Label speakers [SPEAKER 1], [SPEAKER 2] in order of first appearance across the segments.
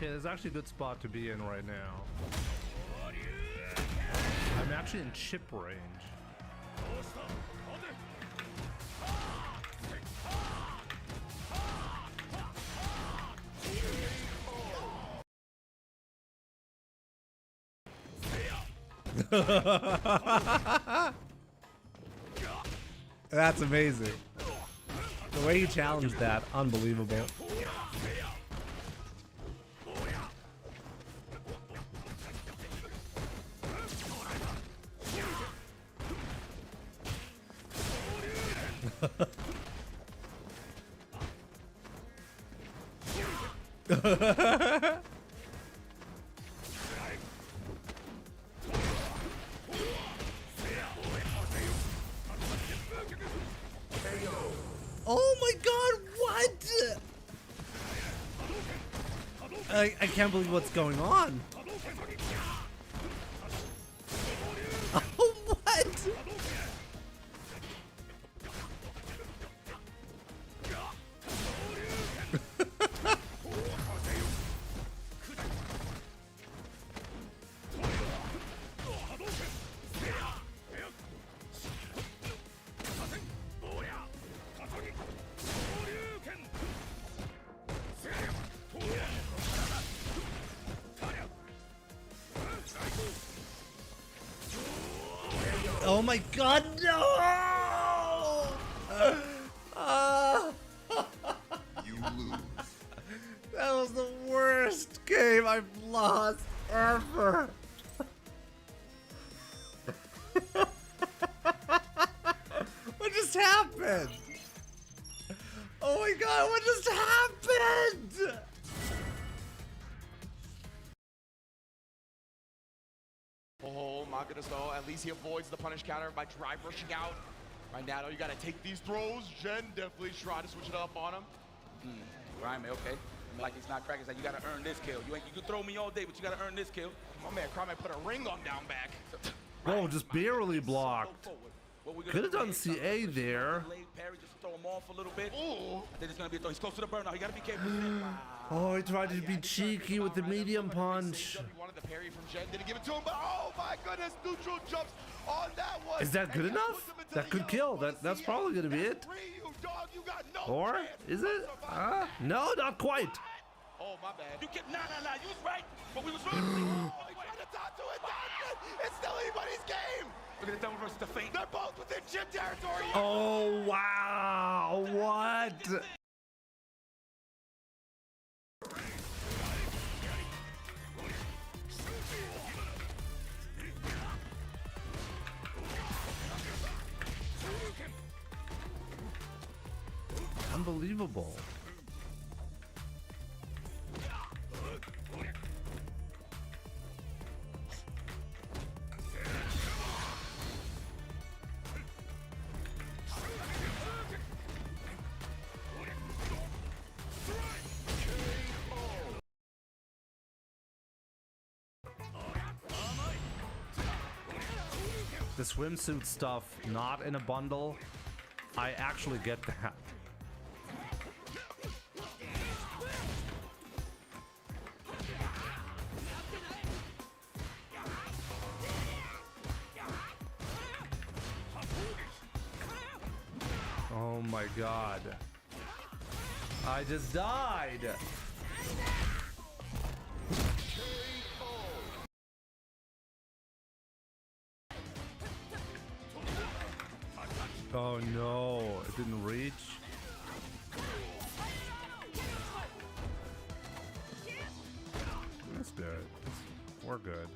[SPEAKER 1] Okay, this is actually a good spot to be in right now. I'm actually in chip range. That's amazing. The way he challenged that, unbelievable. Oh my god, what? I can't believe what's going on. Oh, what? Oh my god, no!
[SPEAKER 2] You lose.
[SPEAKER 1] That was the worst game I've lost ever. What just happened? Oh my god, what just happened?
[SPEAKER 3] Oh my goodness, though. At least he avoids the punish counter by drive rushing out. Right now, though, you gotta take these throws. Jen definitely tried to switch it up on him.
[SPEAKER 4] Ryan, okay. Like it's not cracking. It's like you gotta earn this kill. You can throw me all day, but you gotta earn this kill.
[SPEAKER 3] My man Crime put a ring on down back.
[SPEAKER 1] Whoa, just barely blocked. Could have done CA there.
[SPEAKER 4] Parry, just throw him off a little bit.
[SPEAKER 3] Ooh.
[SPEAKER 4] I think it's gonna be a throw. He's close to the burnout. You gotta be careful.
[SPEAKER 1] Oh, he tried to be cheeky with the medium punch.
[SPEAKER 3] He wanted the parry from Jen. Didn't give it to him, but oh my goodness, neutral jumps on that one.
[SPEAKER 1] Is that good enough? That could kill. That's probably gonna be it.
[SPEAKER 3] Ryu, dog, you got no
[SPEAKER 1] Or
[SPEAKER 3] chance.
[SPEAKER 1] is it? No, not quite.
[SPEAKER 3] Oh my bad.
[SPEAKER 4] You get nah. You was right, but we was wrong.
[SPEAKER 3] Oh, he tried to talk to it. It's still anybody's game.
[SPEAKER 4] Look at the double versus the feint.
[SPEAKER 3] They're both within gym territory.
[SPEAKER 1] Oh wow! What? Unbelievable. The swimsuit stuff not in a bundle, I actually get that. Oh my god. I just died. Oh no, it didn't reach. That's good. We're good.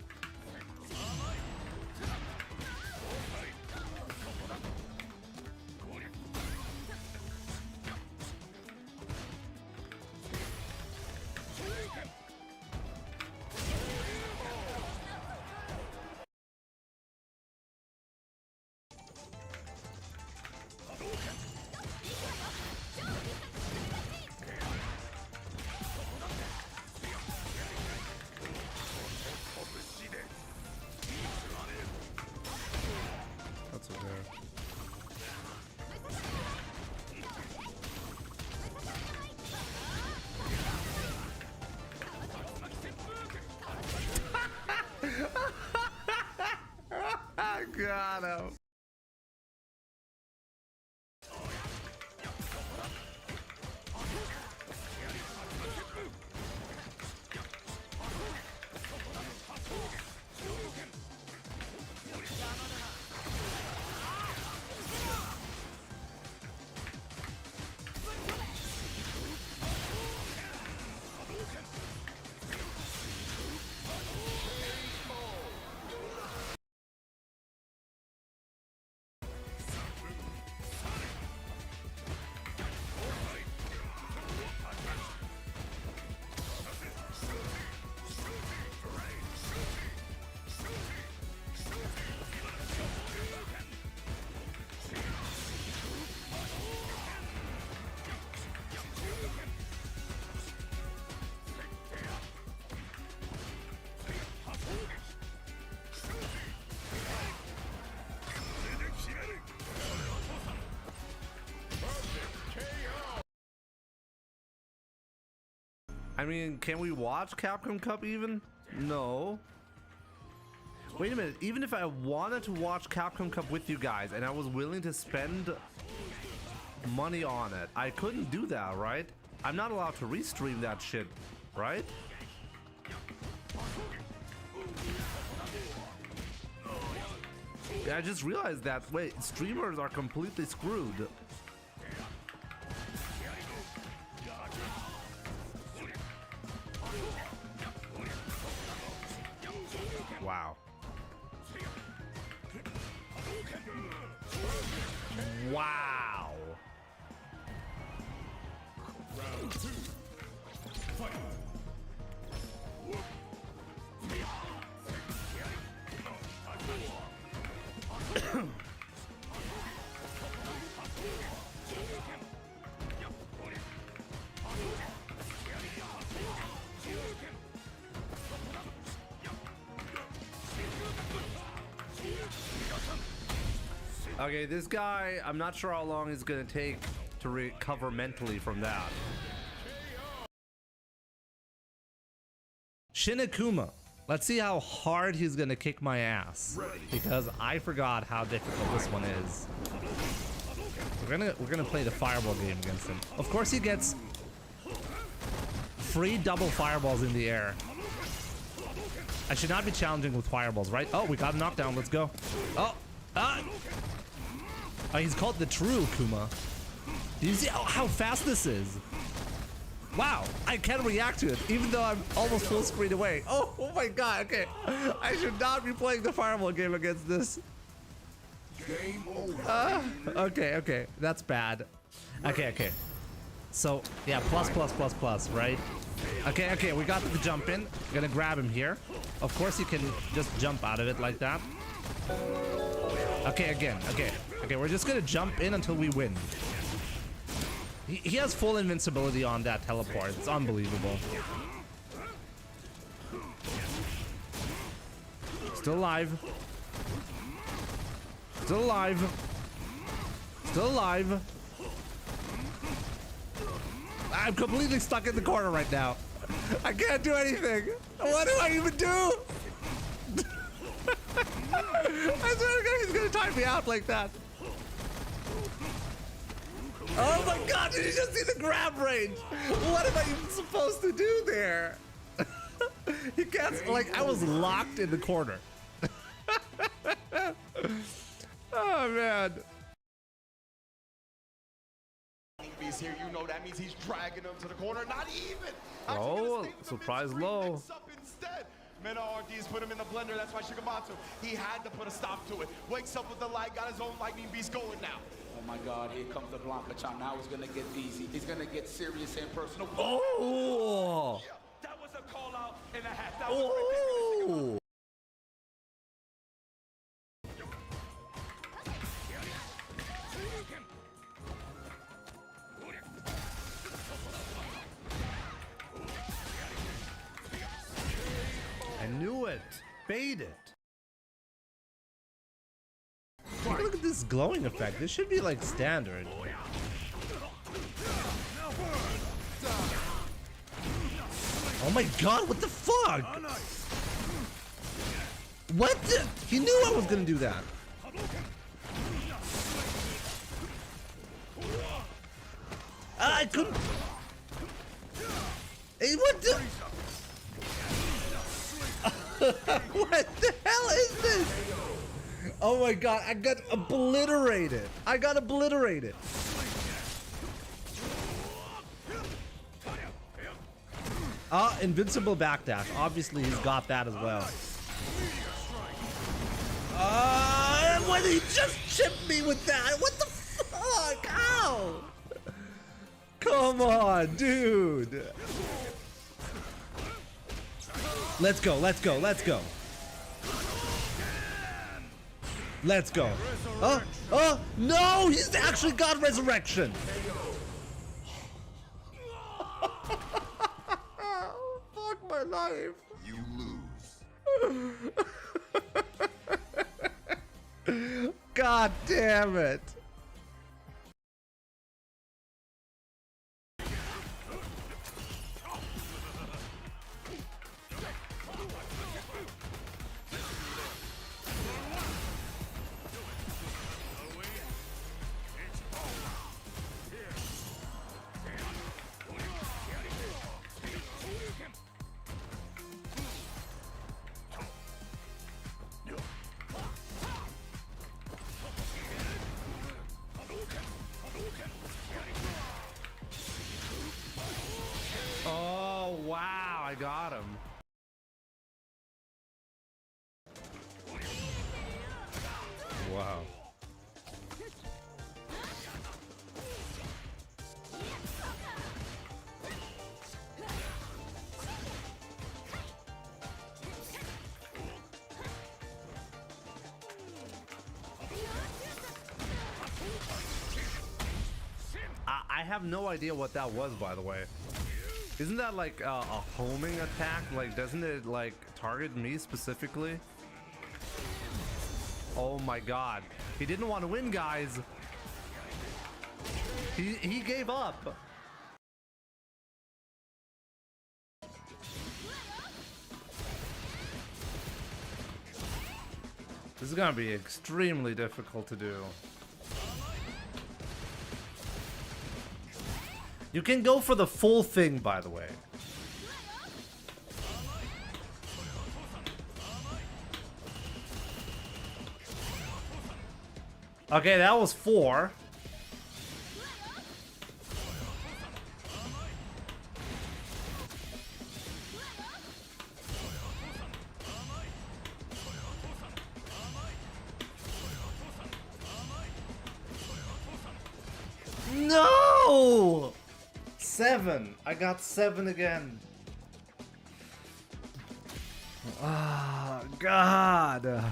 [SPEAKER 1] I mean, can we watch Capcom Cup even? No. Wait a minute, even if I wanted to watch Capcom Cup with you guys and I was willing to spend money on it, I couldn't do that, right? I'm not allowed to restream that shit, right? Yeah, I just realized that. Wait, streamers are completely screwed. Wow. Wow.
[SPEAKER 2] Round 2. Fight.
[SPEAKER 1] Okay, this guy, I'm not sure how long it's gonna take to recover mentally from that. Shinakuma. Let's see how hard he's gonna kick my ass, because I forgot how difficult this one is. We're gonna play the fireball game against him. Of course he gets free double fireballs in the air. I should not be challenging with fireballs, right? Oh, we got a knockdown. Let's go. Oh, he's called the true Kuma. Do you see how fast this is? Wow, I can react to it, even though I'm almost full screen away. Oh my god, okay. I should not be playing the fireball game against this.
[SPEAKER 2] Game over.
[SPEAKER 1] Okay, that's bad. Okay. So, yeah, plus, right? Okay, we got the jump in. Gonna grab him here. Of course you can just jump out of it like that. Okay, again, okay, we're just gonna jump in until we win. He has full invincibility on that teleport. It's unbelievable. Still alive. Still alive. Still alive. I'm completely stuck in the corner right now. I can't do anything. What do I even do? I swear to God, he's gonna time me out like that. Oh my god, did you just see the grab range? What am I even supposed to do there? He can't, like, I was locked in the corner. Oh man.
[SPEAKER 3] He's here, you know that means he's dragging him to the corner. Not even.
[SPEAKER 1] Oh, surprise low.
[SPEAKER 3] Instead. Mena RD's put him in the blender. That's why Shigematsu, he had to put a stop to it. Wakes up with the light, got his own lightning beast going now.
[SPEAKER 4] Oh my god, here comes the Blanca Chan. Now he's gonna get easy. He's gonna get serious and personal.
[SPEAKER 1] Oh!
[SPEAKER 4] Yeah, that was a call out and a half. That was ridiculous.
[SPEAKER 1] I knew it. Bait it. Look at this glowing effect. This should be like standard. Oh my god, what the fuck? What the? He knew I was gonna do that. I couldn't. Hey, what the? What the hell is this? Oh my god, I got obliterated. I got obliterated. Invincible backdash. Obviously, he's got that as well. When he just chipped me with that. What the fuck? Ow! Come on, dude. Let's go, let's go, let's go. Let's go. Oh, no, he's actually got resurrection. Fuck my life.
[SPEAKER 2] You lose.
[SPEAKER 1] God damn it. got him. Wow. I have no idea what that was, by the way. Isn't that like a homing attack? Like, doesn't it like target me specifically? Oh my god. He didn't want to win, guys. He gave up. This is gonna be extremely difficult to do. You can go for the full thing, by the way. Okay, that was 4. No! 7. I got 7 again. Ah, God.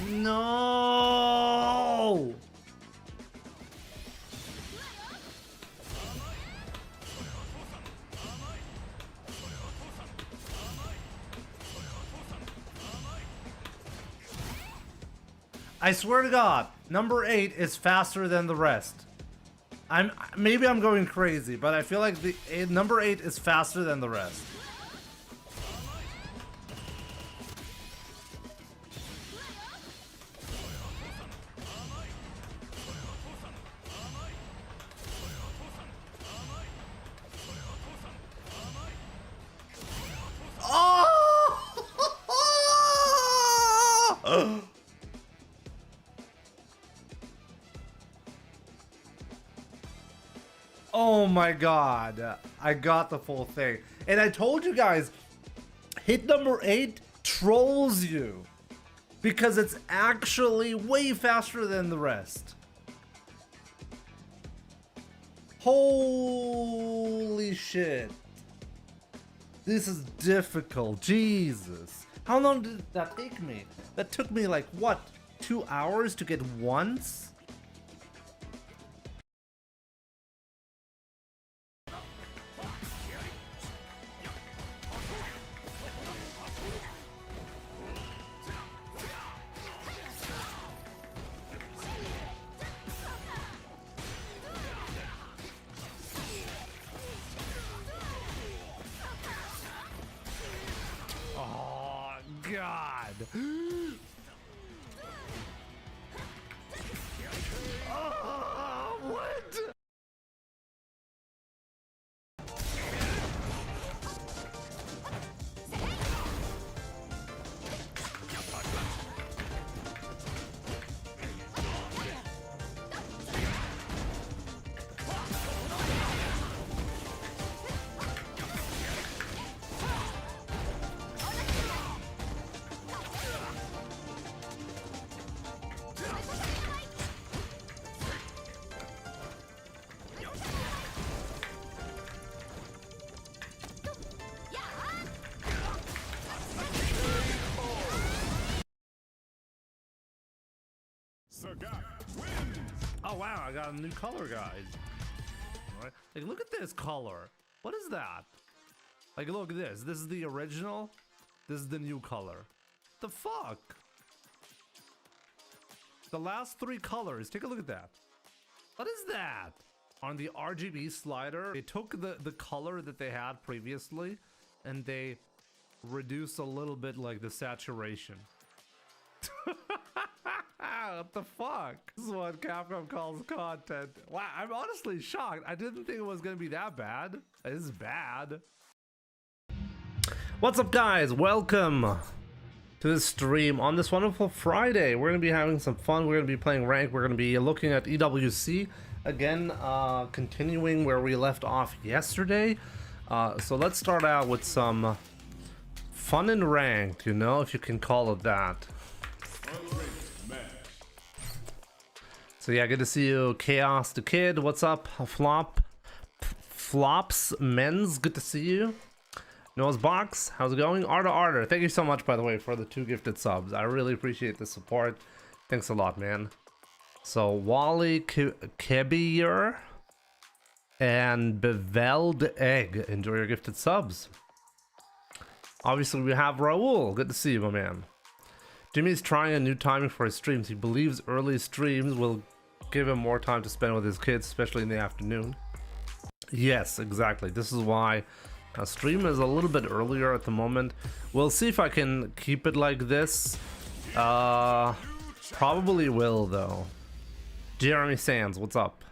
[SPEAKER 1] No! I swear to God, number 8 is faster than the rest. Maybe I'm going crazy, but I feel like the number 8 is faster than the rest. Oh! Oh my god, I got the full thing. And I told you guys, hit number 8 trolls you. Because it's actually way faster than the rest. Holy shit. This is difficult, Jesus. How long did that take me? That took me like, what, 2 hours to get once? God. Oh, what? Oh wow, I got a new color, guys. All right. Like, look at this color. What is that? Like, look at this. This is the original. This is the new color. The fuck? The last 3 colors. Take a look at that. What is that? On the RGB slider, they took the color that they had previously and they reduced a little bit like the saturation. What the fuck? This is what Capcom calls content. Wow, I'm honestly shocked. I didn't think it was gonna be that bad. This is bad. What's up, guys? Welcome to this stream on this wonderful Friday. We're going to be having some fun. We're going to be playing rank. We're going to be looking at EWC again, continuing where we left off yesterday. So let's start out with some fun in ranked, you know, if you can call it that. So yeah, good to see you, Chaos the Kid. What's up, Flops Men's? Good to see you. Noah's Box, how's it going? Arter, thank you so much, by the way, for the 2 gifted subs. I really appreciate the support. Thanks a lot, man. So Wally Kebier and Beveled Egg, enjoy your gifted subs. Obviously, we have Raul. Good to see you, my man. Jimmy's trying a new timing for his streams. He believes early streams will give him more time to spend with his kids, especially in the afternoon. Yes, exactly. This is why a stream is a little bit earlier at the moment. We'll see if I can keep it like this. Probably will, though. Jeremy Sands, what's up?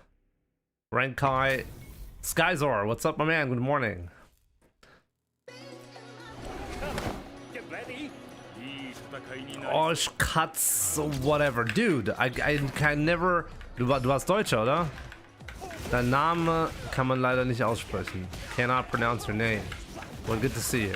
[SPEAKER 1] Rankai Skyzor, what's up, my man? Good morning. Oh, Katz, whatever. Dude, I kann never... Du warst Deutscher, oder? Dein Name kann man leider nicht aussprechen. Cannot pronounce your name. Well, good to see you.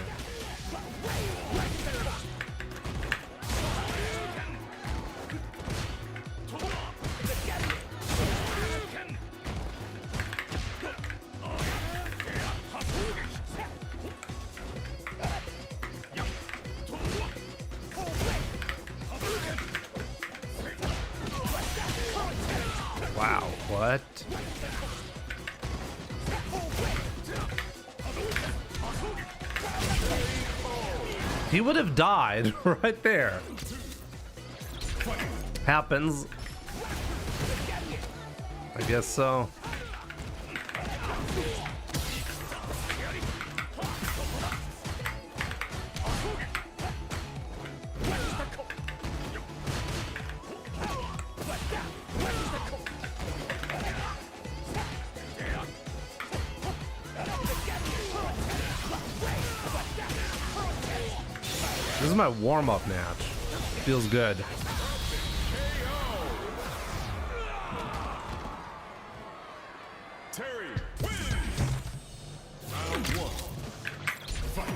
[SPEAKER 1] Wow, what? He would have died right there. Happens. I guess so. This is my warm-up match. Feels good.
[SPEAKER 2] Terry wins. Round 1. Fight.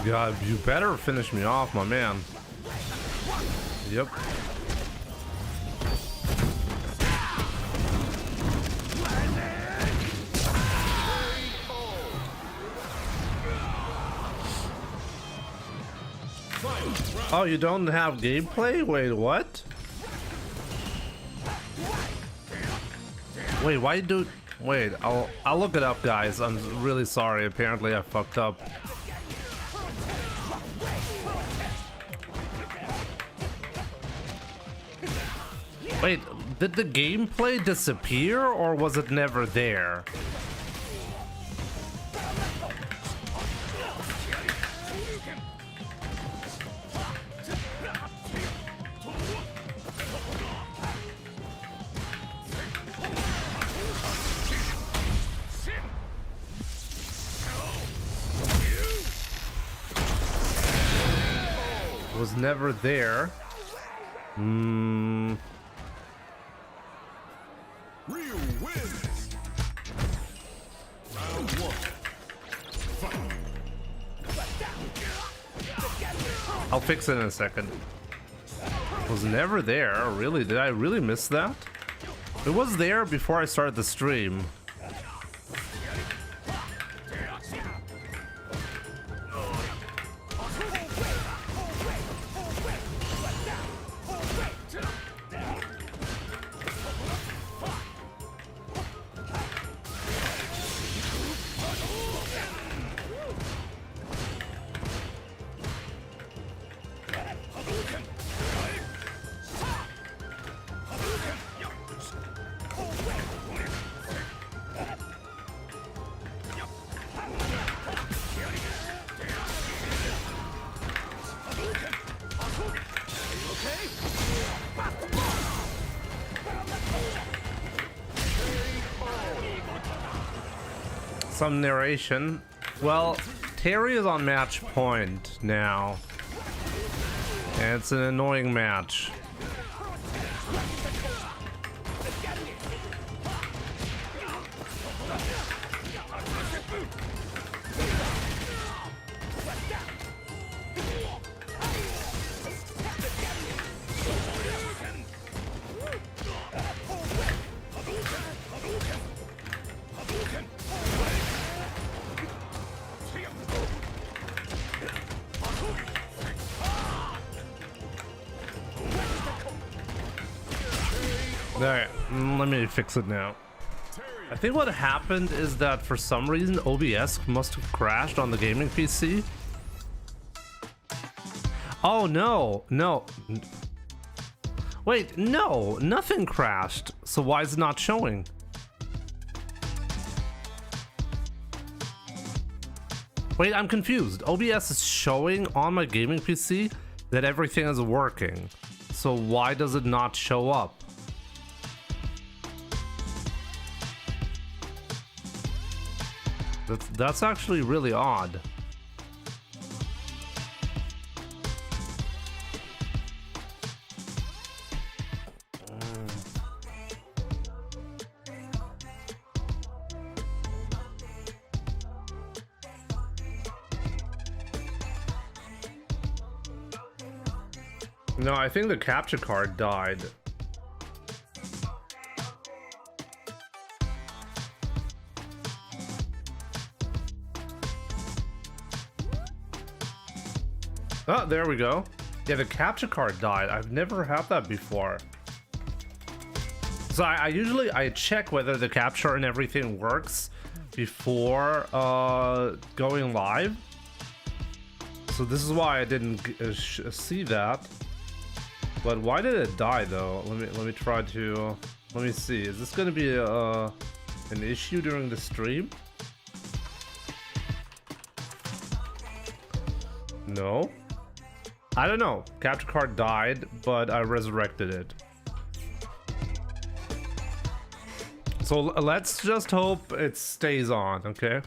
[SPEAKER 1] God, you better finish me off, my man. Yep. Oh, you don't have gameplay? Wait, what? Wait, why do... Wait, I'll look it up, guys. I'm really sorry. Apparently I fucked up. Wait, did the gameplay disappear or was it never there? Was never there.
[SPEAKER 2] Ryu wins. Round 1. Fight.
[SPEAKER 1] I'll fix it in a second. Was never there, really? Did I really miss that? It was there before I started the stream. Some narration. Well, Terry is on match point now, and it's an annoying match. Alright, let me fix it now. I think what happened is that for some reason OBS must have crashed on the gaming PC. Oh no, no. Wait, no, nothing crashed. So why is it not showing? Wait, I'm confused. OBS is showing on my gaming PC that everything is working. So why does it not show up? That's actually really odd. No, I think the capture card died. Oh, there we go. Yeah, the capture card died. I've never had that before. So I usually check whether the capture and everything works before going live. So this is why I didn't see that. But why did it die though? Let me try to let me see. Is this going to be an issue during the stream? No. I don't know. Capture card died, but I resurrected it. So let's just hope it stays on, okay?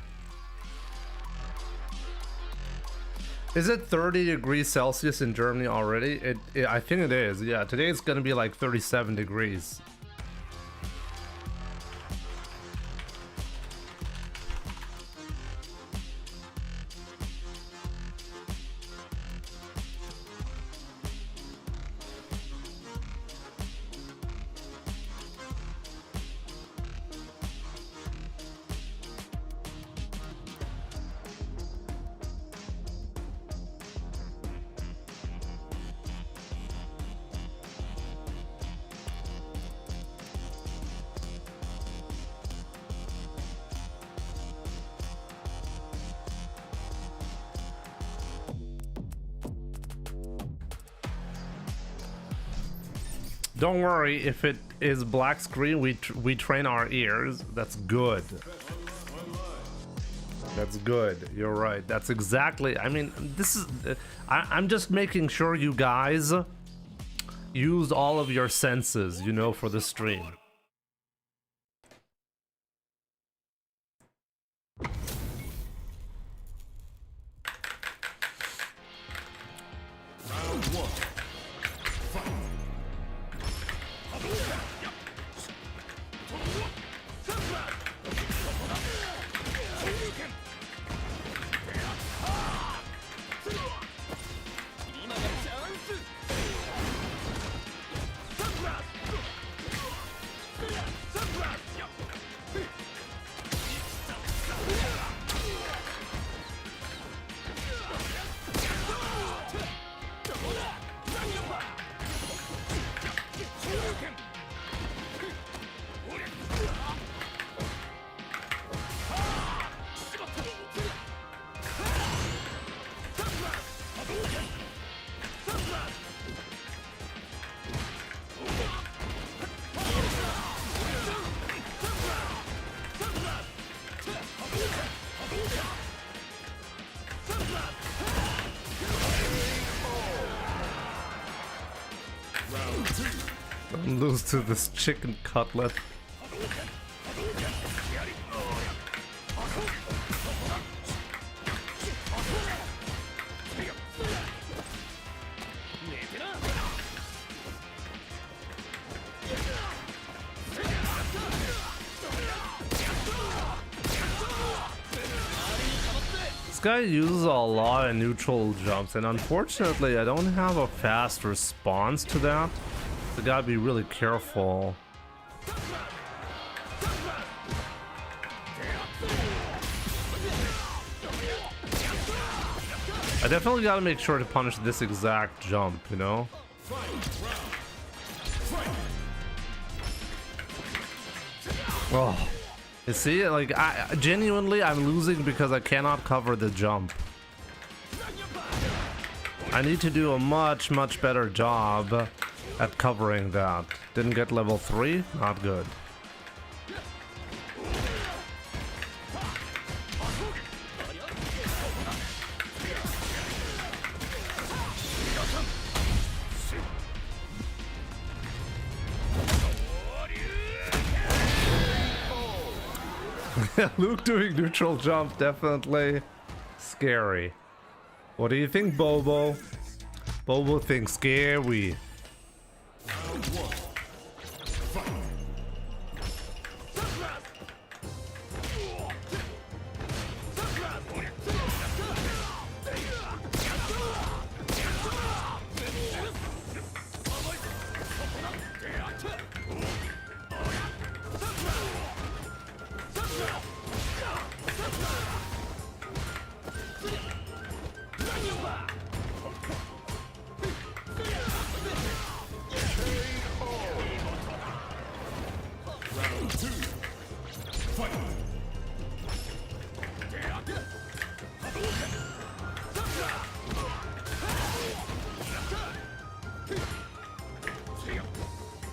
[SPEAKER 1] Is it 30 degrees Celsius in Germany already? I think it is. Yeah, today it's gonna be like 37 degrees. Don't worry, if it is black screen, we train our ears. That's good. That's good. You're right. That's exactly. I mean, this is. I'm just making sure you guys used all of your senses, you know, for the stream.
[SPEAKER 2] Round 1. Fight.
[SPEAKER 1] Don't lose to this chicken cutlet. This guy uses a lot of neutral jumps, and unfortunately I don't have a fast response to that. So gotta be really careful. I definitely gotta make sure to punish this exact jump, you know? Oh. You see, like, genuinely, I'm losing because I cannot cover the jump. I need to do a much, much better job at covering that. Didn't get level 3? Not good. Luke doing neutral jump, definitely scary. What do you think, Bobo? Bobo thinks scary.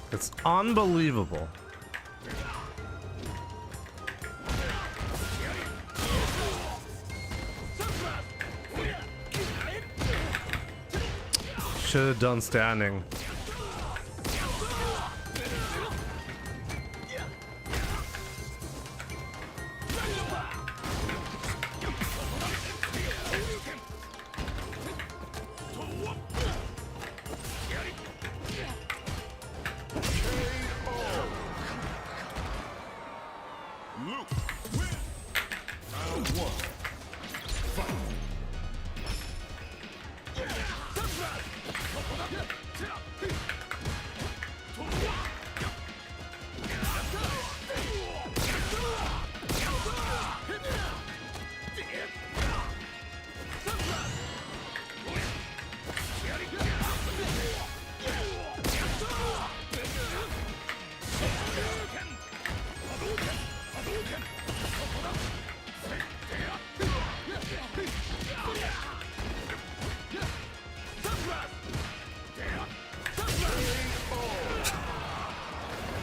[SPEAKER 1] It's unbelievable. Should have done standing.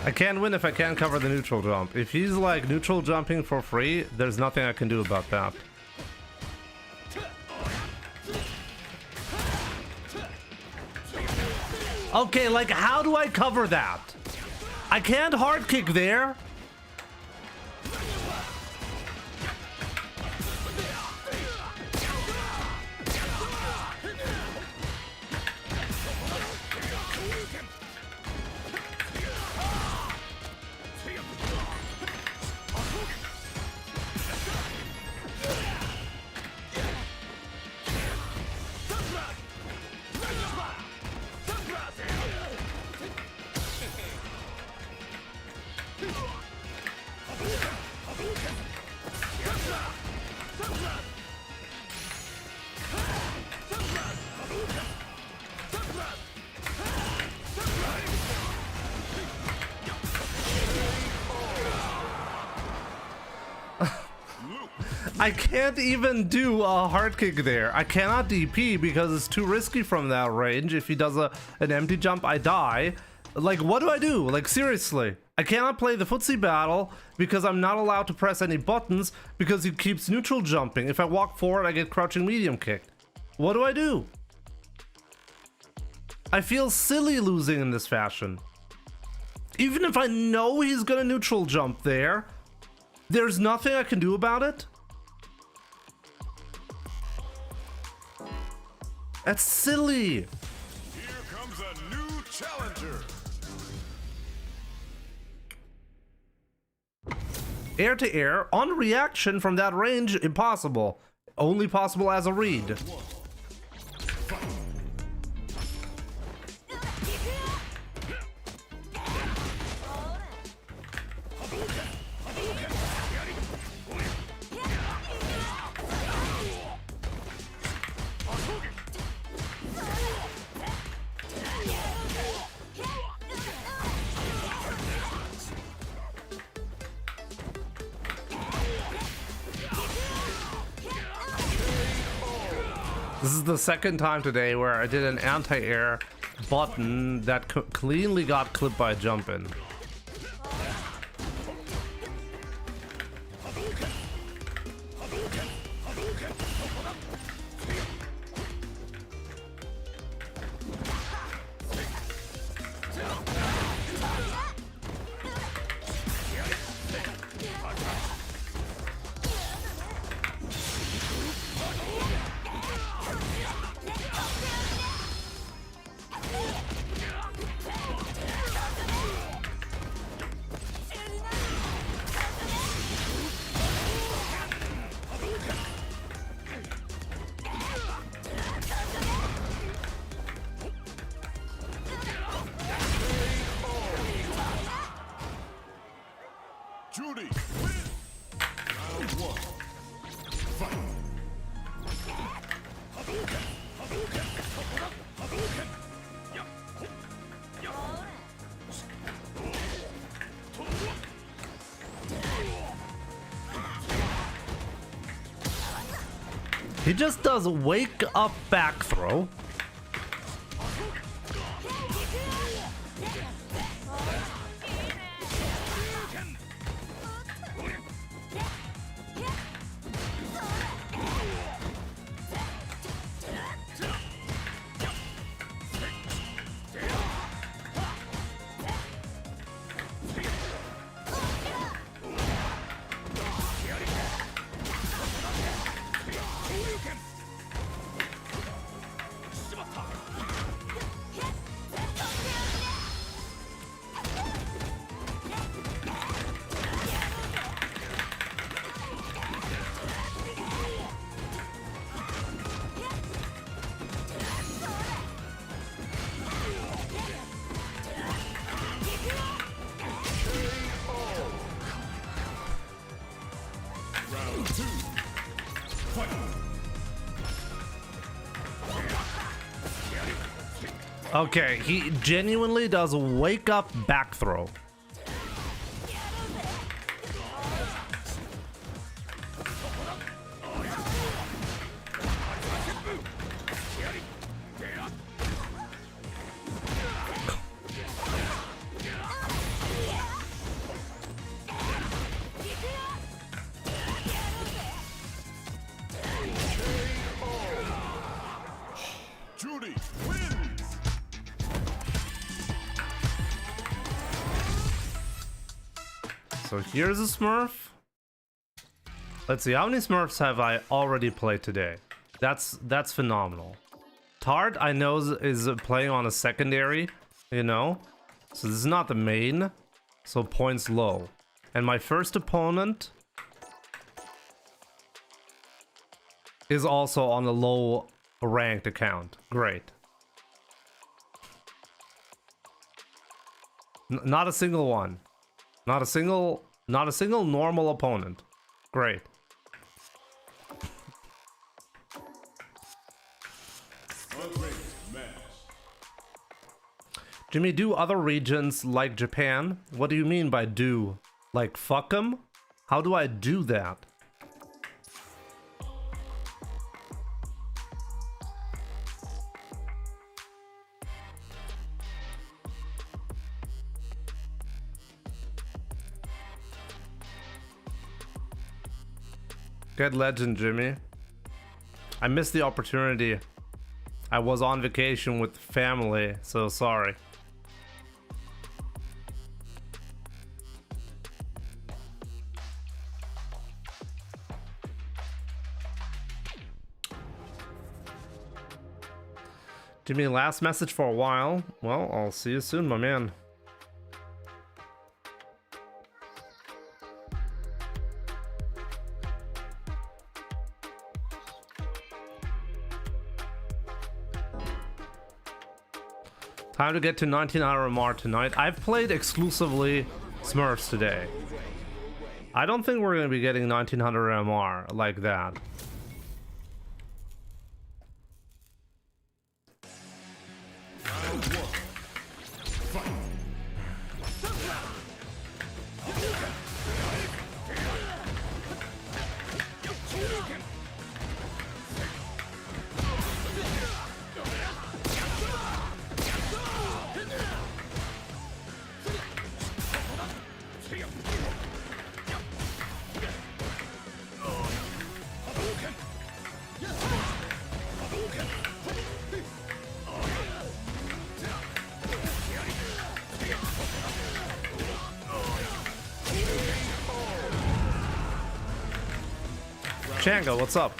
[SPEAKER 1] I can't win if I can't cover the neutral jump. If he's like neutral jumping for free, there's nothing I can do about that. Okay, like how do I cover that? I can't hard kick there. I can't even do a hard kick there. I cannot DP because it's too risky from that range. If he does an empty jump, I die. Like, what do I do? Like, seriously. I cannot play the footsie battle because I'm not allowed to press any buttons because he keeps neutral jumping. If I walk forward, I get crouching medium kicked. What do I do? I feel silly losing in this fashion. Even if I know he's gonna neutral jump there, there's nothing I can do about it? That's silly.
[SPEAKER 2] Here comes a new challenger.
[SPEAKER 1] Air to air, on reaction from that range, impossible. Only possible as a read. This is the second time today where I did an anti-air button that cleanly got clipped by a jump in.
[SPEAKER 2] Judy, win. Round one. Fight.
[SPEAKER 1] He just does wake up back throw.
[SPEAKER 2] Round two. Fight.
[SPEAKER 1] Okay, he genuinely does a wake up back throw.
[SPEAKER 2] Judy wins.
[SPEAKER 1] So here's a Smurf. Let's see, how many Smurfs have I already played today? That's phenomenal. Tart, I know, is playing on a secondary, you know? So this is not the main, so points low. And my first opponent is also on a low ranked account. Great. Not a single one. Not a single normal opponent. Great.
[SPEAKER 2] Unranked match.
[SPEAKER 1] Jimmy, do other regions like Japan? What do you mean by do? Like fuck 'em? How do I do that? Get legend, Jimmy. I missed the opportunity. I was on vacation with family, so sorry. Jimmy, last message for a while. Well, I'll see you soon, my man. Time to get to 1900 MR tonight. I've played exclusively Smurfs today. I don't think we're going to be getting 1900 MR like that. Chango, what's up?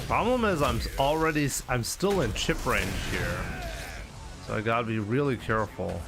[SPEAKER 1] Problem is I'm still in chip range here, so I gotta be really careful.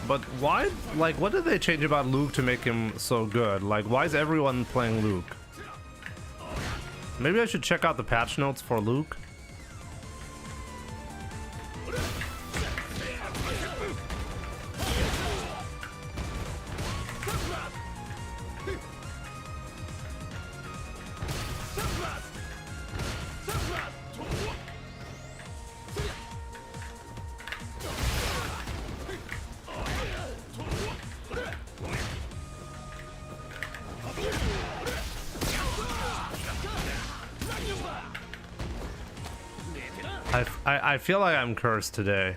[SPEAKER 1] But why, like, what did they change about Luke to make him so good? Like, why is everyone playing Luke? Maybe I should check out the patch notes for Luke. I feel like I'm cursed today.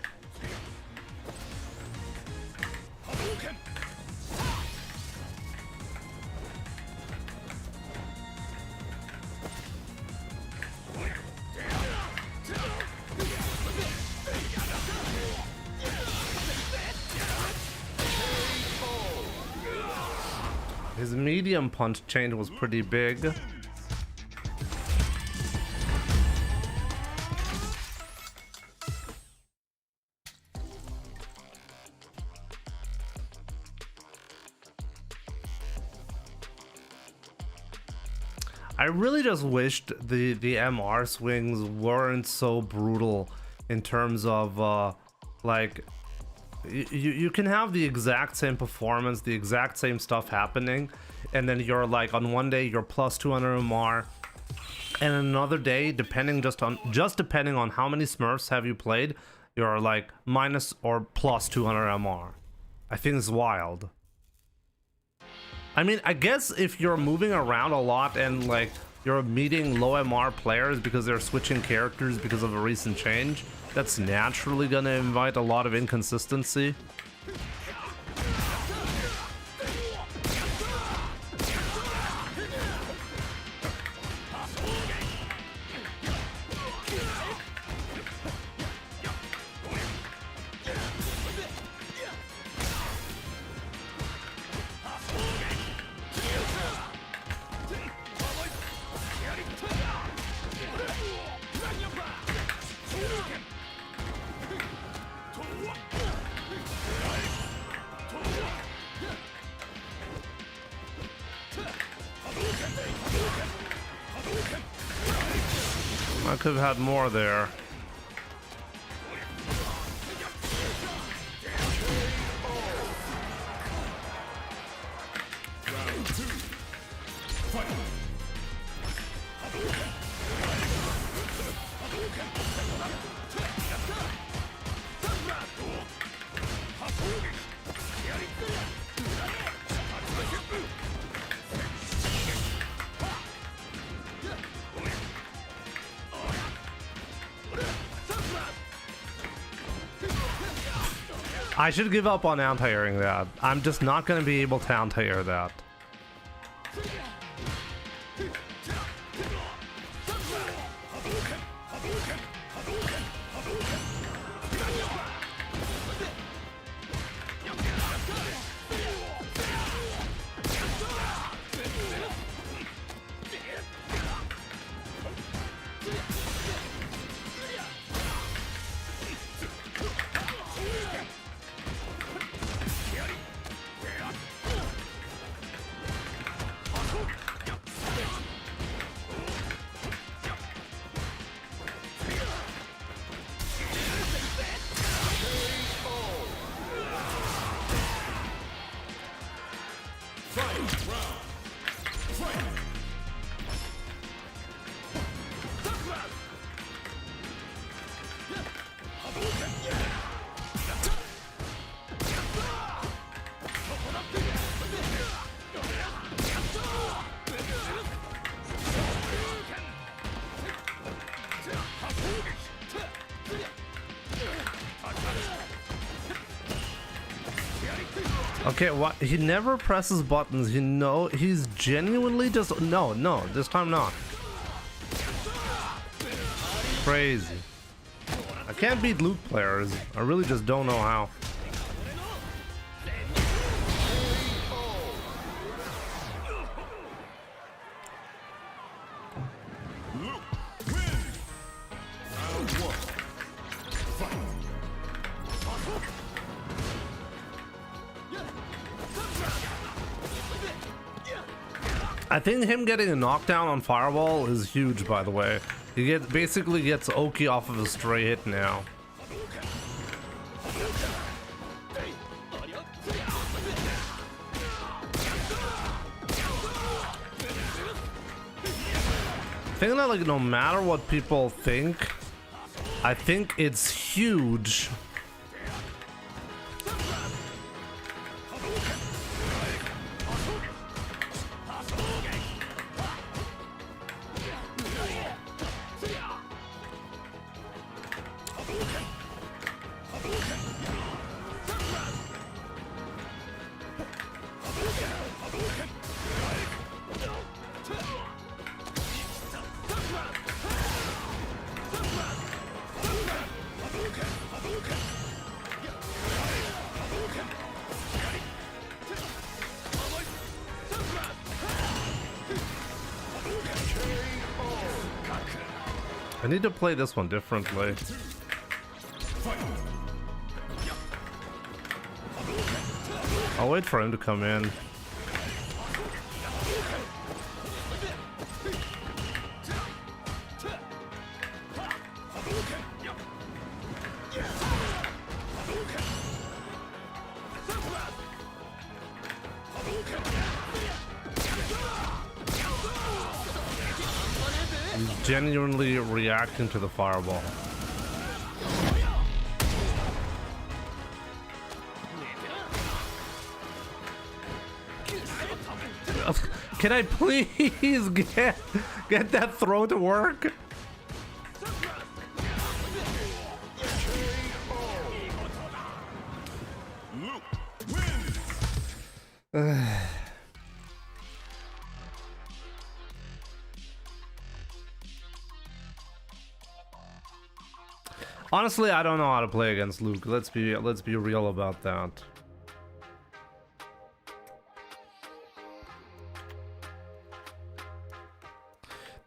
[SPEAKER 1] His medium punch change was pretty big. I really just wished the MR swings weren't so brutal in terms of like You can have the exact same performance, the exact same stuff happening, and then you're like on one day you're plus 200 MR, and another day, depending depending on how many Smurfs have you played, you're like minus or plus 200 MR. I think it's wild. I mean, I guess if you're moving around a lot and like you're meeting low MR players because they're switching characters because of a recent change, that's naturally gonna invite a lot of inconsistency. I could have had more there.
[SPEAKER 2] Round 2. Fight.
[SPEAKER 1] I should give up on anti-airing that. I'm just not going to be able to anti-air that. Okay, what? He never presses buttons. He's genuinely just no, this time not. Crazy. I can't beat Luke players. I really just don't know how. I think him getting a knockdown on Fireball is huge, by the way. He basically gets Oki off of a stray hit now. I think that, like, no matter what people think, I think it's huge. I need to play this one differently. I'll wait for him to come in. genuinely reacting to the fireball. Can I please get that throw to work? Honestly, I don't know how to play against Luke. Let's be real about that.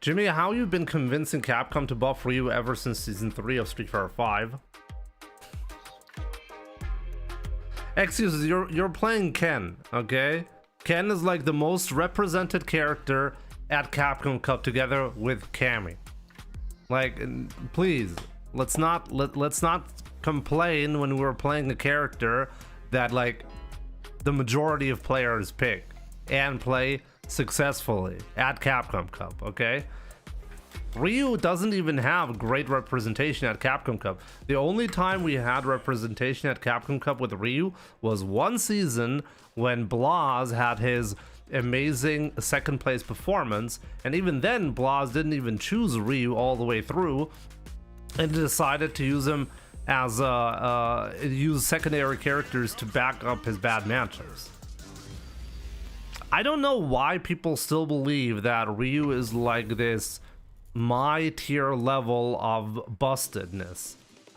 [SPEAKER 1] Jimmy, how you been convincing Capcom to buff Ryu ever since season 3 of Street Fighter 5? Excuses, you're playing Ken, okay? Ken is like the most represented character at Capcom Cup together with Cammy. Like, please, let's not complain when we're playing a character that like the majority of players pick and play successfully at Capcom Cup, okay? Ryu doesn't even have great representation at Capcom Cup. The only time we had representation at Capcom Cup with Ryu was one season when Blas had his amazing second place performance, and even then Blas didn't even choose Ryu all the way through and decided to use him as use secondary characters to back up his bad matchups. I don't know why people still believe that Ryu is like this Mai tier level of bustedness.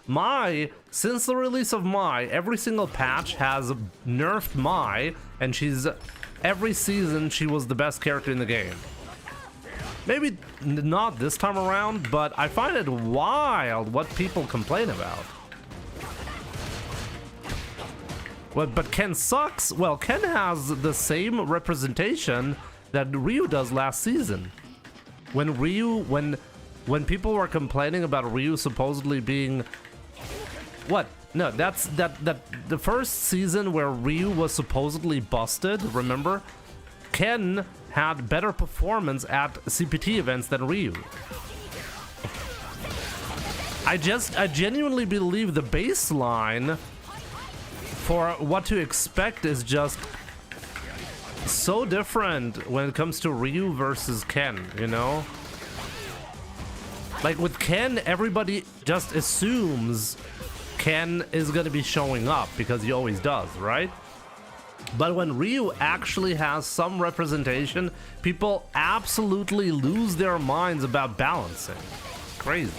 [SPEAKER 1] Mai, since the release of Mai, every single patch has nerfed Mai, and every season she was the best character in the game. Maybe not this time around, but I find it wild what people complain about. But Ken sucks? Well, Ken has the same representation that Ryu does last season. When people were complaining about Ryu supposedly being... What? No, that's the first season where Ryu was supposedly busted, remember? Ken had better performance at CPT events than Ryu. I genuinely believe the baseline for what to expect is just so different when it comes to Ryu versus Ken, you know? Like with Ken, everybody just assumes Ken is gonna be showing up because he always does, right? But when Ryu actually has some representation, people absolutely lose their minds about balancing. Crazy.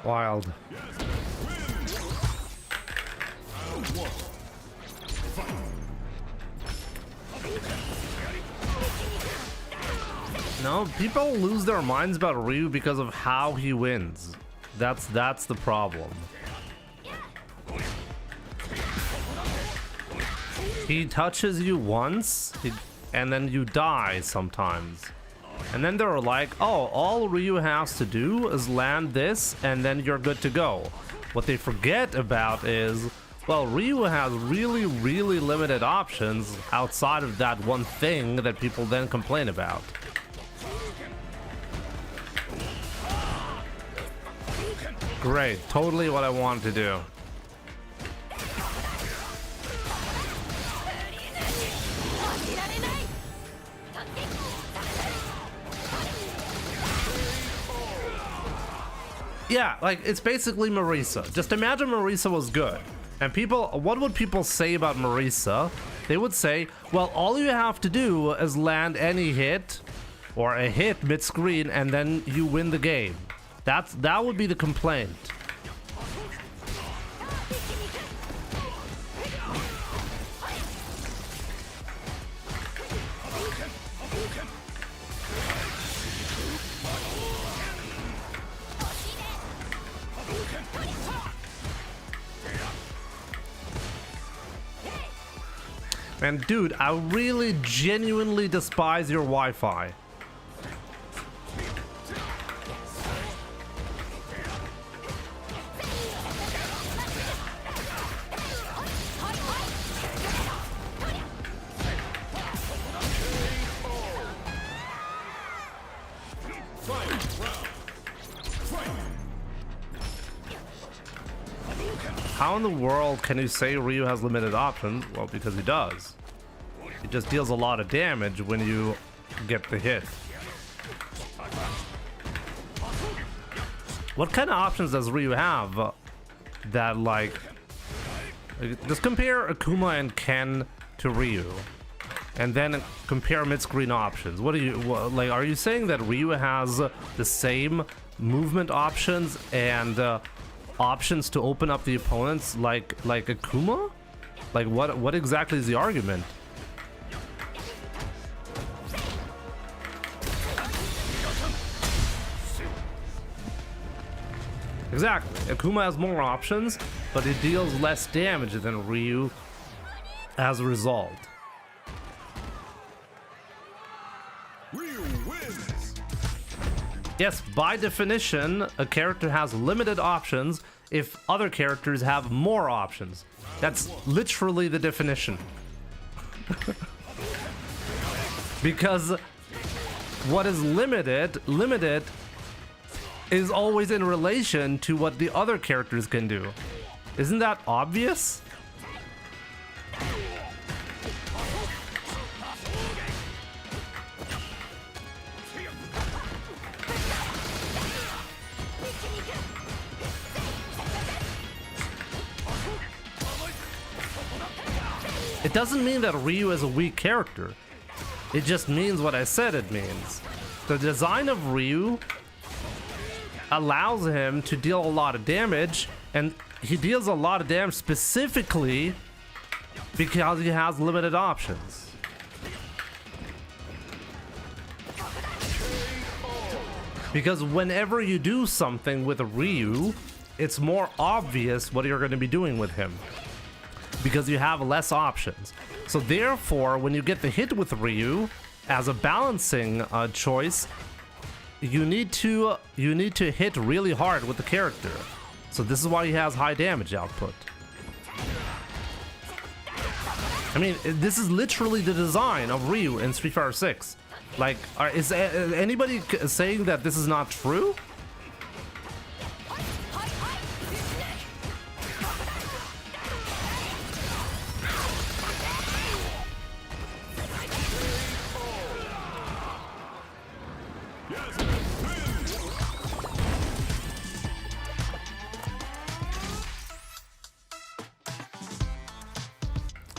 [SPEAKER 1] Wild.
[SPEAKER 2] one. Fight.
[SPEAKER 1] No, people lose their minds about Ryu because of how he wins. That's the problem. He touches you once, and then you die sometimes. And then they're like, oh, all Ryu has to do is land this, and then you're good to go. What they forget about is, well, Ryu has really, really limited options outside of that one thing that people then complain about. Great, totally what I wanted to do. Yeah, like, it's basically Marisa. Just imagine Marisa was good. And people, what would people say about Marisa? They would say, well, all you have to do is land any hit, or a hit mid-screen, and then you win the game. That would be the complaint. And dude, I really genuinely despise your Wi-Fi. How in the world can you say Ryu has limited options? Well, because he does. He just deals a lot of damage when you get the hit. What kind of options does Ryu have that, like... Just compare Akuma and Ken to Ryu. And then compare mid-screen options. What do you... like, are you saying that Ryu has the same movement options and... options to open up the opponents like Akuma? Like what exactly is the argument? Exactly. Akuma has more options, but it deals less damage than Ryu as a result.
[SPEAKER 2] Ryu wins.
[SPEAKER 1] Yes, by definition, a character has limited options if other characters have more options. That's literally the definition. Because what is limited is always in relation to what the other characters can do. Isn't that obvious? It doesn't mean that Ryu is a weak character. It just means what I said it means. The design of Ryu allows him to deal a lot of damage, and he deals a lot of damage specifically because he has limited options. Because whenever you do something with Ryu, it's more obvious what you're going to be doing with him, because you have less options. So therefore, when you get the hit with Ryu as a balancing choice, you need to hit really hard with the character. So this is why he has high damage output. I mean, this is literally the design of Ryu in Street Fighter 6. Like, is anybody saying that this is not true?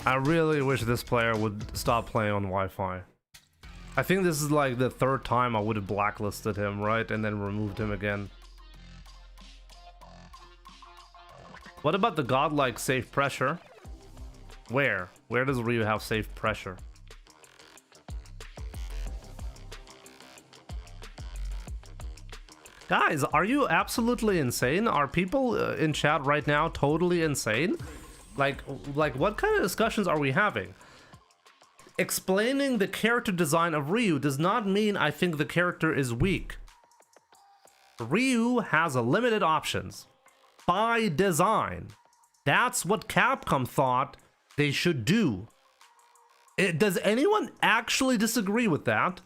[SPEAKER 1] I really wish this player would stop playing on Wi-Fi. I think this is like the third time I would have blacklisted him, right? And then removed him again. What about the godlike safe pressure? Where? Where does Ryu have safe pressure? Guys, are you absolutely insane? Are people in chat right now totally insane? Like what kind of discussions are we having? Explaining the character design of Ryu does not mean I think the character is weak. Ryu has a limited options by design. That's what Capcom thought they should do. Does anyone actually disagree with that?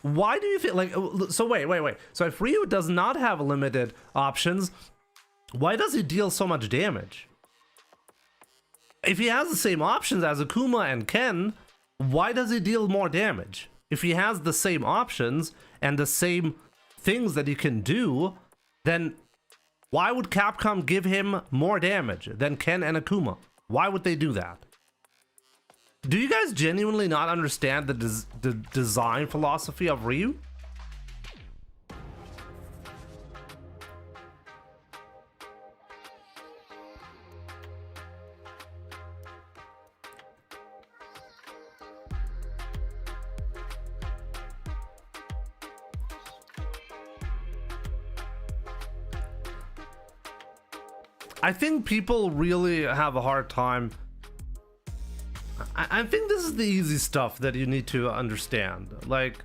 [SPEAKER 1] Why do you feel like, so wait. So if Ryu does not have limited options, why does he deal so much damage? If he has the same options as Akuma and Ken, why does he deal more damage? If he has the same options and the same things that he can do, then why would Capcom give him more damage than Ken and Akuma? Why would they do that? Do you guys genuinely not understand the design philosophy of Ryu? I think people really have a hard time. I think this is the easy stuff that you need to understand. Like,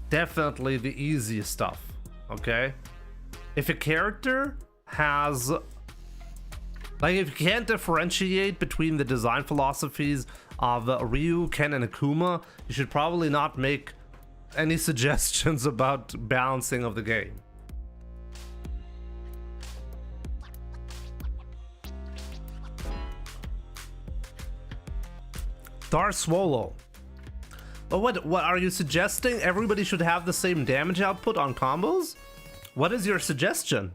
[SPEAKER 1] definitely the easy stuff, okay? If a character has... Like, if you can't differentiate between the design philosophies of Ryu, Ken, and Akuma, you should probably not make any suggestions about balancing of the game. Dar Swallow. But what are you suggesting? Everybody should have the same damage output on combos? What is your suggestion?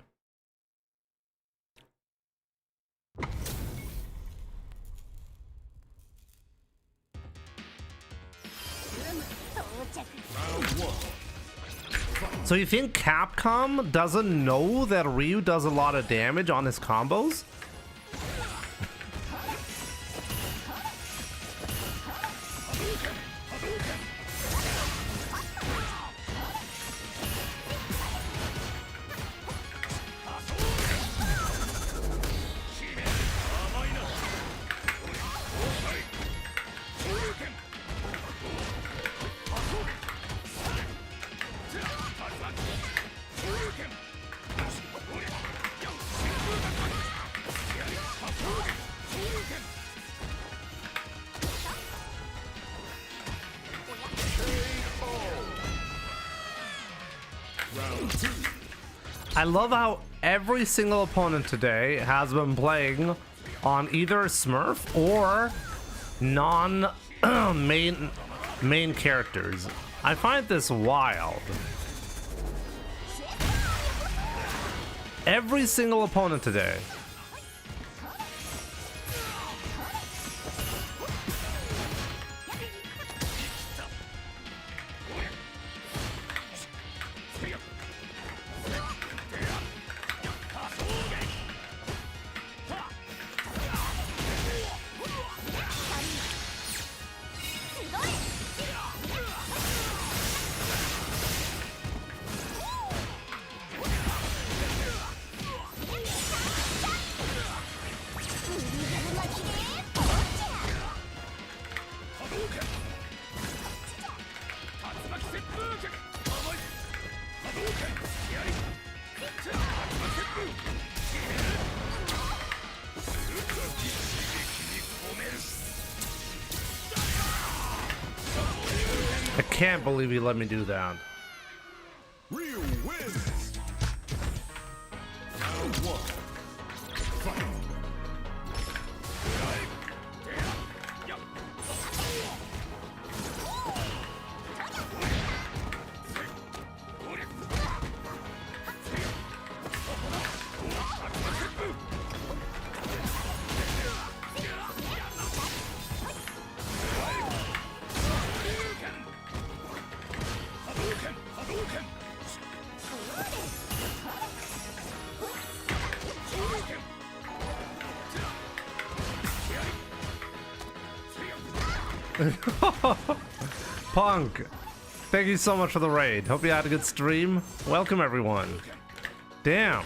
[SPEAKER 1] So you think Capcom doesn't know that Ryu does a lot of damage on his combos? I love how every single opponent today has been playing on either Smurf or main characters. I find this wild. Every single opponent today. I can't believe he let me do that.
[SPEAKER 2] Ryu wins. Round one. Fight.
[SPEAKER 1] Punk, thank you so much for the raid. Hope you had a good stream. Welcome everyone. Damn,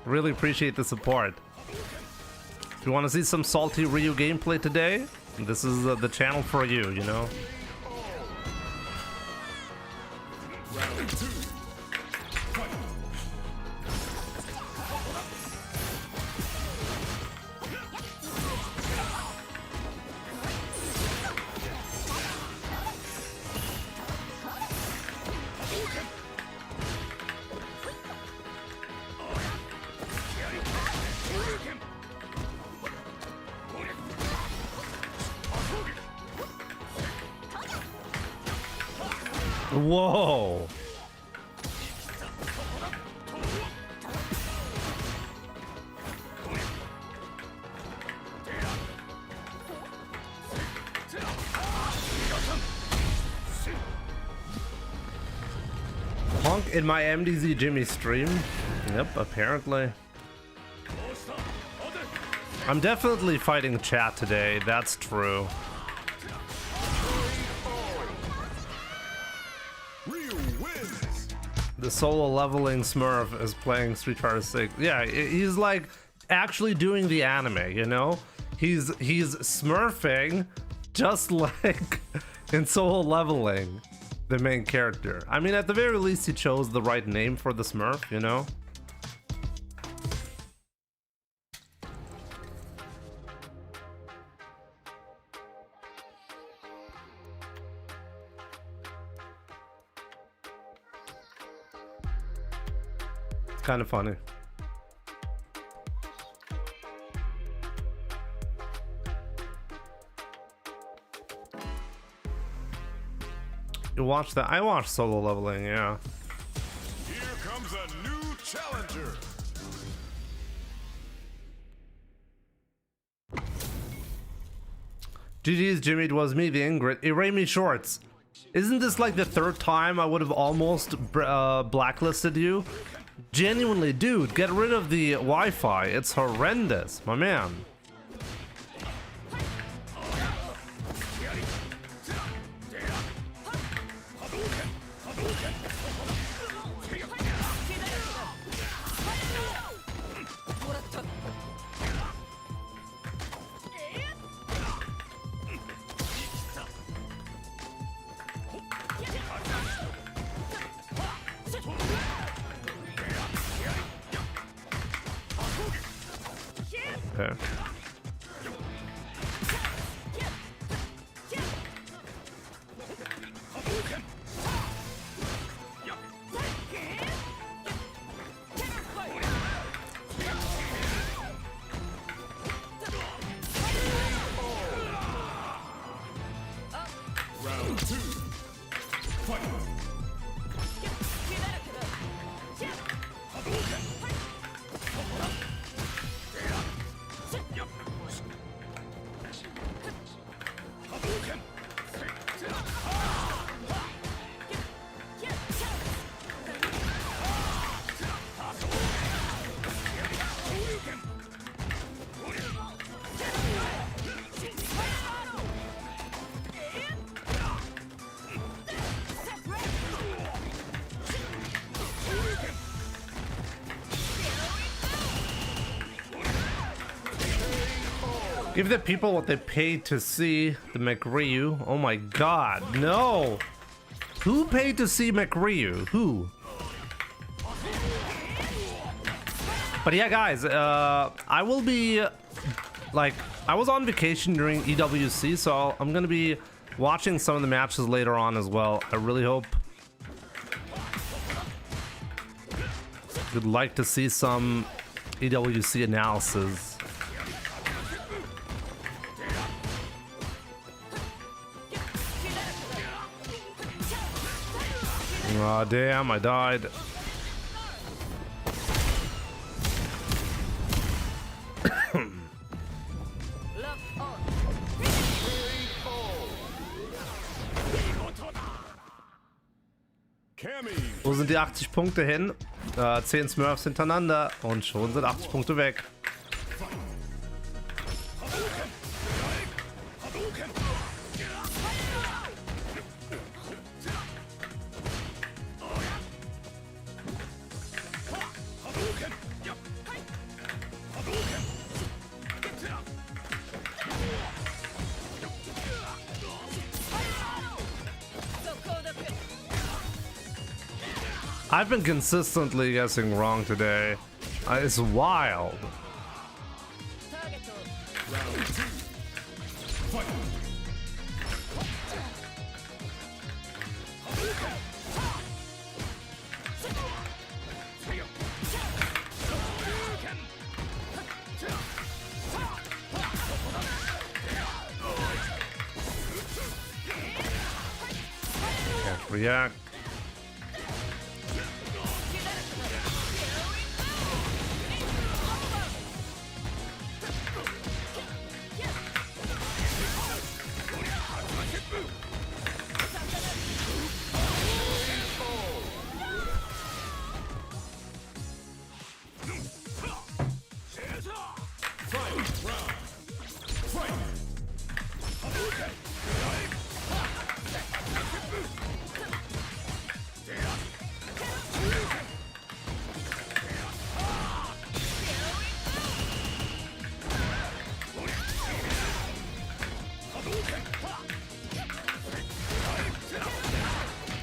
[SPEAKER 1] really appreciate the support. If you want to see some salty Ryu gameplay today, this is the channel for you, you know?
[SPEAKER 2] Round 2. Fight.
[SPEAKER 1] Whoa. Punk in my MDZ Jimmy stream? Yep, apparently. I'm definitely fighting chat today, that's true.
[SPEAKER 2] Ryu wins.
[SPEAKER 1] The solo leveling Smurf is playing Street Fighter 6. Yeah, he's like actually doing the anime, you know? He's smurfing just like in solo leveling the main character. I mean, at the very least he chose the right name for the Smurf, you know? Kind of funny. You watched that? I watched Solo Leveling, yeah.
[SPEAKER 2] Here comes a new challenger.
[SPEAKER 1] GG's Jimmy, it was me, the Ingrid. Irami Shorts. Isn't this like the third time I would have almost blacklisted you? Genuinely, dude, get rid of the Wi-Fi. It's horrendous, my man. Okay.
[SPEAKER 2] Round 2. Fight.
[SPEAKER 1] Give the people what they paid to see the McRyu. Oh my god, no! Who paid to see McRyu? Who? But yeah, guys, I will be, like, I was on vacation during EWC, so I'm gonna be watching some of the matches later on as well. I really hope you'd like to see some EWC analysis. Aw, damn, I died. Wo sind die 80 Punkte hin? 10 Smurfs hintereinander und schon sind 80 Punkte weg. I've been consistently guessing wrong today. It's wild. Can't react.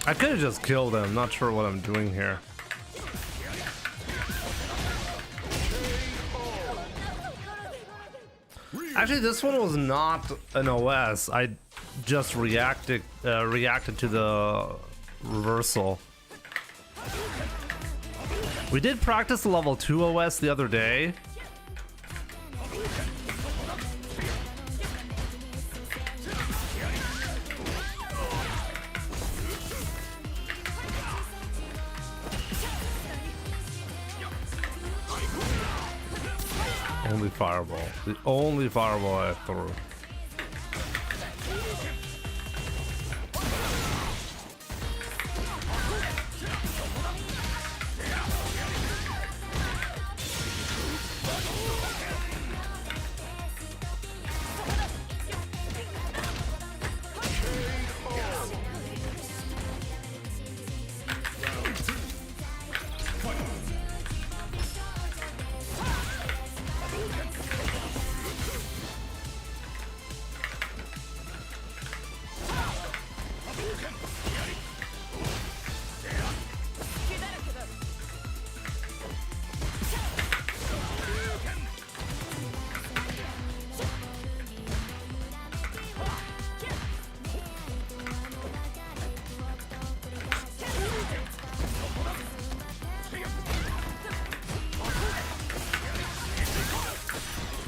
[SPEAKER 1] I could have just killed him. Not sure what I'm doing here. Actually, this one was not an OS. I just reacted to the reversal. We did practice the level 2 OS the other day. Only fireball. The only fireball I threw.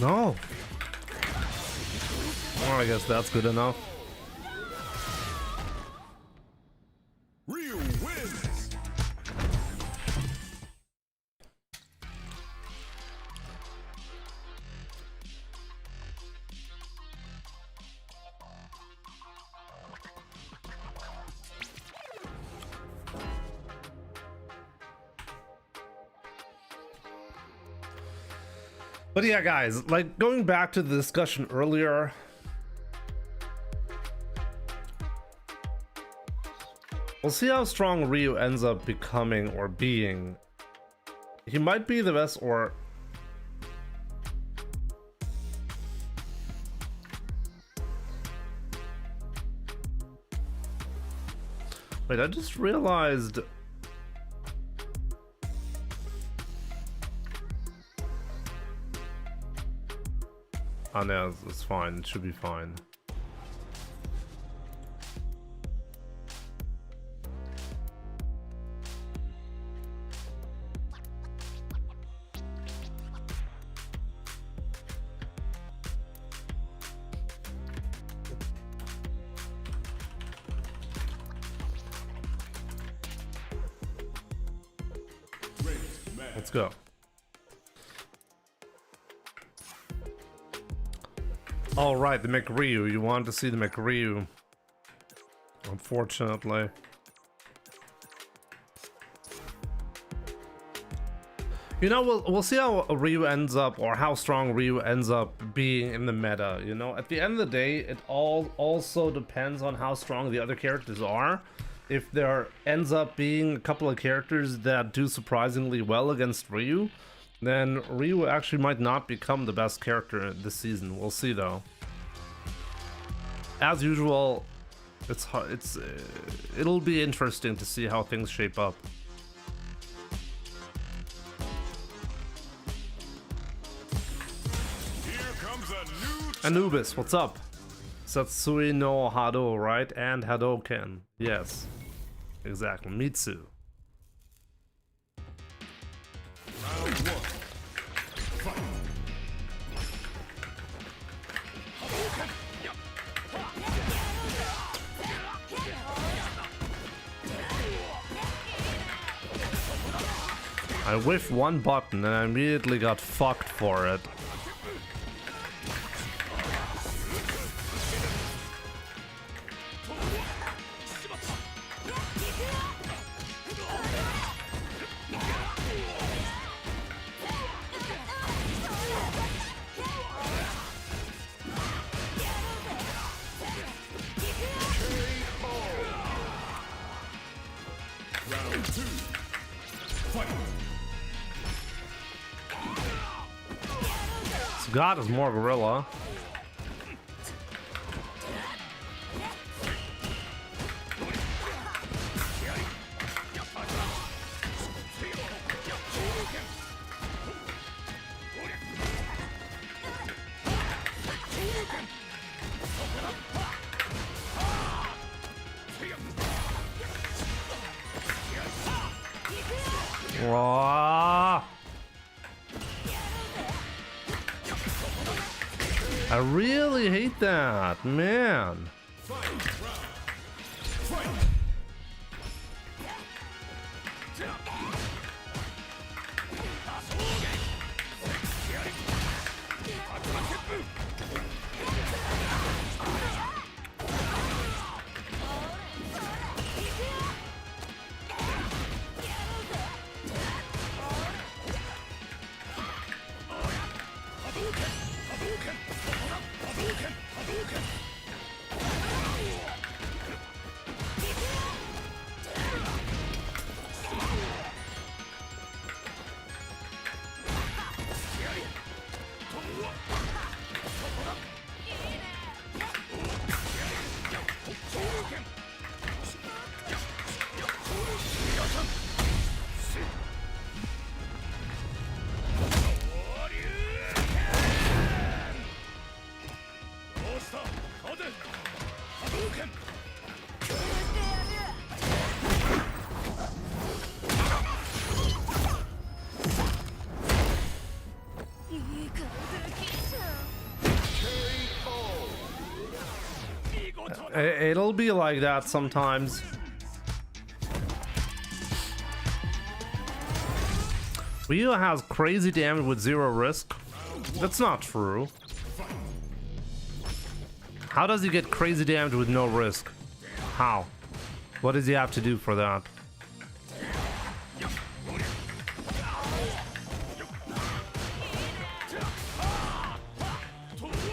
[SPEAKER 1] No. Well, I guess that's good enough.
[SPEAKER 2] Ryu wins.
[SPEAKER 1] But yeah, guys, like going back to the discussion earlier, we'll see how strong Ryu ends up becoming or being. He might be the best or... Wait, I just realized... Oh no, it's fine. It should be fine. Let's go. All right, the McRyu. You want to see the McRyu? Unfortunately. You know, we'll see how Ryu ends up, or how strong Ryu ends up being in the meta. You know, at the end of the day, it all also depends on how strong the other characters are. If there ends up being a couple of characters that do surprisingly well against Ryu, then Ryu actually might not become the best character this season. We'll see though. As usual, it'll be interesting to see how things shape up. Anubis, what's up? Satsui no Hado, right? And Hadoken. Yes. Exactly. Mitsu.
[SPEAKER 2] Round one. Fight.
[SPEAKER 1] I whiffed one button and I immediately got fucked for it.
[SPEAKER 2] Round two. Fight.
[SPEAKER 1] God is more gorilla. Whoa. I really hate that, man. It'll be like that sometimes. Ryu has crazy damage with 0 risk. That's not true. How does he get crazy damage with no risk? How? What does he have to do for that?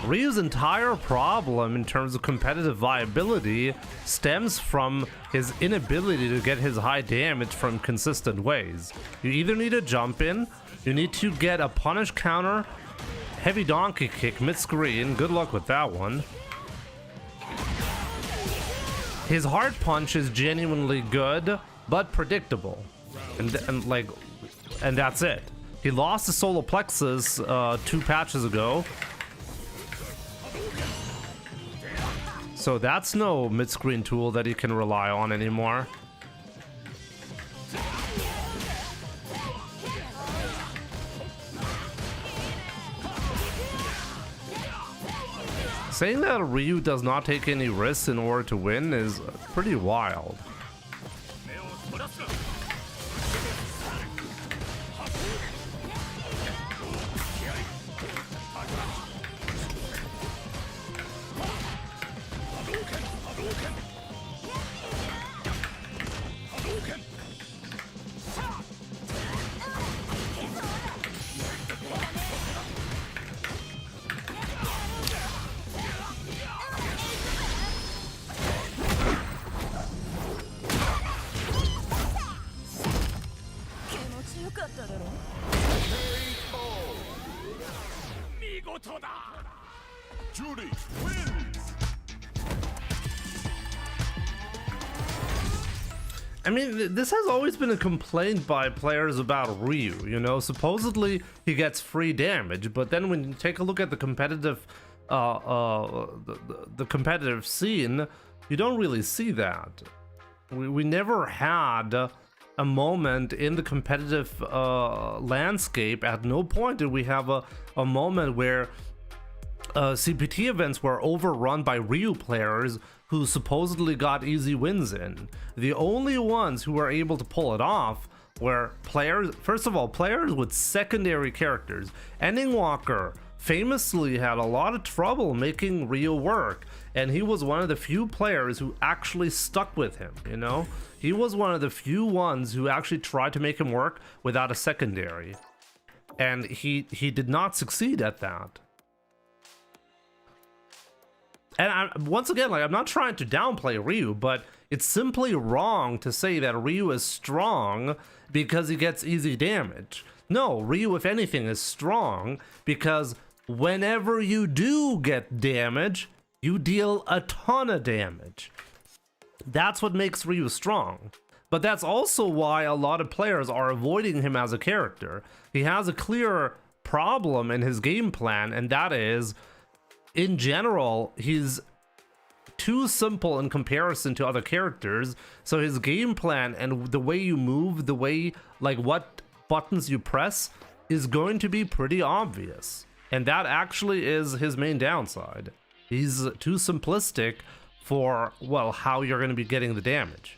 [SPEAKER 1] Ryu's entire problem in terms of competitive viability stems from his inability to get his high damage from consistent ways. You either need to jump in, you need to get a punish counter, heavy donkey kick mid-screen, good luck with that one. His hard punch is genuinely good, but predictable. And that's it. He lost the solar plexus 2 patches ago. So that's no mid-screen tool that he can rely on anymore. Saying that Ryu does not take any risks in order to win is pretty wild.
[SPEAKER 2] Judy wins.
[SPEAKER 1] I mean, this has always been a complaint by players about Ryu, you know? Supposedly, he gets free damage, but then when you take a look at the competitive the competitive scene, you don't really see that. We never had a moment in the competitive landscape. At no point did we have a moment where CPT events were overrun by Ryu players who supposedly got easy wins in. The only ones who were able to pull it off were players, first of all, players with secondary characters. Ending Walker famously had a lot of trouble making Ryu work, and he was one of the few players who actually stuck with him, you know? He was one of the few ones who actually tried to make him work without a secondary. And he did not succeed at that. And once again, like, I'm not trying to downplay Ryu, but it's simply wrong to say that Ryu is strong because he gets easy damage. No, Ryu, if anything, is strong because whenever you do get damage, you deal a ton of damage. That's what makes Ryu strong. But that's also why a lot of players are avoiding him as a character. He has a clear problem in his game plan, and that is, in general, he's too simple in comparison to other characters. So his game plan and the way you move, the way, like, what buttons you press is going to be pretty obvious. And that actually is his main downside. He's too simplistic for, well, how you're going to be getting the damage.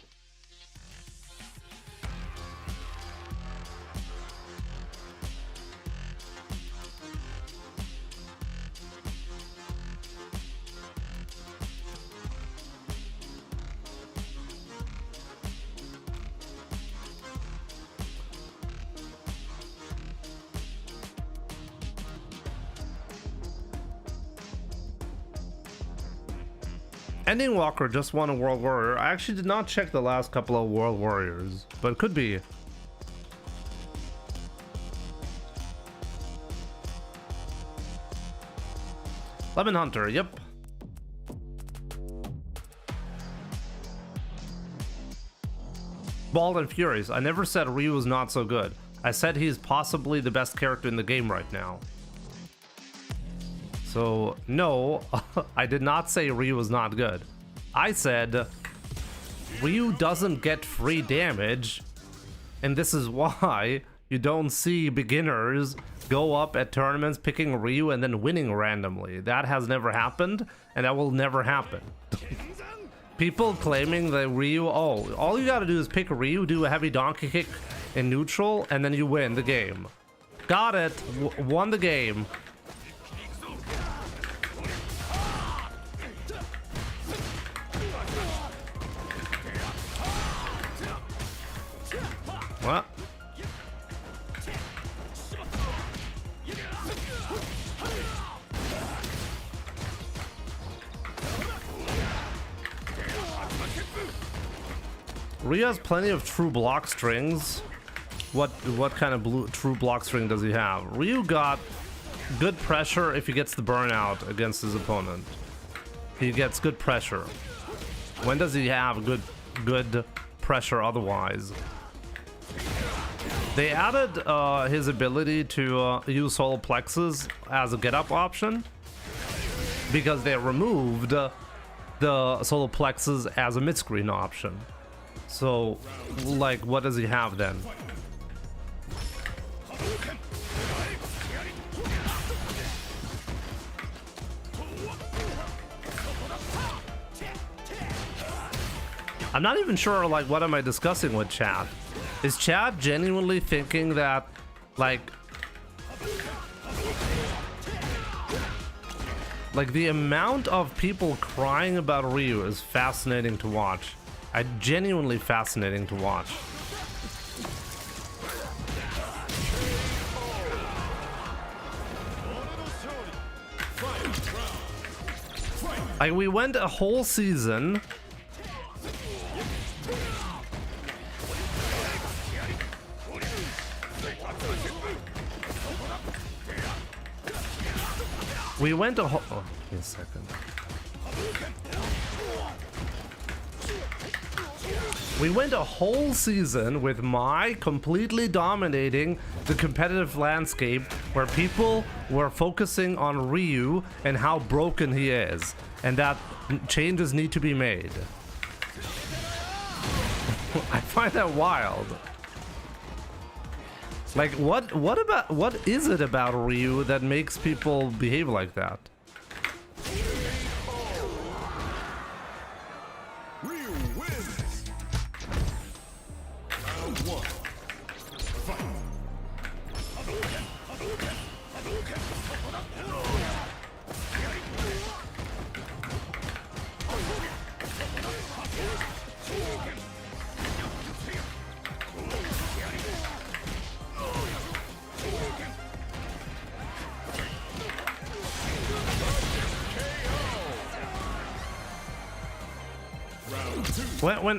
[SPEAKER 1] Ending Walker just won a World Warrior. I actually did not check the last couple of World Warriors, but it could be. Lemon Hunter, yep. Bald and Furious. I never said Ryu was not so good. I said he's possibly the best character in the game right now. So, no, I did not say Ryu was not good. I said Ryu doesn't get free damage, and this is why you don't see beginners go up at tournaments picking Ryu and then winning randomly. That has never happened, and that will never happen. People claiming that Ryu, oh, all you gotta do is pick Ryu, do a heavy donkey kick in neutral, and then you win the game. Got it, won the game. What? Ryu has plenty of true block strings. What kind of true block string does he have? Ryu got good pressure if he gets the burnout against his opponent. He gets good pressure. When does he have good pressure otherwise? They added his ability to use solar plexus as a get-up option because they removed the solar plexus as a mid-screen option. So, like, what does he have then? I'm not even sure, like, what am I discussing with chat? Is chat genuinely thinking that, like the amount of people crying about Ryu is fascinating to watch. Genuinely fascinating to watch. Like, we went a whole season oh, give me a second. We went a whole season with Mai completely dominating the competitive landscape, where people were focusing on Ryu and how broken he is, and that changes need to be made. I find that wild. Like, what is it about Ryu that makes people behave like that?
[SPEAKER 2] Ryu wins. Round 1. Fight.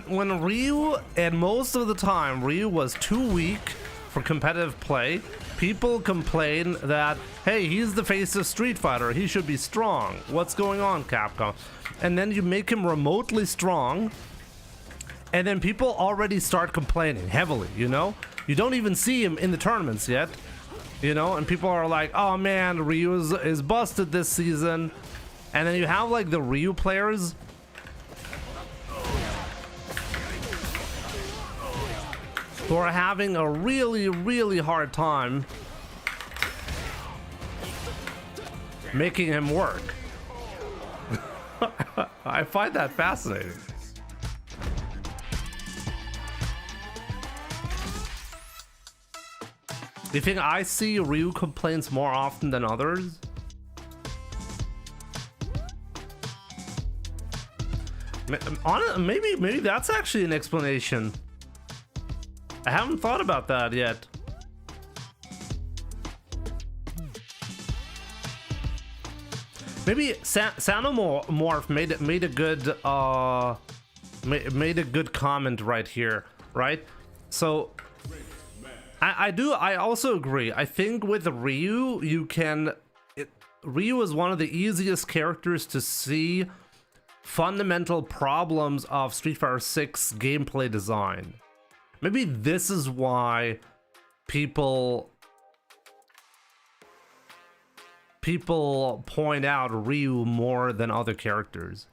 [SPEAKER 1] When Ryu, and most of the time Ryu was too weak for competitive play, people complain that, hey, he's the face of Street Fighter, he should be strong. What's going on, Capcom? And then you make him remotely strong, and then people already start complaining heavily, you know? You don't even see him in the tournaments yet, you know? And people are like, oh man, Ryu is busted this season. And then you have like the Ryu players who are having a really hard time making him work. I find that fascinating. Do you think I see Ryu complaints more often than others? Maybe that's actually an explanation. I haven't thought about that yet. Maybe Sanomorph made a good comment right here, right? So I also agree. I think with Ryu, Ryu is one of the easiest characters to see fundamental problems of Street Fighter 6 gameplay design. Maybe this is why people point out Ryu more than other characters.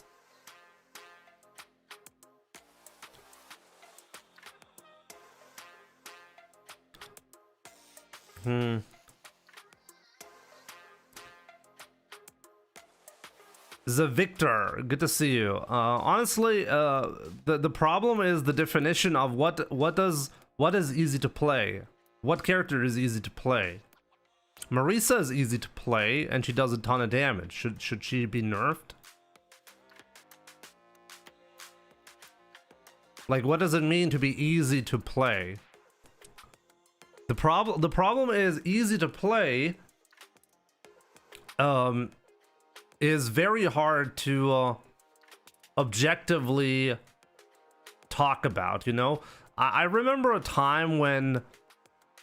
[SPEAKER 1] The Victor, good to see you. Honestly, the problem is the definition of what is easy to play. What character is easy to play? Marisa is easy to play, and she does a ton of damage. Should she be nerfed? Like, what does it mean to be easy to play? The problem is easy to play. Is very hard to objectively talk about, you know? I remember a time when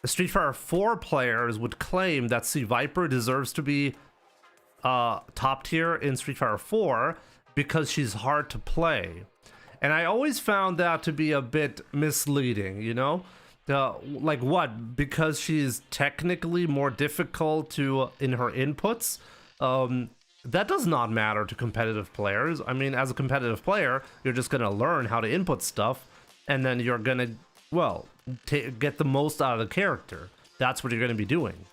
[SPEAKER 1] Street Fighter 4 players would claim that C. Viper deserves to be top tier in Street Fighter 4 because she's hard to play. And I always found that to be a bit misleading, you know? Like what? Because she's technically more difficult in her inputs? That does not matter to competitive players. I mean, as a competitive player, you're just gonna learn how to input stuff, and then you're gonna, well, get the most out of the character. That's what you're gonna be doing.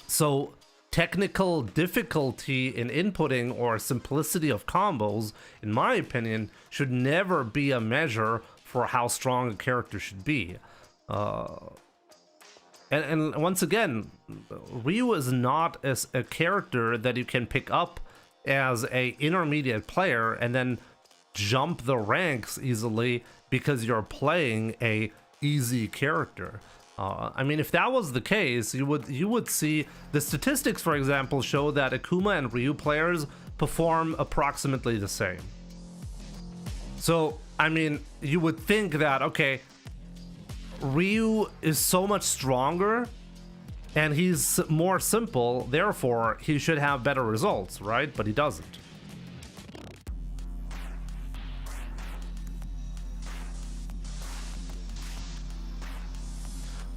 [SPEAKER 1] So, technical difficulty in inputting or simplicity of combos, in my opinion, should never be a measure for how strong a character should be. And once again, Ryu is not a character that you can pick up as a intermediate player and then jump the ranks easily because you're playing a easy character. I mean, if that was the case, you would see the statistics, for example, show that Akuma and Ryu players perform approximately the same. So, I mean, you would think that, okay, Ryu is so much stronger and he's more simple, therefore he should have better results, right? But he doesn't.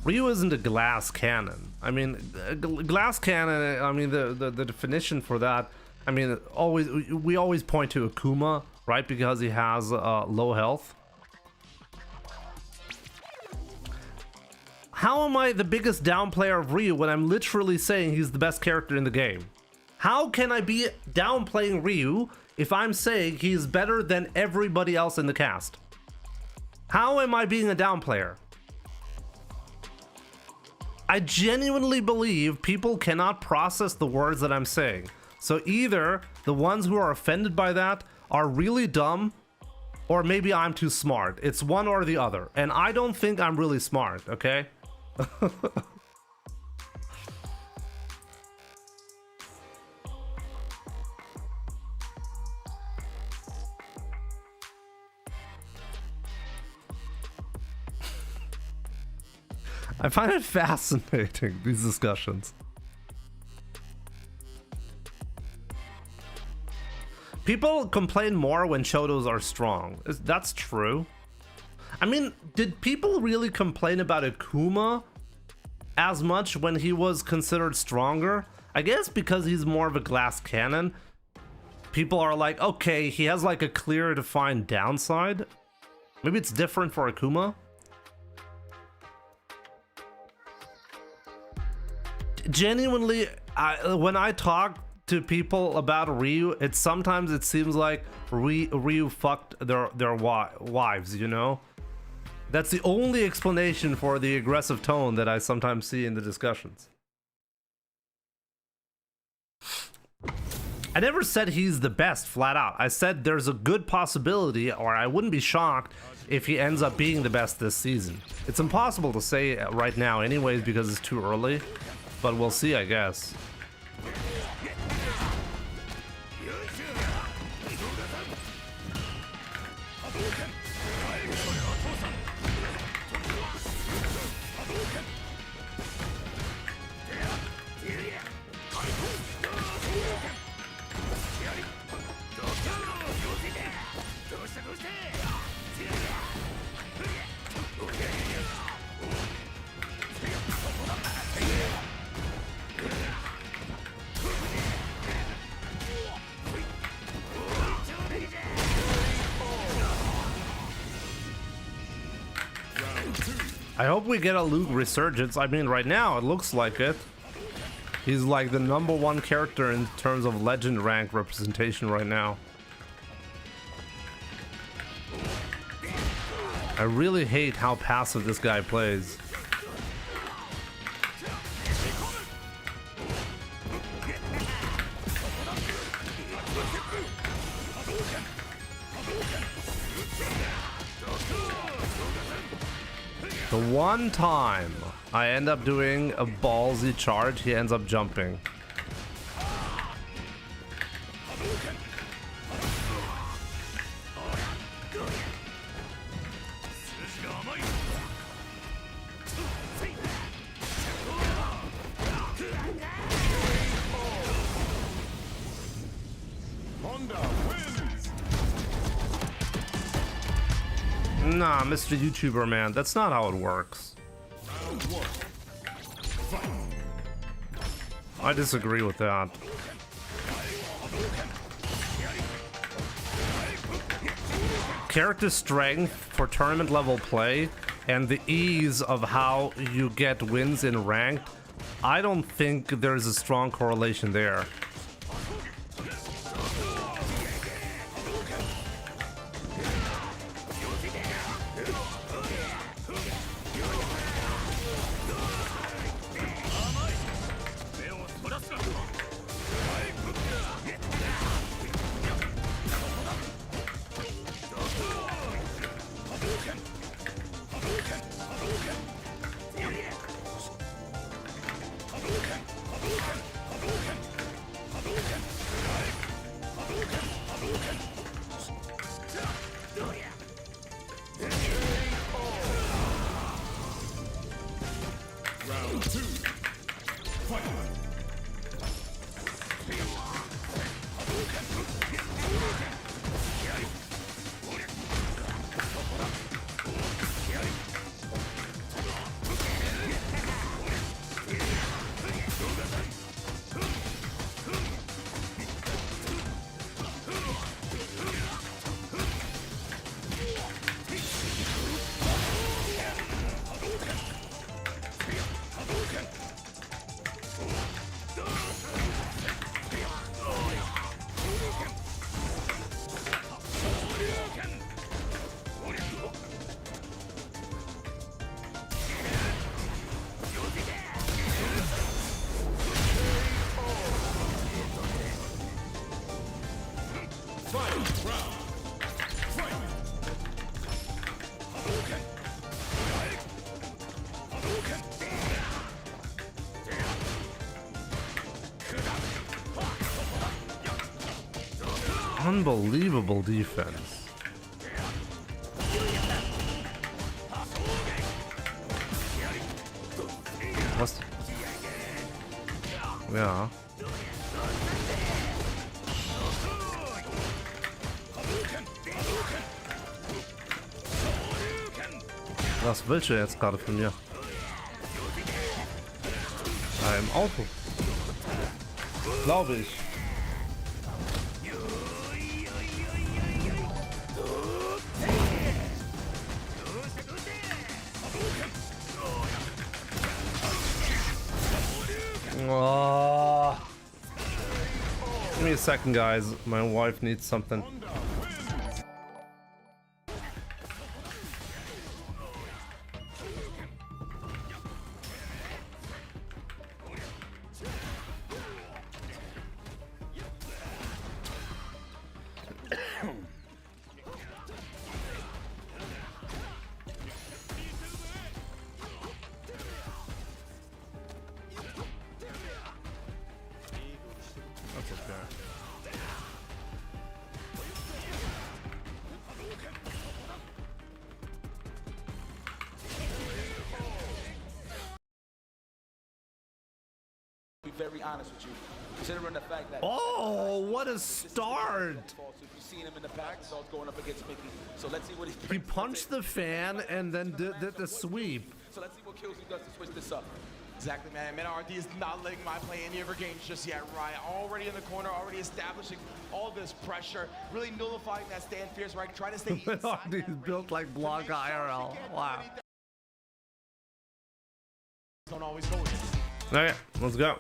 [SPEAKER 1] Ryu isn't a glass cannon. I mean, glass cannon, I mean, the definition for that, I mean, we always point to Akuma, right? Because he has low health. How am I the biggest down player of Ryu when I'm literally saying he's the best character in the game? How can I be downplaying Ryu if I'm saying he's better than everybody else in the cast? How am I being a down player? I genuinely believe people cannot process the words that I'm saying. So either the ones who are offended by that are really dumb, or maybe I'm too smart. It's one or the other. And I don't think I'm really smart, okay? I find it fascinating, these discussions. People complain more when Shotos are strong. That's true. I mean, did people really complain about Akuma as much when he was considered stronger? I guess because he's more of a glass cannon. People are like, okay, he has like a clear defined downside. Maybe it's different for Akuma. Genuinely, when I talk to people about Ryu, sometimes it seems like Ryu fucked their wives, you know? That's the only explanation for the aggressive tone that I sometimes see in the discussions. I never said he's the best, flat out. I said there's a good possibility, or I wouldn't be shocked if he ends up being the best this season. It's impossible to say right now anyways because it's too early. But we'll see, I guess. I hope we get a Luke resurgence. I mean, right now it looks like it. He's like the #1 character in terms of legend rank representation right now. I really hate how passive this guy plays. The one time I end up doing a ballsy charge, he ends up jumping. Nah, Mr. YouTuber man, that's not how it works. I disagree with that. Character strength for tournament level play and the ease of how you get wins in ranked, I don't think there's a strong correlation there. Unbelievable defense. What's... Yeah. Was willst du jetzt gerade von mir? Im Auto. Glaube ich. Oh. Give me a second, guys. My wife needs something. That's okay.
[SPEAKER 4] Be very honest with you, considering the fact that.
[SPEAKER 1] Oh, what a start!
[SPEAKER 4] If you've seen him in the past, so it's going up against Mickey. So let's see what he.
[SPEAKER 1] He punched the fan and then did the sweep.
[SPEAKER 4] So let's see what kills he does to switch this up.
[SPEAKER 3] Exactly, man. MNRD is not letting my play any of her games just yet. Right, already in the corner, already establishing all this pressure, really nullifying that stand fierce, right? Trying to stay inside that
[SPEAKER 1] He's
[SPEAKER 3] range
[SPEAKER 1] built like
[SPEAKER 3] to
[SPEAKER 1] Blanca
[SPEAKER 3] make sure she
[SPEAKER 1] IRL.
[SPEAKER 3] can't do
[SPEAKER 1] Wow.
[SPEAKER 3] anything. Don't always go with it.
[SPEAKER 1] Okay, let's go.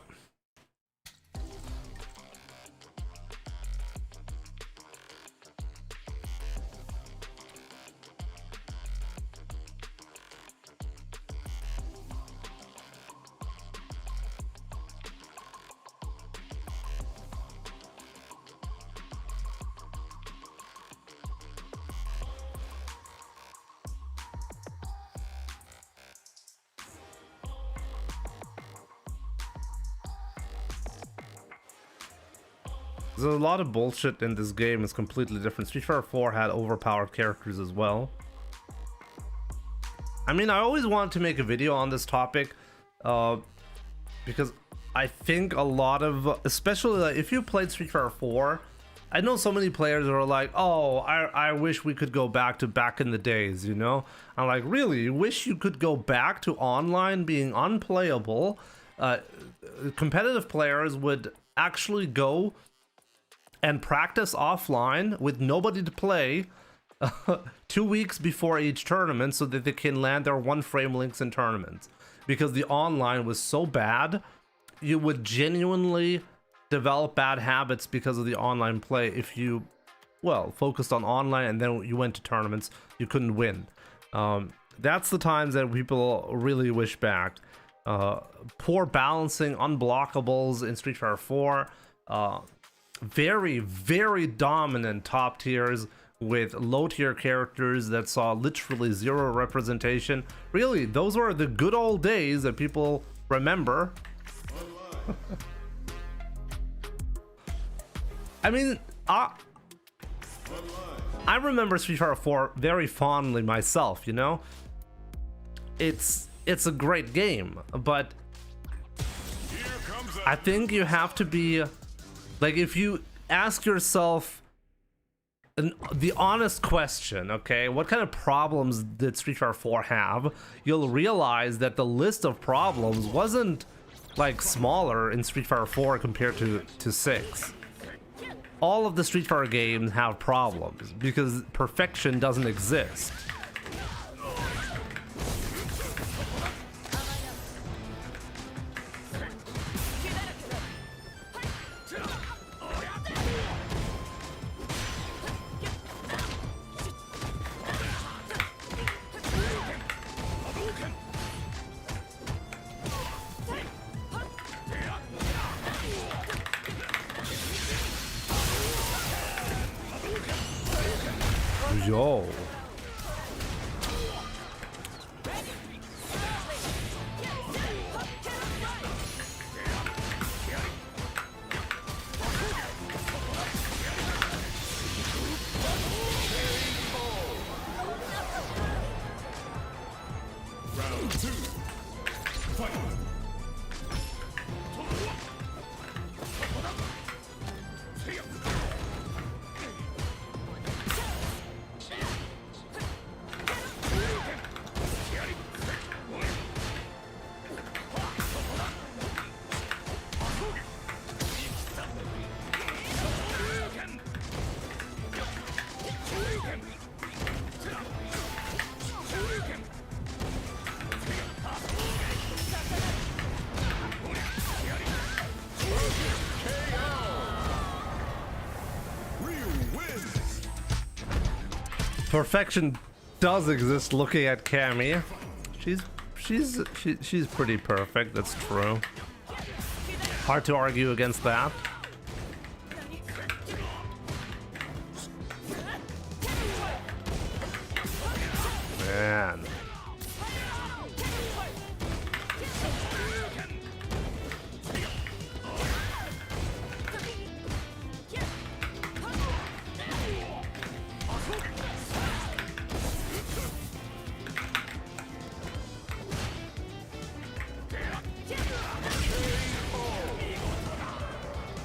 [SPEAKER 1] There's a lot of bullshit in this game. It's completely different. Street Fighter 4 had overpowered characters as well. I mean, I always wanted to make a video on this topic because I think a lot of, especially like if you played Street Fighter 4, I know so many players are like, oh, I wish we could go back in the days, you know? I'm like, really? You wish you could go back to online being unplayable? Competitive players would actually go and practice offline with nobody to play 2 weeks before each tournament so that they can land their one frame links in tournaments. Because the online was so bad, you would genuinely develop bad habits because of the online play. If you, well, focused on online and then you went to tournaments, you couldn't win. That's the times that people really wish back. Poor balancing, unblockables in Street Fighter 4. Very, very dominant top tiers with low tier characters that saw literally zero representation. Really, those were the good old days that people remember. I mean, I remember Street Fighter 4 very fondly myself, you know? It's a great game, but I think you have to be, like, if you ask yourself the honest question, okay, what kind of problems did Street Fighter 4 have, you'll realize that the list of problems wasn't like smaller in Street Fighter 4 compared to 6. All of the Street Fighter games have problems because perfection doesn't exist. Yo.
[SPEAKER 2] Round 2. Fight.
[SPEAKER 1] Perfection does exist looking at Cammy. She's pretty perfect, that's true. Hard to argue against that. Man.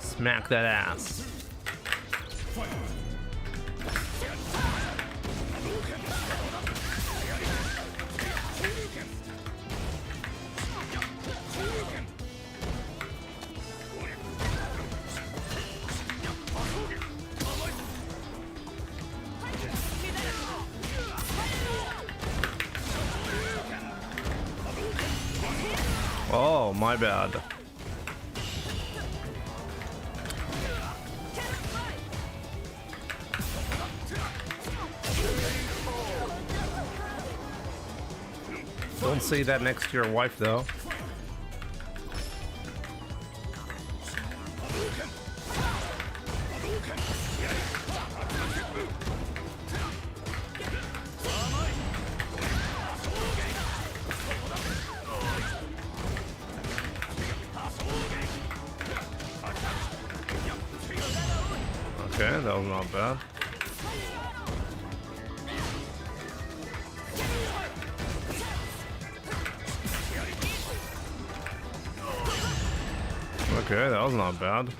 [SPEAKER 1] Smack that ass. Oh, my bad. Don't say that next to your wife, though. Okay, that was not bad. Okay, that was not bad.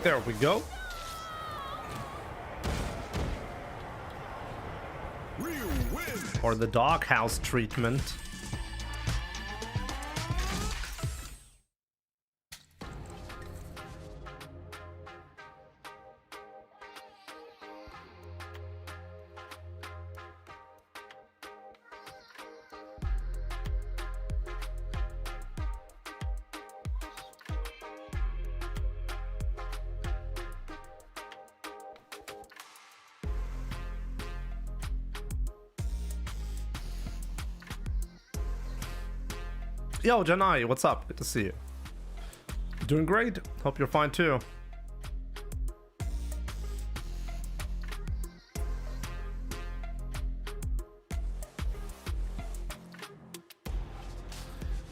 [SPEAKER 1] There we go. Or the doghouse treatment. Yo, Janai, what's up? Good to see you. Doing great. Hope you're fine too.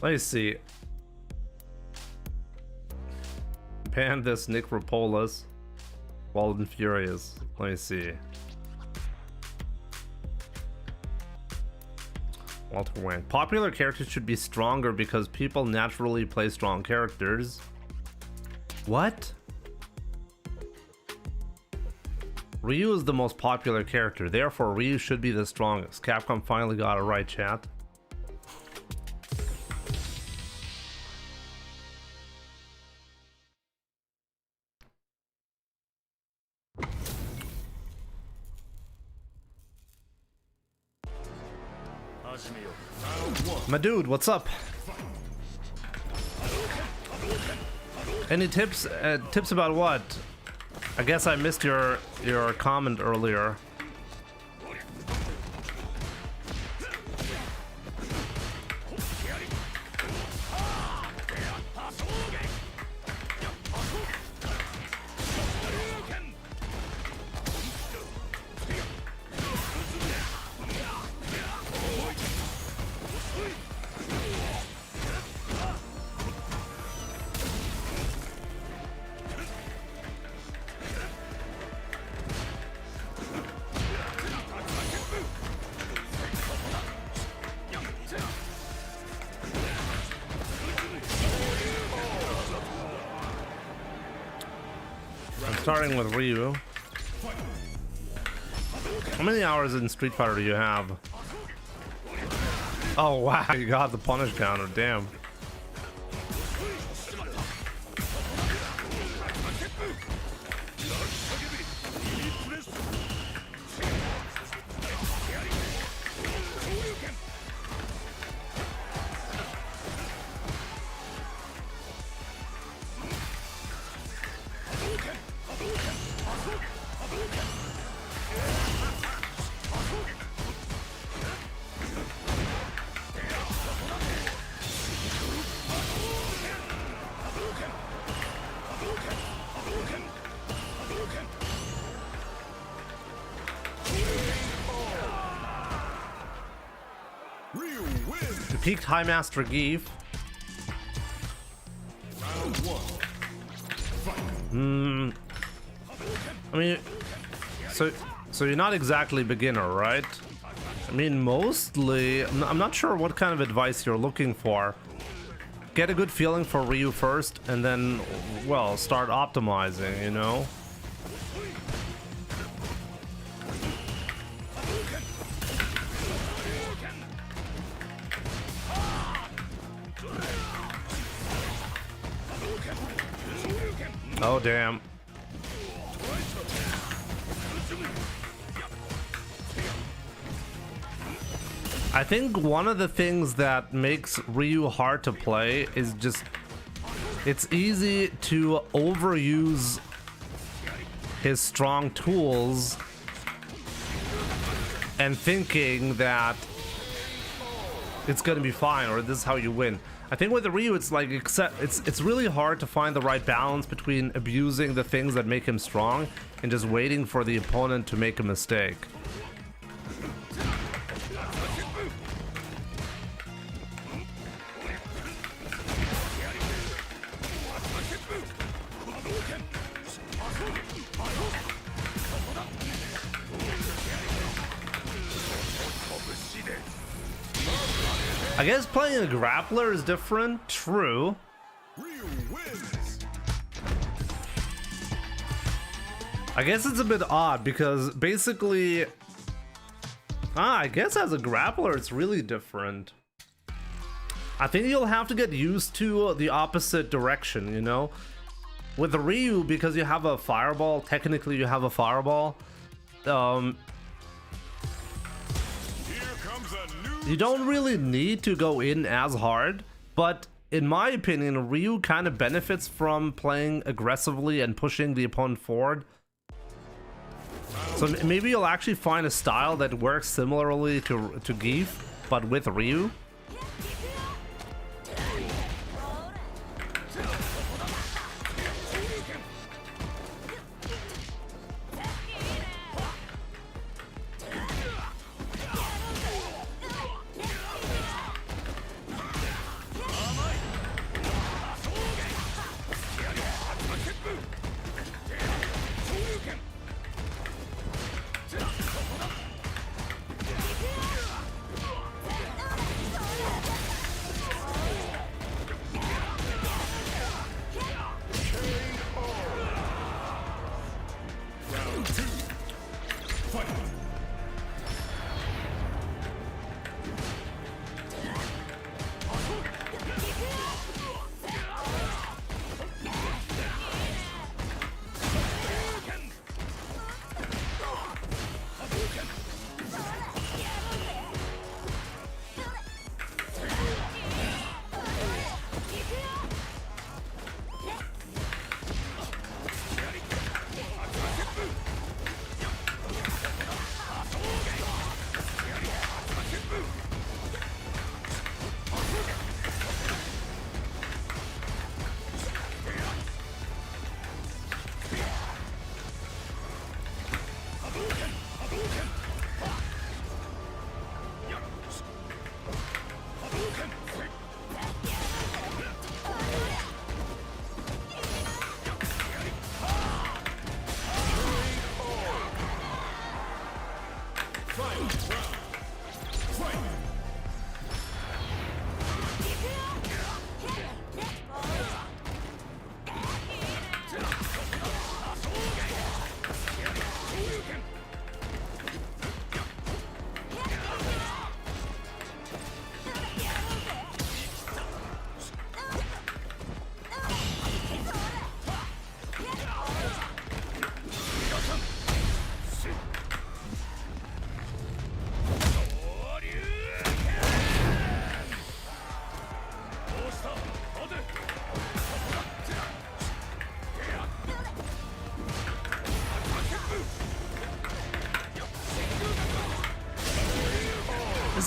[SPEAKER 1] Let me see. Ban this Nick Rapolas. Wild and Furious. Let me see. Walter Wang. Popular characters should be stronger because people naturally play strong characters. What? Ryu is the most popular character, therefore Ryu should be the strongest. Capcom finally got it right, chat. My dude, what's up? Any tips? Tips about what? I guess I missed your comment earlier. I'm starting with Ryu. How many hours in Street Fighter do you have? Oh wow, you got the punish counter, damn.
[SPEAKER 2] Ryu wins.
[SPEAKER 1] The peaked High Master Geef.
[SPEAKER 2] Round 1.
[SPEAKER 1] I mean, so you're not exactly beginner, right? I mean, mostly, I'm not sure what kind of advice you're looking for. Get a good feeling for Ryu first, and then, well, start optimizing, you know? Oh, damn. I think one of the things that makes Ryu hard to play is just it's easy to overuse his strong tools and thinking that it's gonna be fine or this is how you win. I think with the Ryu it's like it's really hard to find the right balance between abusing the things that make him strong and just waiting for the opponent to make a mistake. I guess playing a grappler is different, true.
[SPEAKER 2] Ryu wins.
[SPEAKER 1] I guess it's a bit odd because basically, I guess as a grappler it's really different. I think you'll have to get used to the opposite direction, you know? With the Ryu, because you have a fireball, technically you have a fireball, you don't really need to go in as hard, but in my opinion, Ryu kind of benefits from playing aggressively and pushing the opponent forward. So maybe you'll actually find a style that works similarly to Geef, but with Ryu.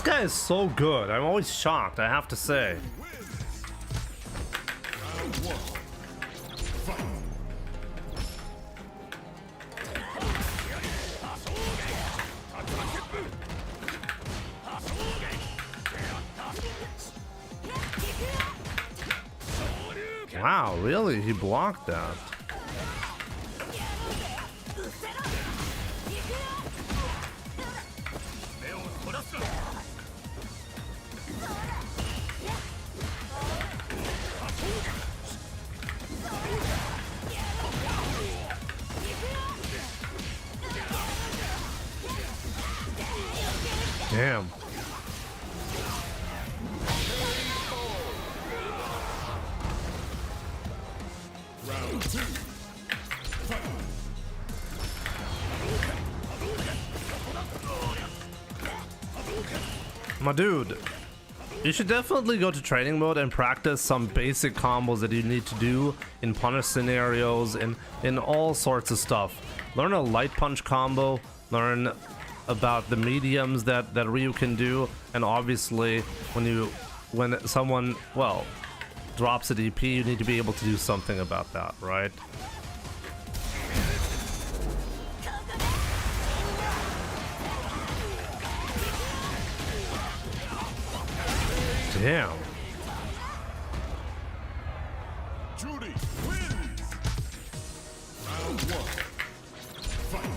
[SPEAKER 1] guy is so good. I'm always shocked, I have to say. Wow, really? He blocked that. Damn.
[SPEAKER 2] Round 2.
[SPEAKER 1] My dude, you should definitely go to training mode and practice some basic combos that you need to do in punish scenarios and in all sorts of stuff. Learn a light punch combo, learn about the mediums that Ryu can do, and obviously when someone, well, drops a DP, you need to be able to do something about that, right? Damn.
[SPEAKER 2] Judy wins. Round 1. Fight.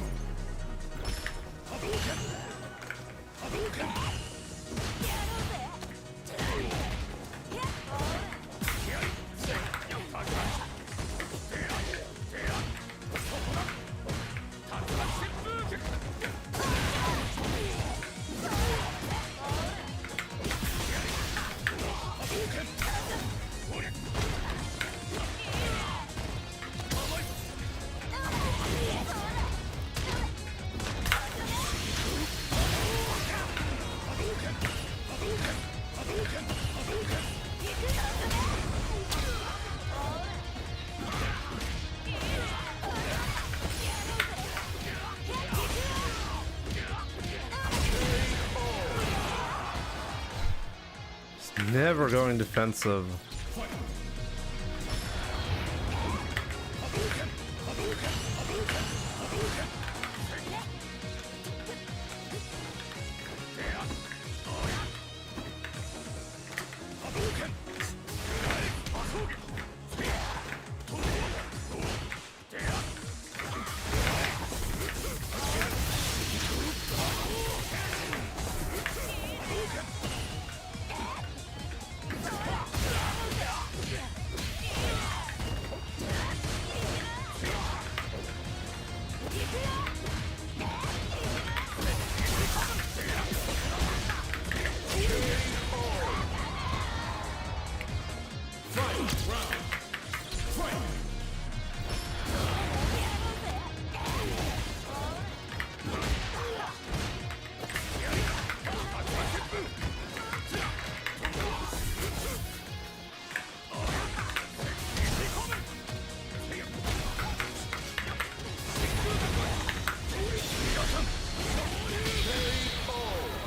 [SPEAKER 1] Never going defensive.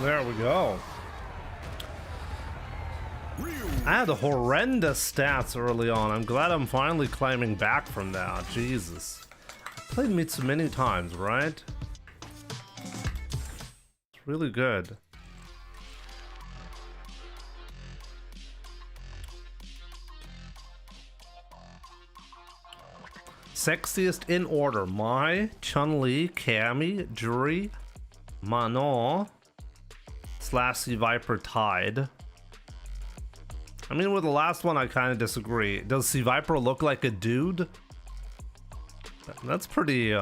[SPEAKER 1] There we go. I had horrendous stats early on. I'm glad I'm finally climbing back from that. Jesus. I played Mitsu many times, right? It's really good. Sexiest in order: Mai, Chun-Li, Cammy, Juri, Manon, / Viper tied. I mean, with the last one, I kind of disagree. Does C Viper look like a dude? That's pretty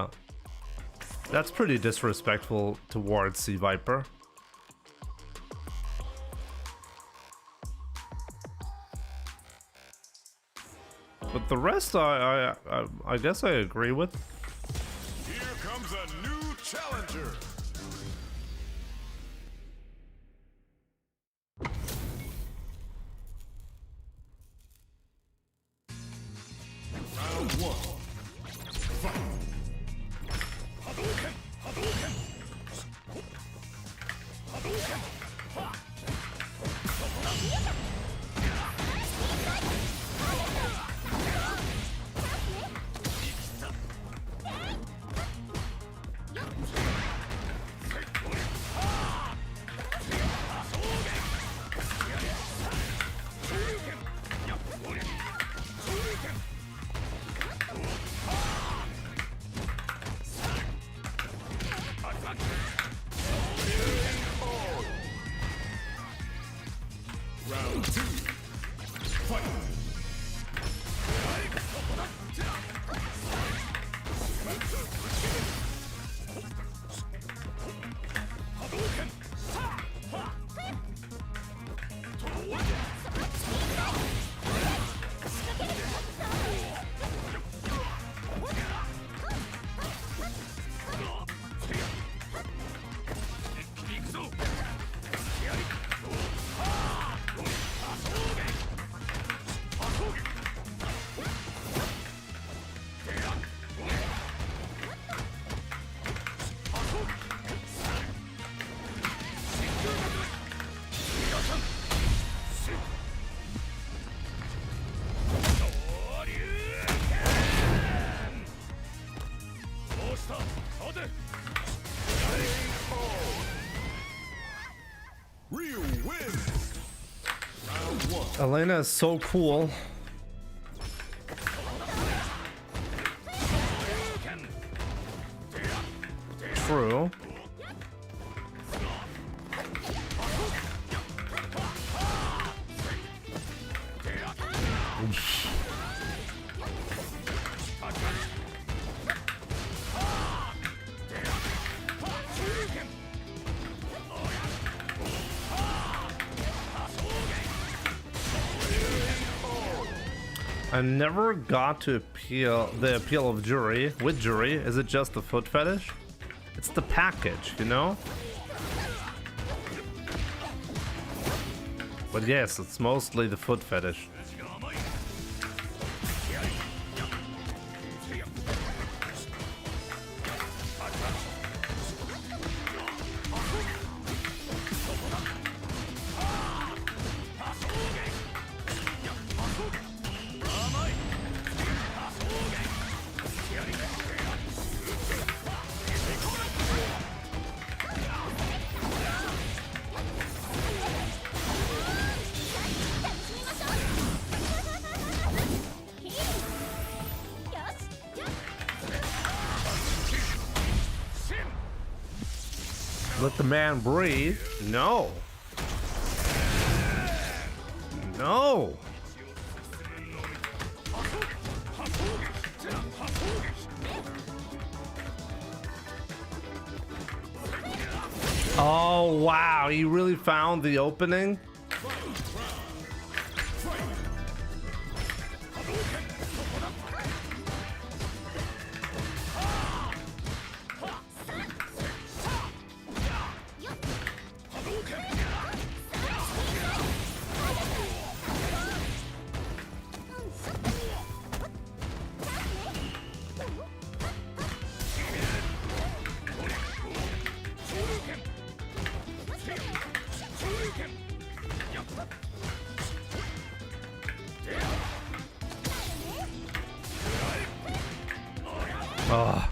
[SPEAKER 1] disrespectful towards C Viper. But the rest, I guess I agree with.
[SPEAKER 2] Here comes a new challenger. Round 1. Fight. Hadouken! Hadouken! Hadouken! Ryu wins. Round 1.
[SPEAKER 1] Elena is so cool. True. I never got to the appeal of Jury. With Jury, is it just the foot fetish? It's the package, you know? But yes, it's mostly the foot fetish. Let the man breathe. No. No. Oh, wow. He really found the opening. Oh.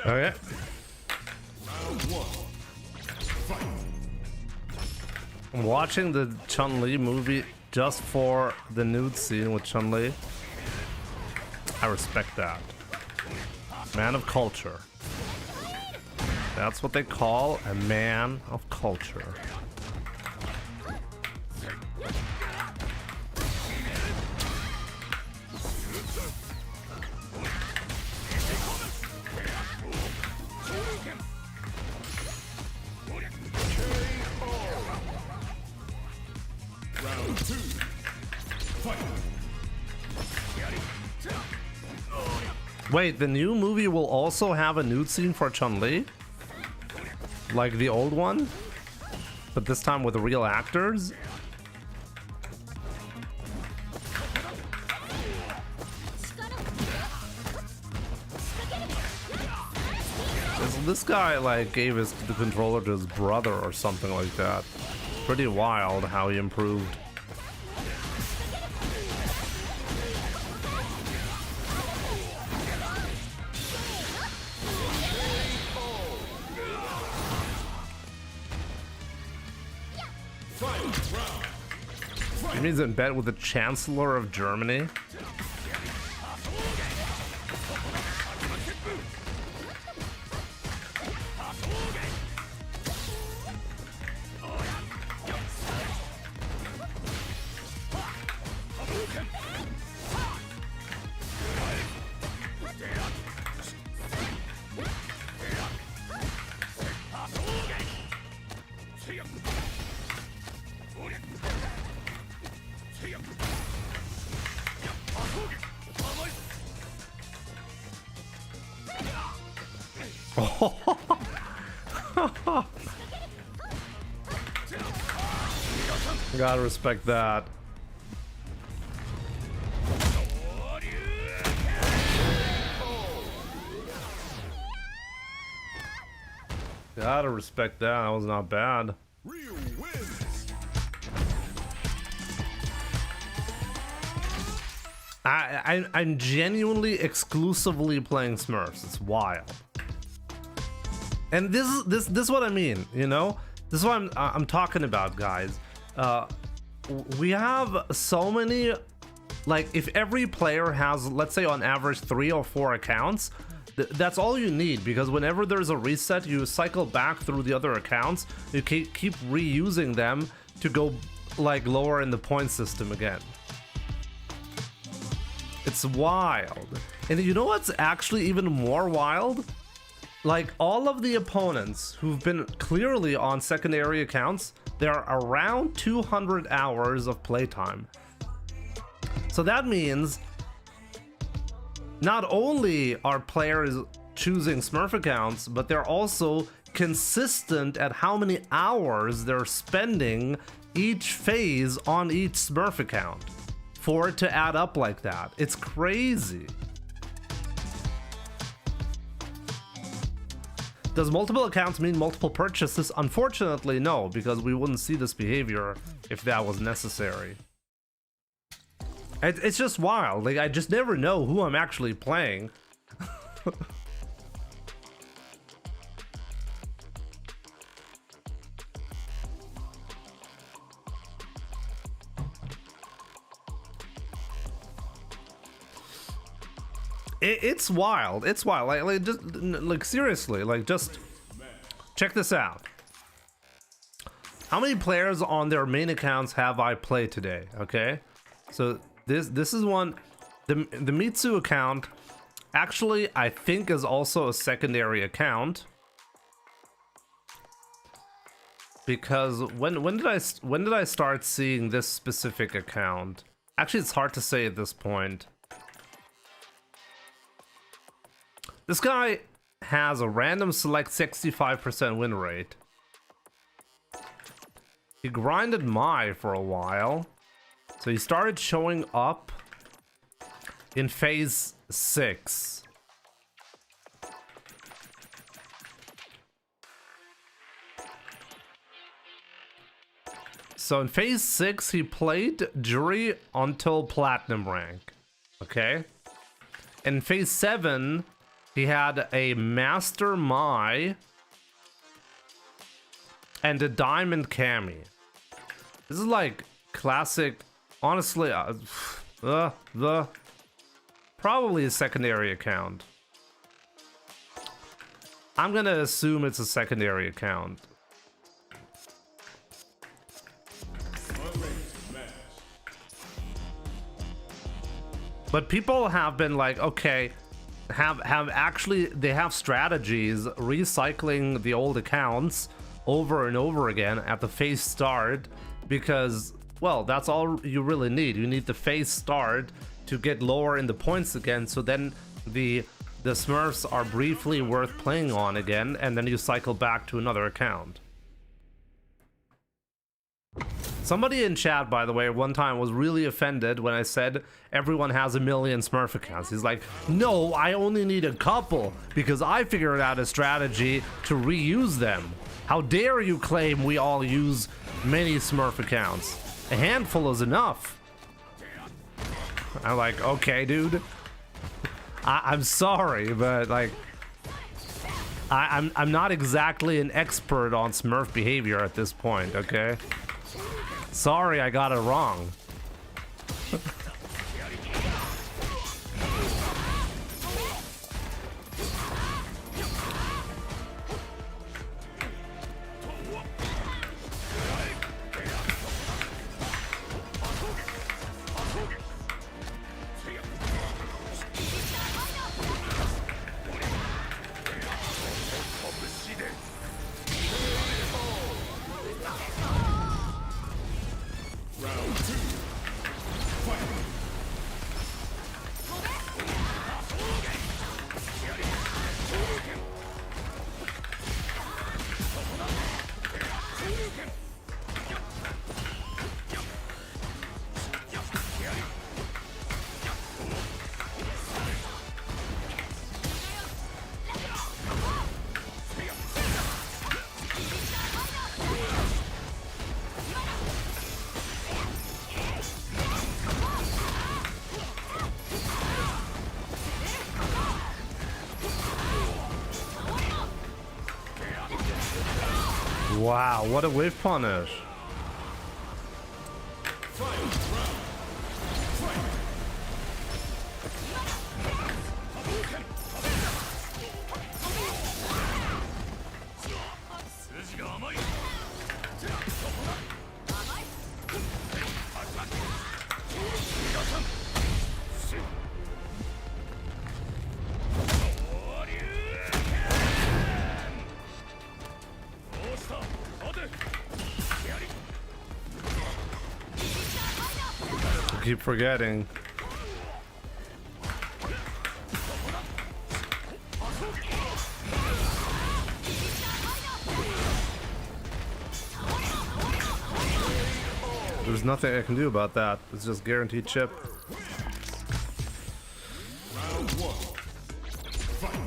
[SPEAKER 1] Okay. I'm watching the Chun-Li movie just for the nude scene with Chun-Li. I respect that. Man of culture. That's what they call a man of culture. Wait, the new movie will also have a nude scene for Chun-Li? Like the old one? But this time with real actors? This guy like gave the controller to his brother or something like that. Pretty wild how he improved. He's in bed with the Chancellor of Germany. Gotta respect that. Gotta respect that. That was not bad.
[SPEAKER 2] Ryu wins.
[SPEAKER 1] I'm genuinely exclusively playing Smurfs. It's wild. And this is what I mean, you know? This is what I'm talking about, guys. We have so many, like, if every player has, let's say on average 3 or 4 accounts, that's all you need, because whenever there's a reset, you cycle back through the other accounts, you keep reusing them to go like lower in the point system again. It's wild. And you know what's actually even more wild? Like, all of the opponents who've been clearly on secondary accounts, they're around 200 hours of playtime. So that means not only are players choosing Smurf accounts, but they're also consistent at how many hours they're spending each phase on each Smurf account for it to add up like that. It's crazy. Does multiple accounts mean multiple purchases? Unfortunately, no, because we wouldn't see this behavior if that was necessary. It's just wild. Like, I just never know who I'm actually playing. It's wild. It's wild. Like just like seriously, like just check this out. How many players on their main accounts have I played today? Okay, so this is one. The Mitsu account actually I think is also a secondary account, because when did I start seeing this specific account? Actually, it's hard to say at this point. This guy has a random select 65% win rate. He grinded Mai for a while, so he started showing up in phase 6. So in phase 6 he played Jury until platinum rank. Okay? In phase 7 he had a Master Mai and a Diamond Cammy. This is like classic, honestly, the probably a secondary account. I'm gonna assume it's a secondary account. But people have been like, okay, have actually, they have strategies recycling the old accounts over and over again at the phase start, because, well, that's all you really need. You need the phase start to get lower in the points again, so then the Smurfs are briefly worth playing on again, and then you cycle back to another account. Somebody in chat, by the way, one time was really offended when I said everyone has 1 million Smurf accounts. He's like, no, I only need a couple because I figured out a strategy to reuse them. How dare you claim we all use many Smurf accounts? A handful is enough. I'm like, okay, dude. I'm sorry, but like, I'm not exactly an expert on Smurf behavior at this point, okay? Sorry, I got it wrong.
[SPEAKER 2] Round 2.
[SPEAKER 1] Wow, what a whiff punish. Keep forgetting. There's nothing I can do about that. It's just guaranteed chip.
[SPEAKER 2] Round one. Fight.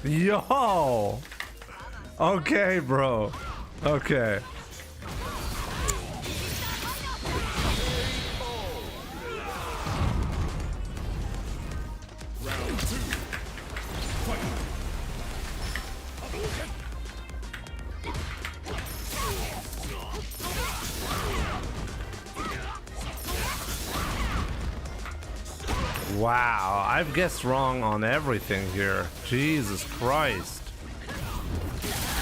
[SPEAKER 1] Yo! Okay, bro. Okay.
[SPEAKER 2] Round two. Fight.
[SPEAKER 1] Wow, I've guessed wrong on everything here. Jesus Christ.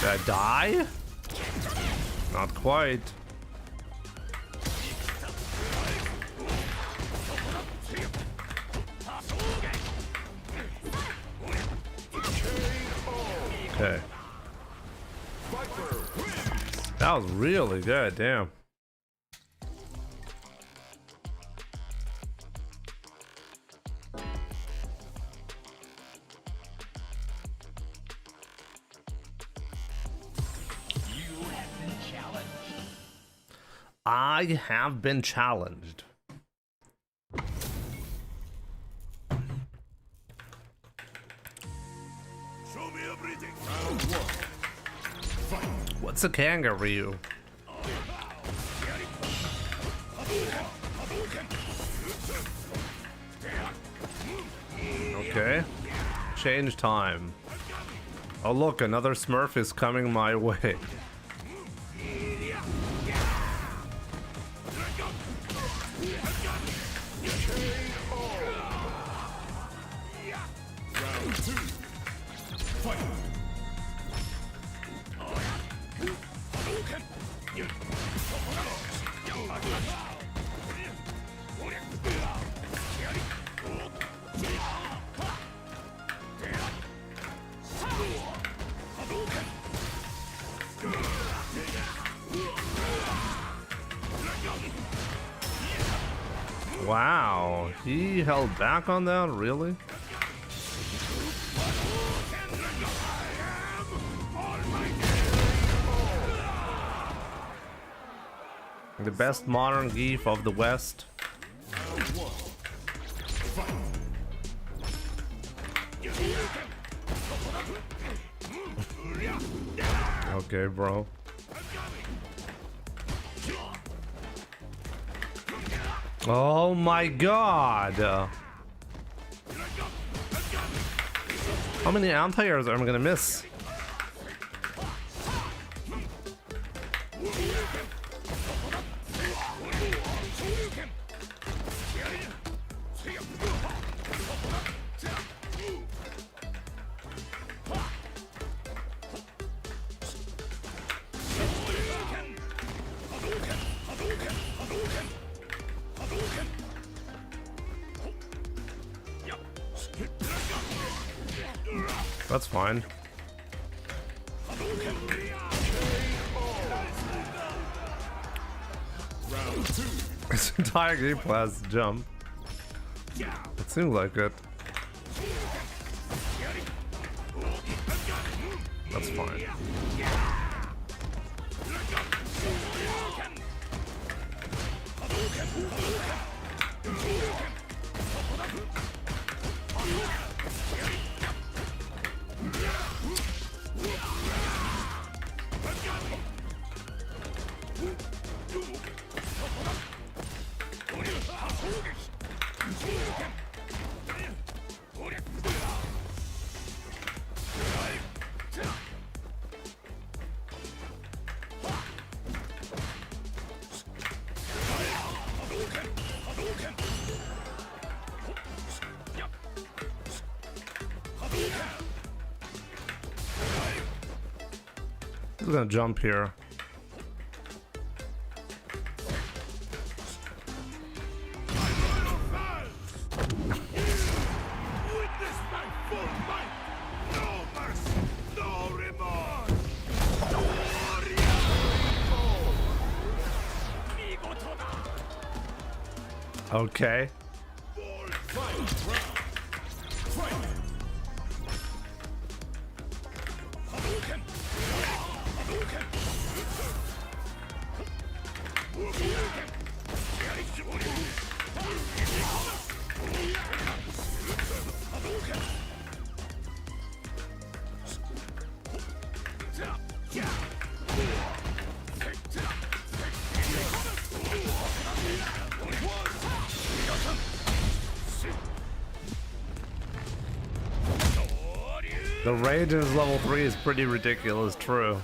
[SPEAKER 1] Did I die? Not quite. Okay. That was really good, damn. I have been challenged.
[SPEAKER 2] Show me everything. Round one. Fight.
[SPEAKER 1] What's a kangaroo? Okay. Change time. Oh look, another Smurf is coming my way.
[SPEAKER 2] Round two. Fight.
[SPEAKER 1] Wow, he held back on that, really? The best modern geef of the West. Okay, bro. Oh my god! How many anti-airs am I gonna miss? That's fine. This entire gameplay has to jump. It seems like it. That's fine. He's gonna jump here. Okay. The range in his level 3 is pretty ridiculous, true.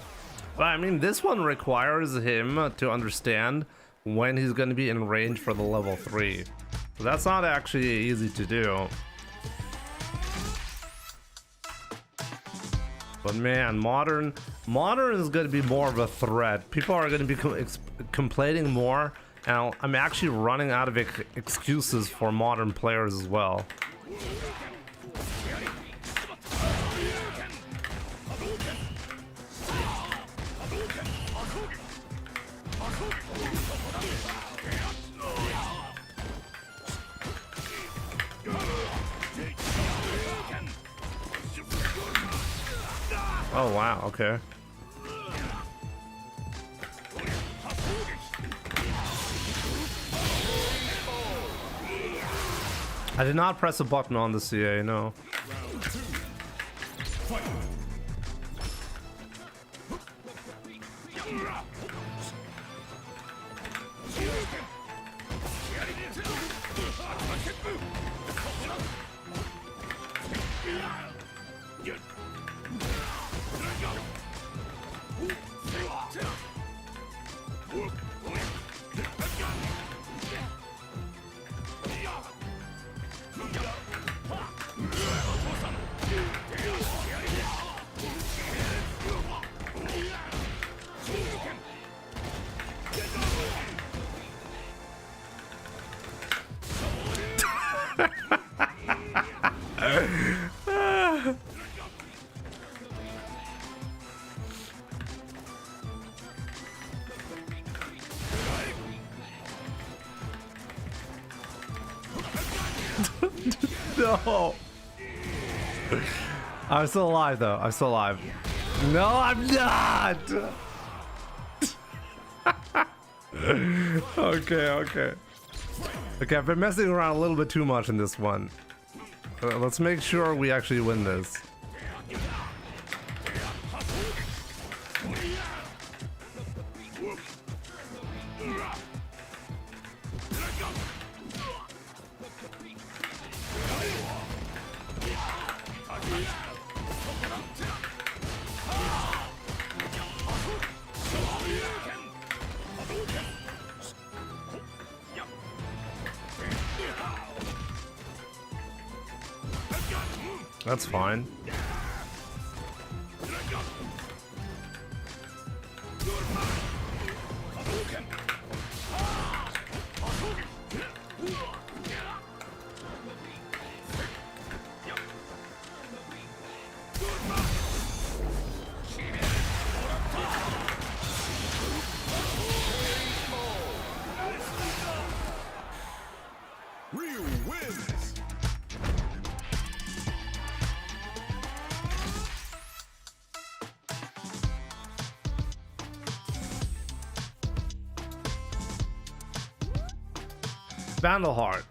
[SPEAKER 1] But I mean, this one requires him to understand when he's going to be in range for the level 3. So that's not actually easy to do. But man, modern is going to be more of a threat. People are going to be complaining more, and I'm actually running out of excuses for modern players as well. Oh wow, okay. I did not press a button on the CA, no. No. I'm still alive though. I'm still alive. No, I'm not. Okay. Okay, I've been messing around a little bit too much in this one. Let's make sure we actually win this. That's fine. Vandalheart.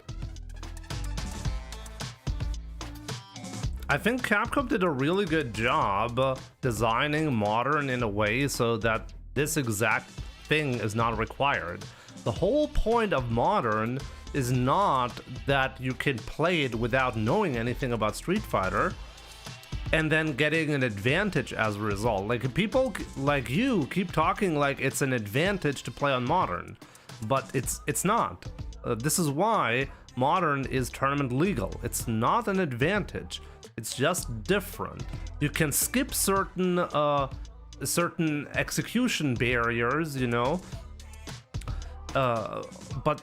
[SPEAKER 1] I think Capcom did a really good job designing Modern in a way so that this exact thing is not required. The whole point of Modern is not that you can play it without knowing anything about Street Fighter and then getting an advantage as a result. Like, people like you keep talking like it's an advantage to play on Modern, but it's not. This is why Modern is tournament legal. It's not an advantage. It's just different. You can skip certain execution barriers, you know, but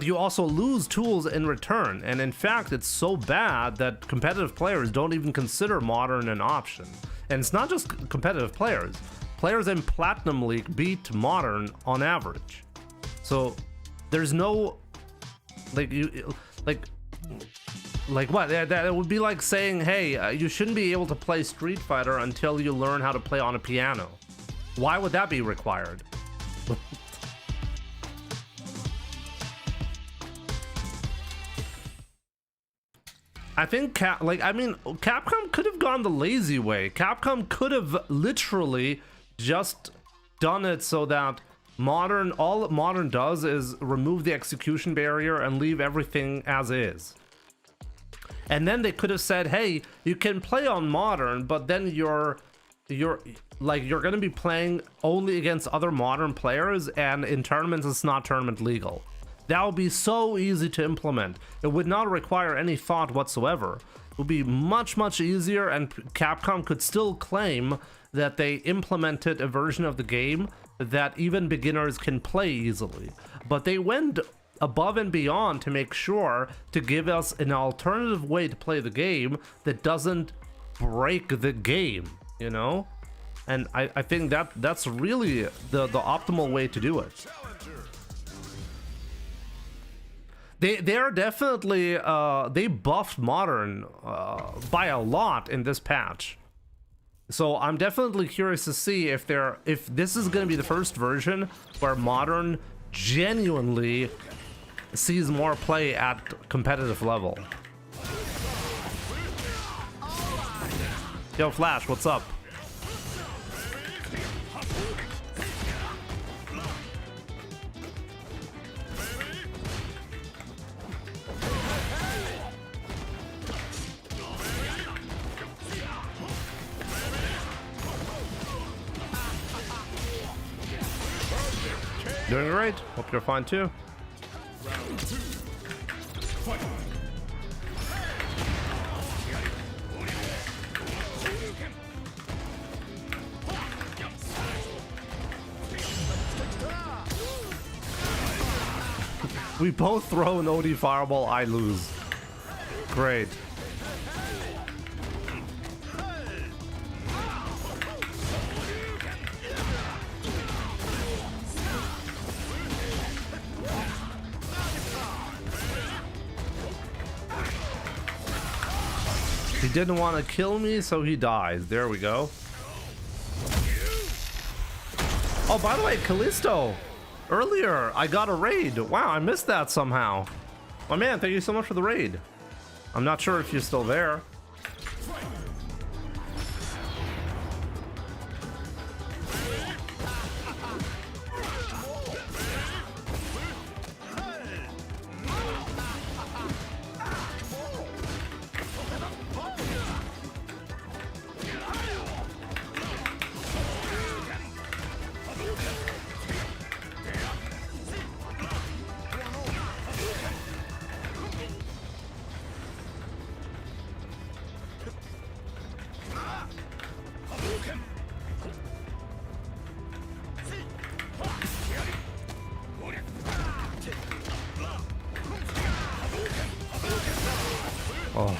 [SPEAKER 1] you also lose tools in return. And in fact, it's so bad that competitive players don't even consider Modern an option. And it's not just competitive players. Players in Platinum League beat Modern on average. So there's no like what? That would be like saying, hey, you shouldn't be able to play Street Fighter until you learn how to play on a piano. Why would that be required? I think Capcom could have gone the lazy way. Capcom could have literally just done it so that all Modern does is remove the execution barrier and leave everything as is. And then they could have said, hey, you can play on Modern, but then you're gonna be playing only against other Modern players, and in tournaments it's not tournament legal. That would be so easy to implement. It would not require any thought whatsoever. It would be much, much easier, and Capcom could still claim that they implemented a version of the game that even beginners can play easily. But they went above and beyond to make sure to give us an alternative way to play the game that doesn't break the game, you know? And I think that's really the optimal way to do it. They are definitely they buffed Modern by a lot in this patch. So I'm definitely curious to see if this is going to be the first version where Modern genuinely sees more play at competitive level. Yo, Flash, what's up? Doing great. Hope you're fine too.
[SPEAKER 2] Round 2. Fight.
[SPEAKER 1] We both throw an OD fireball, I lose. Great. He didn't want to kill me, so he dies. There we go. Oh, by the way, Callisto. Earlier, I got a raid. Wow, I missed that somehow. My man, thank you so much for the raid. I'm not sure if you're still there. Oh.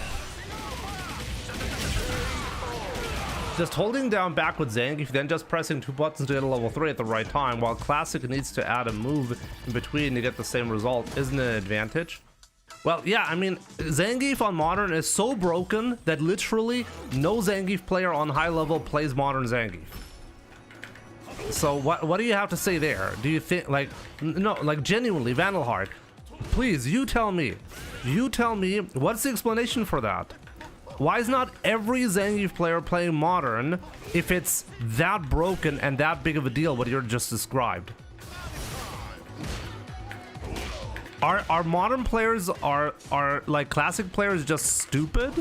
[SPEAKER 1] Just holding down back with Zangief, then just pressing 2 buttons to get a level 3 at the right time, while Classic needs to add a move in between to get the same result, isn't an advantage? Well, yeah, I mean, Zangief on Modern is so broken that literally no Zangief player on high level plays Modern Zangief. So what do you have to say there? Do you think, like, no, like genuinely, Vandalheart, Please, you tell me. You tell me, what's the explanation for that? Why is not every Zangief player playing Modern if it's that broken and that big of a deal what you're just described? Are Modern players, are like classic players just stupid?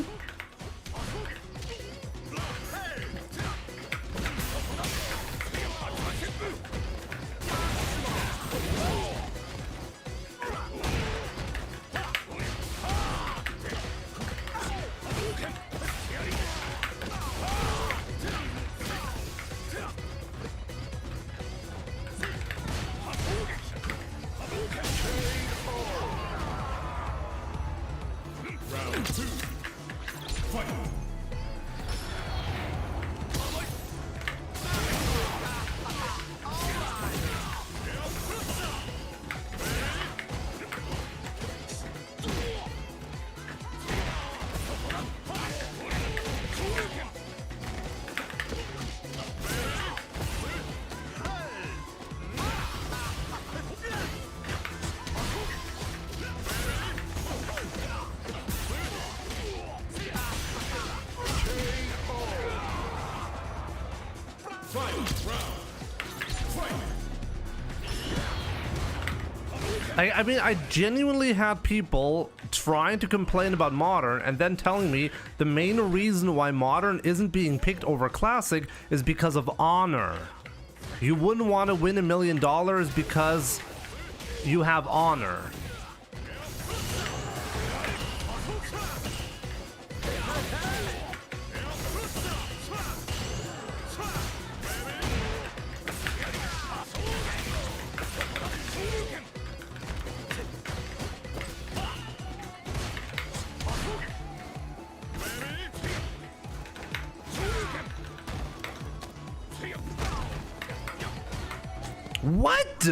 [SPEAKER 1] I mean, I genuinely had people trying to complain about Modern and then telling me the main reason why Modern isn't being picked over Classic is because of honor. You wouldn't want to win $1 million because you have honor. What?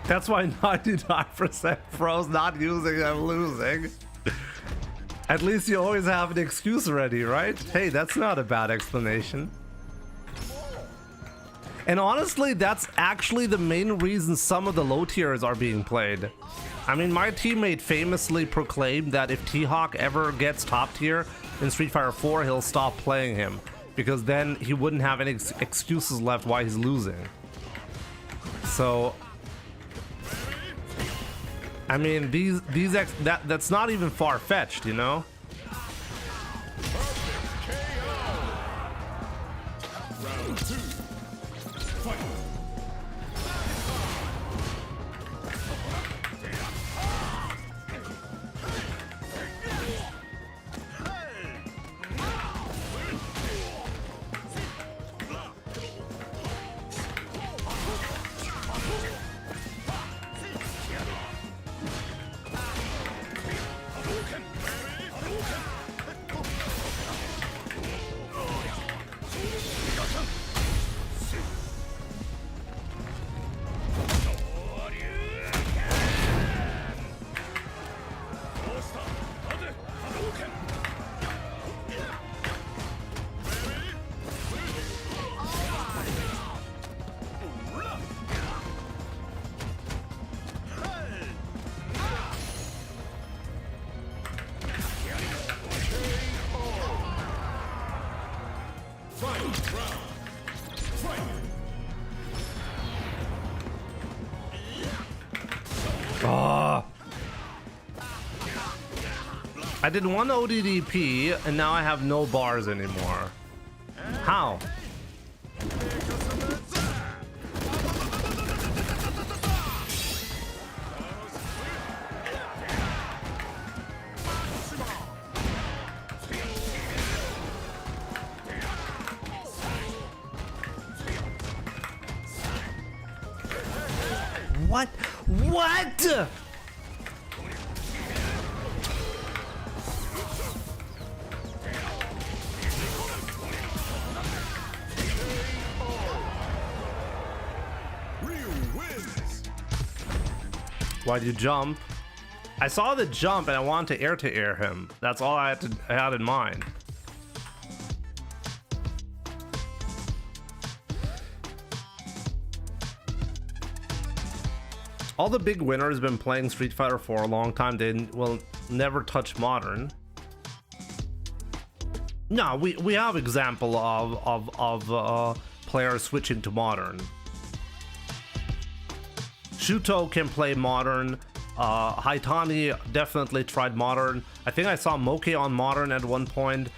[SPEAKER 1] That's why 99% pros not using them losing. At least you always have an excuse ready, right? Hey, that's not a bad explanation. And honestly, that's actually the main reason some of the low tiers are being played. I mean, my teammate famously proclaimed that if T-Hawk ever gets top tier in Street Fighter 4, he'll stop playing him, because then he wouldn't have any excuses left why he's losing. So I mean, that's not even far-fetched, you know?
[SPEAKER 2] Round 2. Fight.
[SPEAKER 1] I did one ODDP and now I have no bars anymore. How? What? What? Why'd you jump? I saw the jump and I wanted to air him. That's all I had in mind. All the big winners have been playing Street Fighter for a long time. They will never touch Modern. No, we have example of players switching to Modern. Shuto can play Modern. Haitani definitely tried Modern. I think I saw Moke on Modern at one point.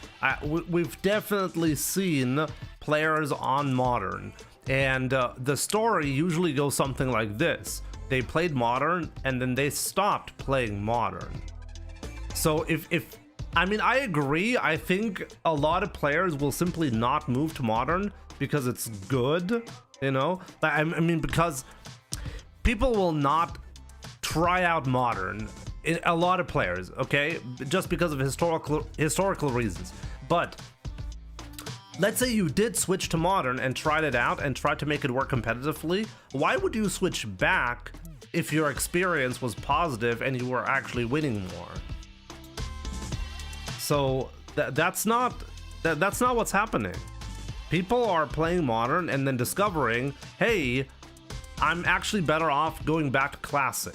[SPEAKER 1] We've definitely seen players on Modern. And the story usually goes something like this. They played Modern and then they stopped playing Modern. So if I mean, I agree. I think a lot of players will simply not move to Modern because it's good, you know? I mean, because people will not try out Modern. A lot of players, okay? Just because of historical reasons. But let's say you did switch to Modern and tried it out and tried to make it work competitively. Why would you switch back if your experience was positive and you were actually winning more? So that's not what's happening. People are playing Modern and then discovering, hey, I'm actually better off going back to Classic.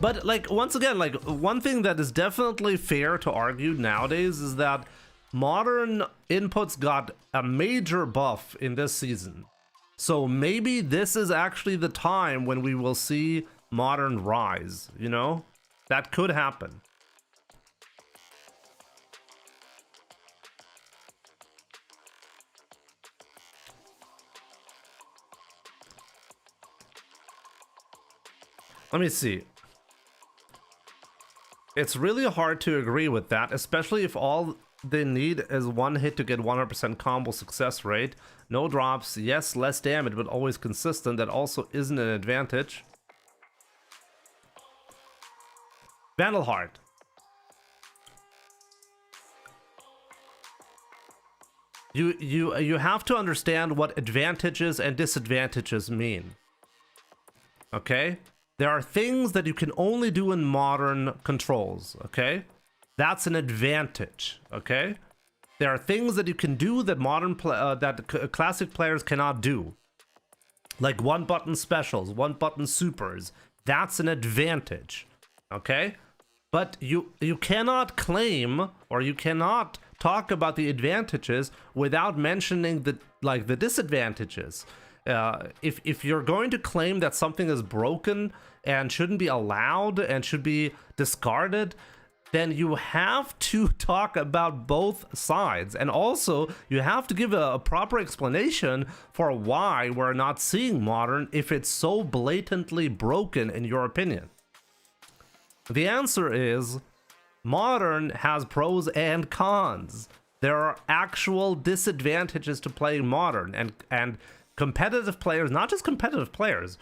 [SPEAKER 1] But like, once again, like, one thing that is definitely fair to argue nowadays is that Modern inputs got a major buff in this season. So maybe this is actually the time when we will see Modern rise, you know? That could happen. Let me see. It's really hard to agree with that, especially if all they need is one hit to get 100% combo success rate. No drops, yes, less damage, but always consistent. That also isn't an advantage. Vandalheart. You have to understand what advantages and disadvantages mean. Okay? There are things that you can only do in Modern controls, okay? That's an advantage, okay? There are things that you can do that Classic players cannot do. Like one-button specials, one-button supers. That's an advantage, okay? But you cannot claim, or you cannot talk about the advantages without mentioning the disadvantages. If you're going to claim that something is broken and shouldn't be allowed and should be discarded, then you have to talk about both sides. And also, you have to give a proper explanation for why we're not seeing Modern if it's so blatantly broken in your opinion. The answer is, Modern has pros and cons. There are actual disadvantages to playing Modern, and competitive players, not just competitive players,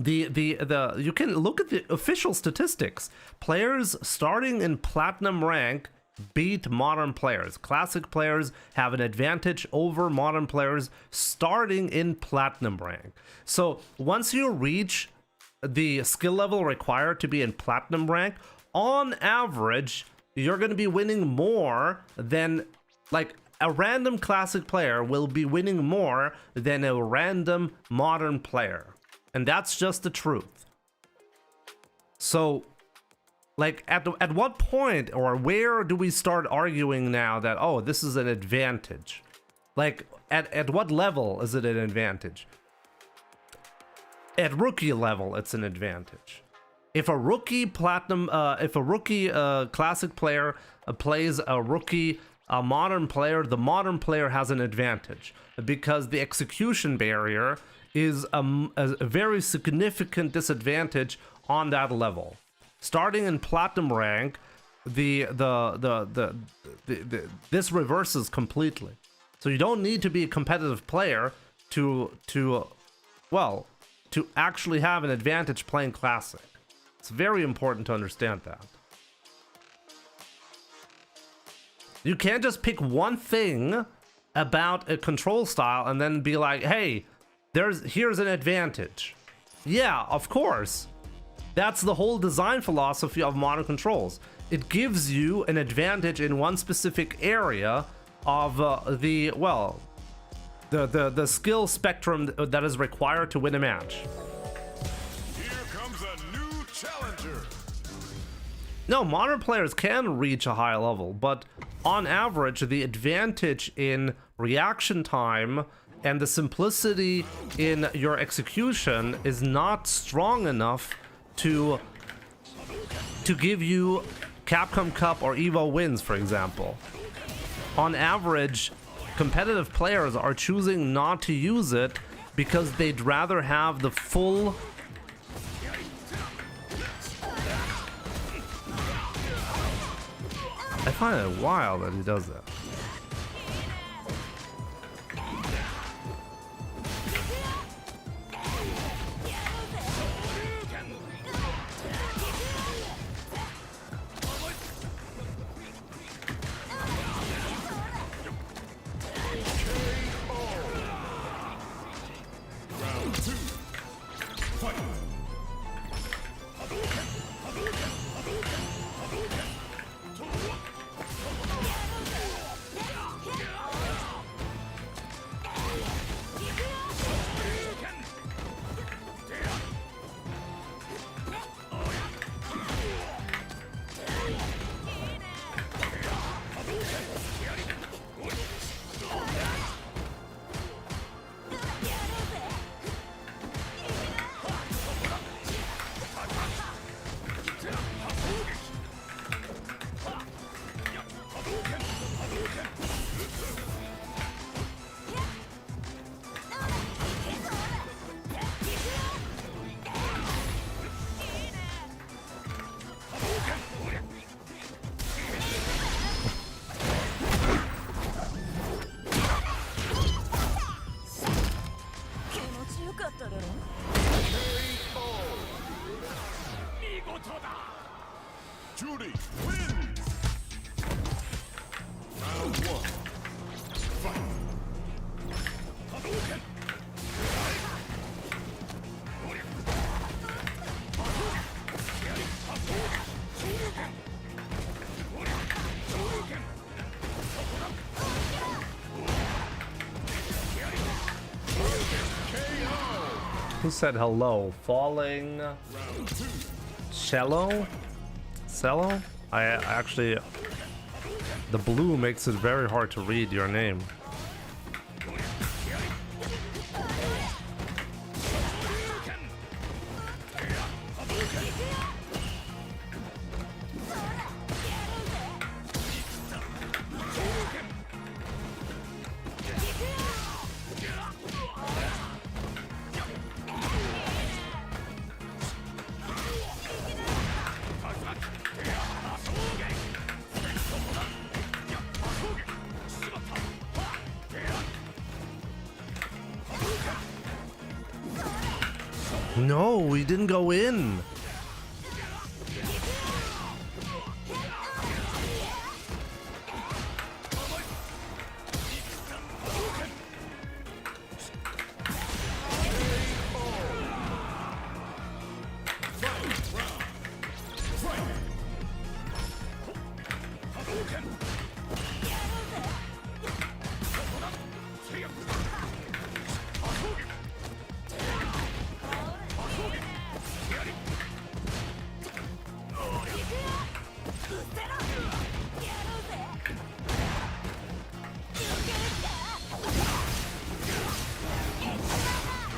[SPEAKER 1] you can look at the official statistics. Players starting in Platinum rank beat Modern players. Classic players have an advantage over Modern players starting in Platinum rank. So once you reach the skill level required to be in Platinum rank, on average, you're going to be winning more than, like, a random Classic player will be winning more than a random Modern player. And that's just the truth. So, like, at what point or where do we start arguing now that, oh, this is an advantage? Like, at what level is it an advantage? At rookie level, it's an advantage. If a rookie Platinum, Classic player plays a rookie Modern player, the Modern player has an advantage because the execution barrier is a very significant disadvantage on that level. Starting in Platinum rank, this reverses completely. So you don't need to be a competitive player to actually have an advantage playing Classic. It's very important to understand that. You can't just pick one thing about a control style and then be like, hey, here's an advantage. Yeah, of course. That's the whole design philosophy of modern controls. It gives you an advantage in one specific area of the skill spectrum that is required to win a match.
[SPEAKER 2] Here comes a new challenger.
[SPEAKER 1] No, modern players can reach a high level, but on average, the advantage in reaction time and the simplicity in your execution is not strong enough to give you Capcom Cup or EVO wins, for example. On average, competitive players are choosing not to use it because they'd rather have the full I find it wild that he does that.
[SPEAKER 2] Judy wins. Round one. Fight.
[SPEAKER 1] Who said hello? Falling Cello? Cello? I actually, the blue makes it very hard to read your name. No, we didn't go in.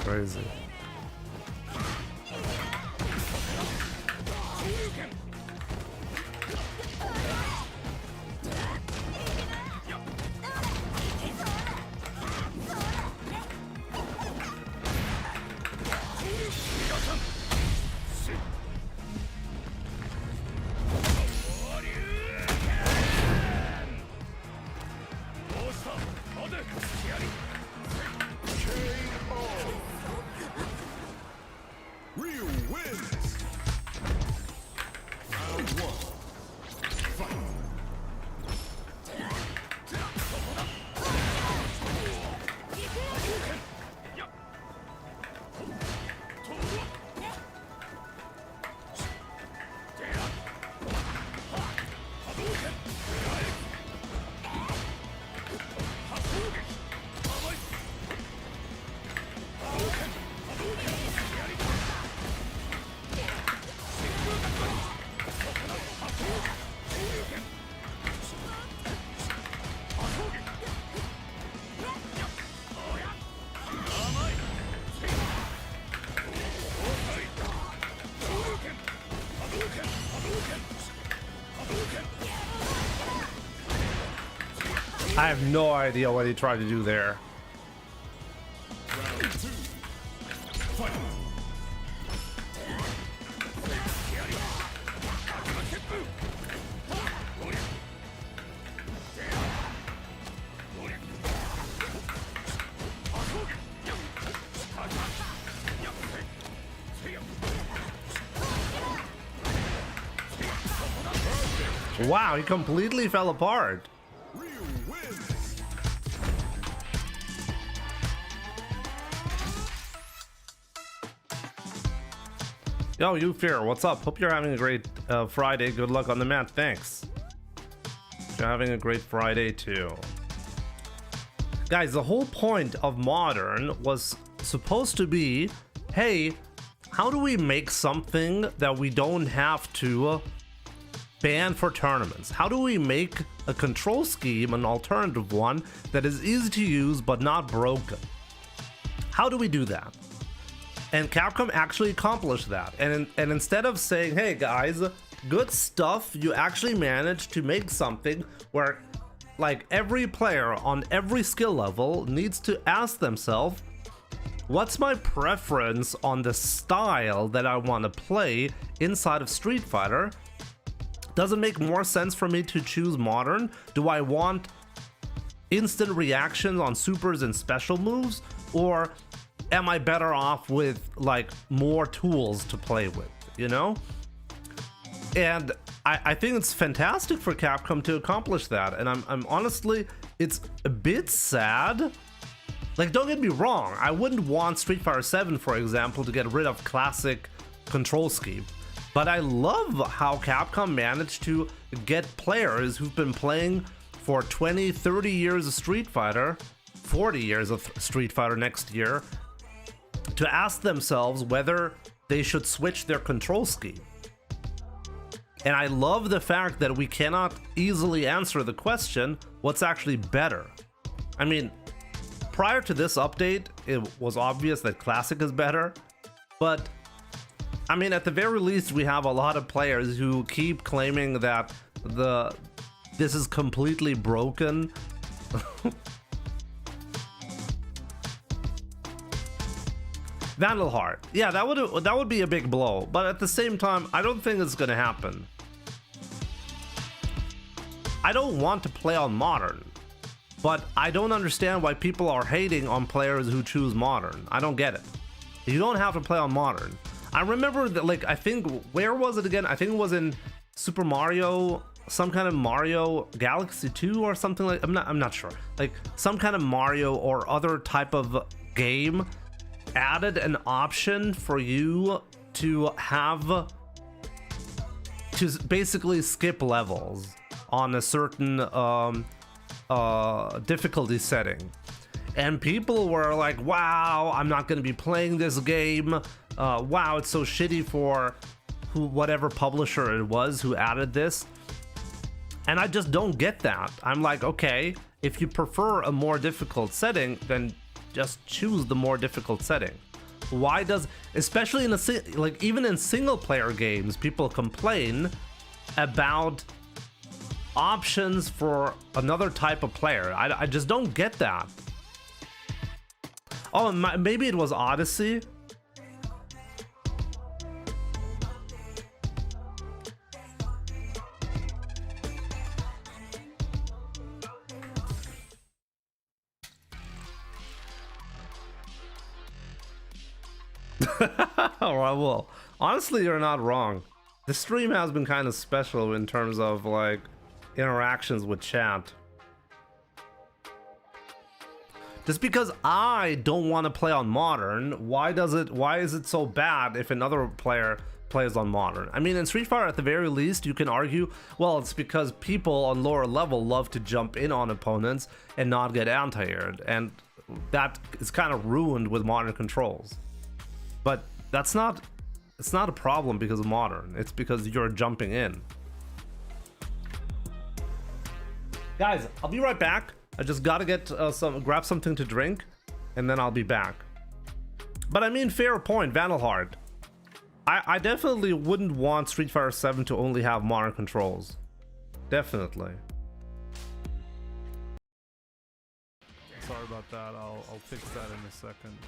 [SPEAKER 1] Crazy.
[SPEAKER 2] Ryu wins. Round one. Fight.
[SPEAKER 1] I have no idea what he tried to do there.
[SPEAKER 2] Round 2. Fight.
[SPEAKER 1] Wow, he completely fell apart.
[SPEAKER 2] Ryu wins.
[SPEAKER 1] Yo, you Fear, what's up? Hope you're having a great Friday. Good luck on the mat. Thanks. You're having a great Friday too. Guys, the whole point of Modern was supposed to be, hey, how do we make something that we don't have to ban for tournaments? How do we make a control scheme, an alternative one, that is easy to use but not broken? How do we do that? And Capcom actually accomplished that. And instead of saying, hey guys, good stuff, you actually managed to make something where like every player on every skill level needs to ask themselves, what's my preference on the style that I want to play inside of Street Fighter? Does it make more sense for me to choose Modern? Do I want instant reactions on supers and special moves? Or am I better off with like more tools to play with, you know? And I think it's fantastic for Capcom to accomplish that. And I'm honestly, it's a bit sad. Like, don't get me wrong, I wouldn't want Street Fighter 7, for example, to get rid of classic control scheme. But I love how Capcom managed to get players who've been playing for 20, 30 years of Street Fighter, 40 years of Street Fighter next year, to ask themselves whether they should switch their control scheme. And I love the fact that we cannot easily answer the question, what's actually better? I mean, prior to this update, it was obvious that Classic is better, but I mean, at the very least, we have a lot of players who keep claiming that this is completely broken. Vandalheart, yeah, that would be a big blow, but at the same time, I don't think it's gonna happen. I don't want to play on Modern, but I don't understand why people are hating on players who choose Modern. I don't get it. You don't have to play on Modern. I remember that, like, I think, where was it again? I think it was in Super Mario, some kind of Mario Galaxy 2 or something like, I'm not sure. Like some kind of Mario or other type of game added an option for you to have to basically skip levels on a certain difficulty setting, and people were like, wow, I'm not going to be playing this game, wow, it's so shitty for whatever publisher it was who added this. And I just don't get that. I'm like, okay, if you prefer a more difficult setting, then just choose the more difficult setting. Why does, especially in like even in single player games, people complain about options for another type of player? I just don't get that. Oh, maybe it was Odyssey. Alright, well, honestly, you're not wrong. The stream has been kind of special in terms of like interactions with chat. Just because I don't want to play on Modern, why is it so bad if another player plays on Modern? I mean, in Street Fighter, at the very least, you can argue, well, it's because people on lower level love to jump in on opponents and not get anti-aired, and that is kind of ruined with Modern controls. But it's not a problem because of Modern, it's because you're jumping in. Guys, I'll be right back. I just gotta get grab something to drink, and then I'll be back. But I mean, fair point, Vandalheart. I definitely wouldn't want Street Fighter 7 to only have Modern controls. Definitely. Sorry about that. I'll fix that in a second.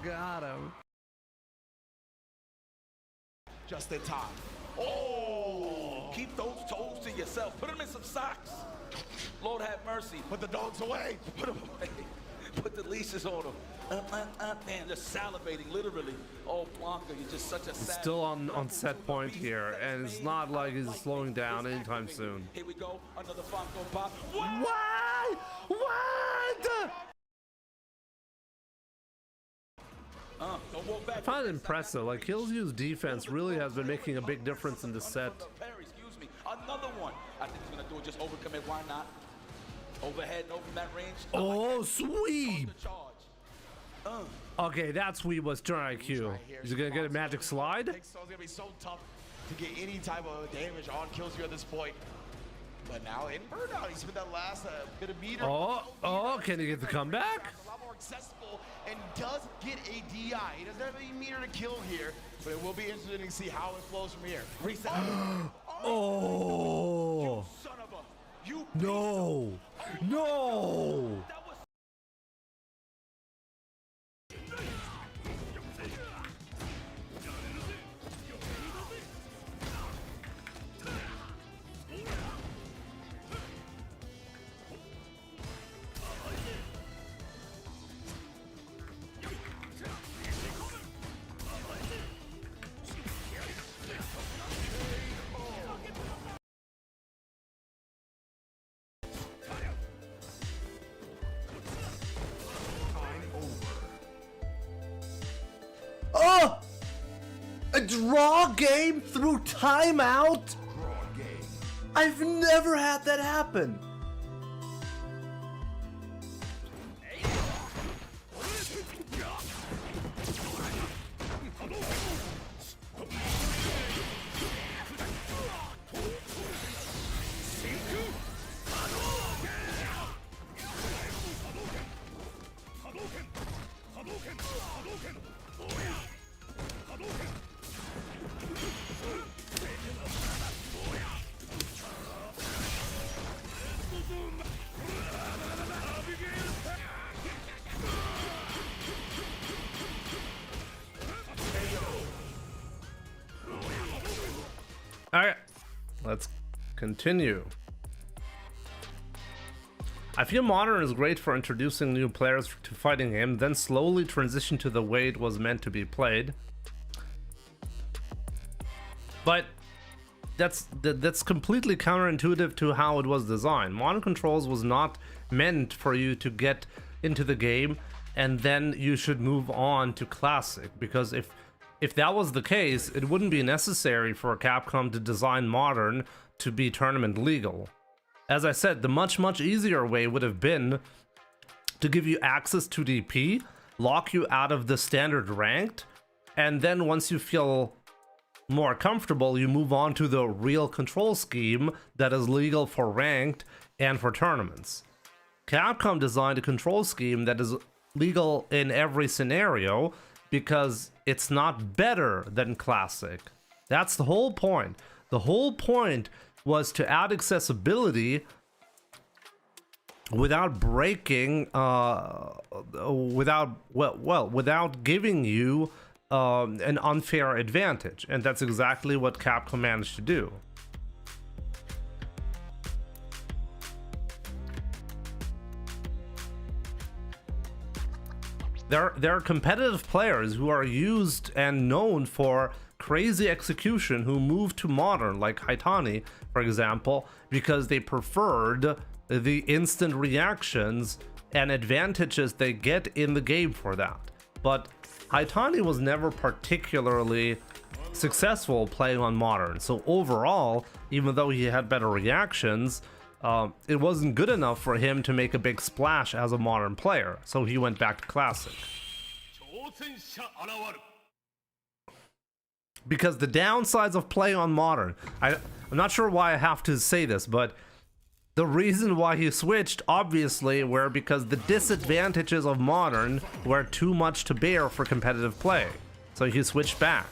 [SPEAKER 1] Got him.
[SPEAKER 3] Just in time.
[SPEAKER 4] Oh, keep those toes to yourself. Put them in some socks. Lord have mercy.
[SPEAKER 3] Put the dogs away.
[SPEAKER 4] Put them away. Put the leashes on them. Man, just salivating, literally. Oh, Blanca, you're just such a sad.
[SPEAKER 1] Still on set point here, and it's not like he's slowing down anytime soon.
[SPEAKER 4] Here we go, another Funko Pop.
[SPEAKER 1] What? What?
[SPEAKER 4] Don't walk back.
[SPEAKER 1] I find it impressive. Like, Killzew's defense really has been making a big difference in the set.
[SPEAKER 4] Excuse me. Another one. I think he's gonna do it. Just overcommit. Why not? Overhead, over that range.
[SPEAKER 1] Oh, sweep! Okay, that sweep was turn IQ. Is he gonna get a magic slide?
[SPEAKER 3] It's gonna be so tough to get any type of damage on Killzew at this point. But now in Burnout, he spent that last bit of meter.
[SPEAKER 1] Oh, can he get the comeback?
[SPEAKER 3] A lot more accessible and does get a DI. He doesn't have any meter to kill here, but it will be interesting to see how it flows from here. Reset.
[SPEAKER 1] Oh!
[SPEAKER 4] Son of a. You.
[SPEAKER 1] No! No! Oh! A draw game through timeout? I've never had that happen. Alright, let's continue. I feel Modern is great for introducing new players to fighting game, then slowly transition to the way it was meant to be played. But that's completely counterintuitive to how it was designed. Modern Controls was not meant for you to get into the game and then you should move on to Classic, because if that was the case, it wouldn't be necessary for Capcom to design Modern to be tournament legal. As I said, the much easier way would have been to give you access to DP, lock you out of the standard ranked, and then once you feel more comfortable, you move on to the real control scheme that is legal for ranked and for tournaments. Capcom designed a control scheme that is legal in every scenario because it's not better than Classic. That's the whole point. The whole point was to add accessibility without breaking, without giving you an unfair advantage, and that's exactly what Capcom managed to do. There are competitive players who are used and known for crazy execution who moved to Modern, like Haitani, for example, because they preferred the instant reactions and advantages they get in the game for that. But Haitani was never particularly successful playing on Modern, so overall, even though he had better reactions, it wasn't good enough for him to make a big splash as a Modern player, so he went back to Classic. Because the downsides of playing on Modern, I'm not sure why I have to say this, but The reason why he switched, obviously, were because the disadvantages of Modern were too much to bear for competitive play. So he switched back.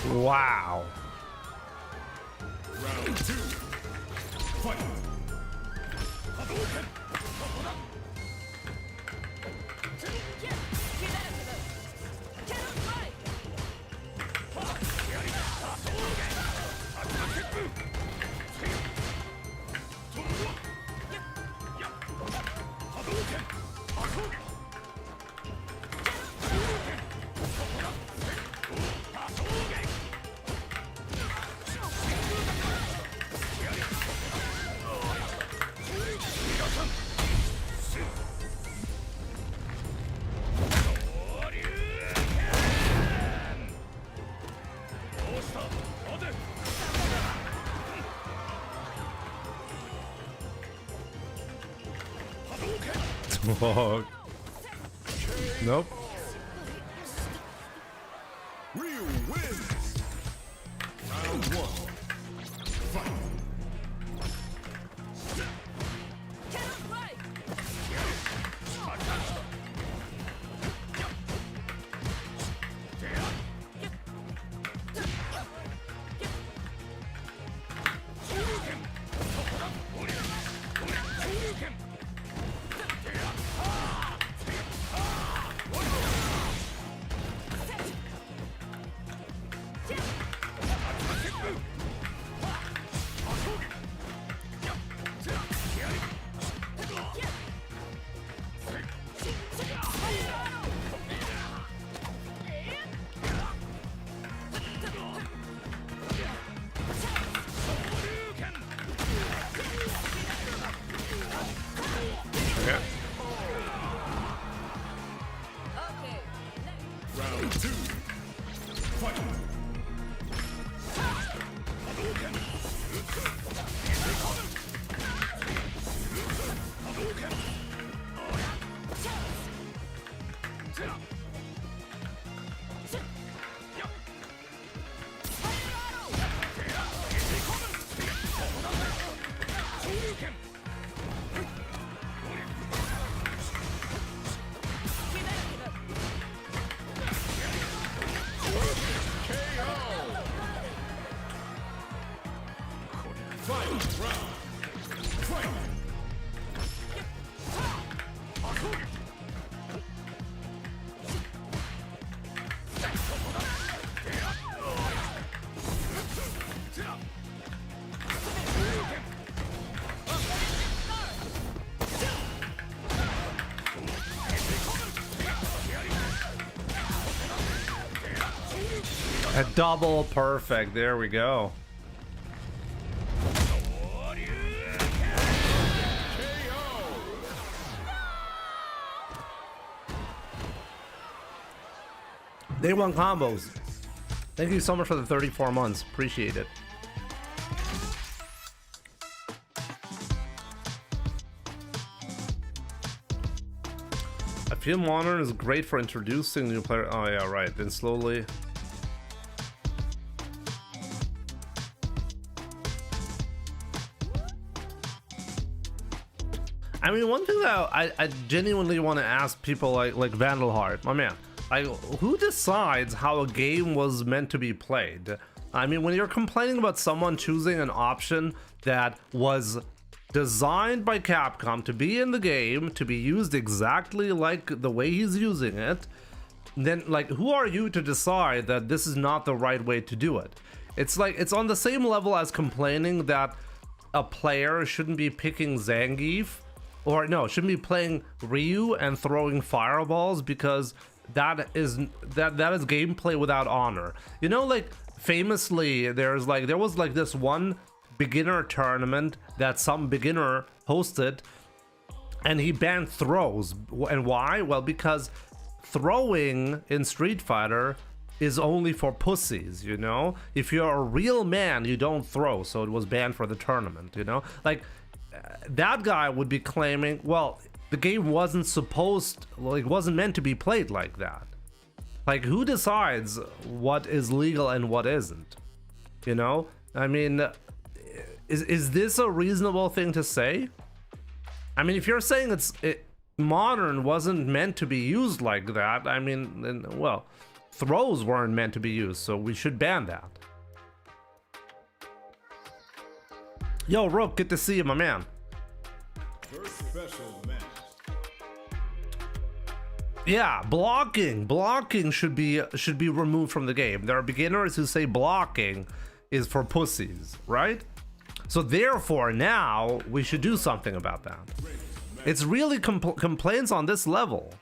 [SPEAKER 1] Wow.
[SPEAKER 2] Round 2. Fight.
[SPEAKER 1] Whoa. Nope.
[SPEAKER 2] Ryu wins. Round 1. Fight.
[SPEAKER 1] Okay.
[SPEAKER 2] Round 2. Fight. Final round. Fight.
[SPEAKER 1] A double perfect. There we go. Day one combos. Thank you so much for the 34 months. Appreciate it. I feel Modern is great for introducing new players. Oh yeah, right. Then slowly. I mean, one thing that I genuinely want to ask people like Vandalheart, my man. Like, who decides how a game was meant to be played? I mean, when you're complaining about someone choosing an option that was designed by Capcom to be in the game, to be used exactly like the way he's using it, then, like, who are you to decide that this is not the right way to do it? It's like, it's on the same level as complaining that a player shouldn't be picking Zangief, or no, shouldn't be playing Ryu and throwing fireballs because that is gameplay without honor. You know, like famously, there was like this one beginner tournament that some beginner hosted, and he banned throws. And why? Well, because throwing in Street Fighter is only for pussies, you know? If you're a real man, you don't throw, so it was banned for the tournament, you know? Like, that guy would be claiming, well, the game wasn't meant to be played like that. Like, who decides what is legal and what isn't? You know? I mean, is this a reasonable thing to say? I mean, if you're saying modern wasn't meant to be used like that, I mean, then, well, throws weren't meant to be used, so we should ban that. Yo, Rook, good to see you, my man.
[SPEAKER 2] First special match.
[SPEAKER 1] Yeah, blocking should be removed from the game. There are beginners who say blocking is for pussies, right? So therefore, now we should do something about that. It's really complaints on this level.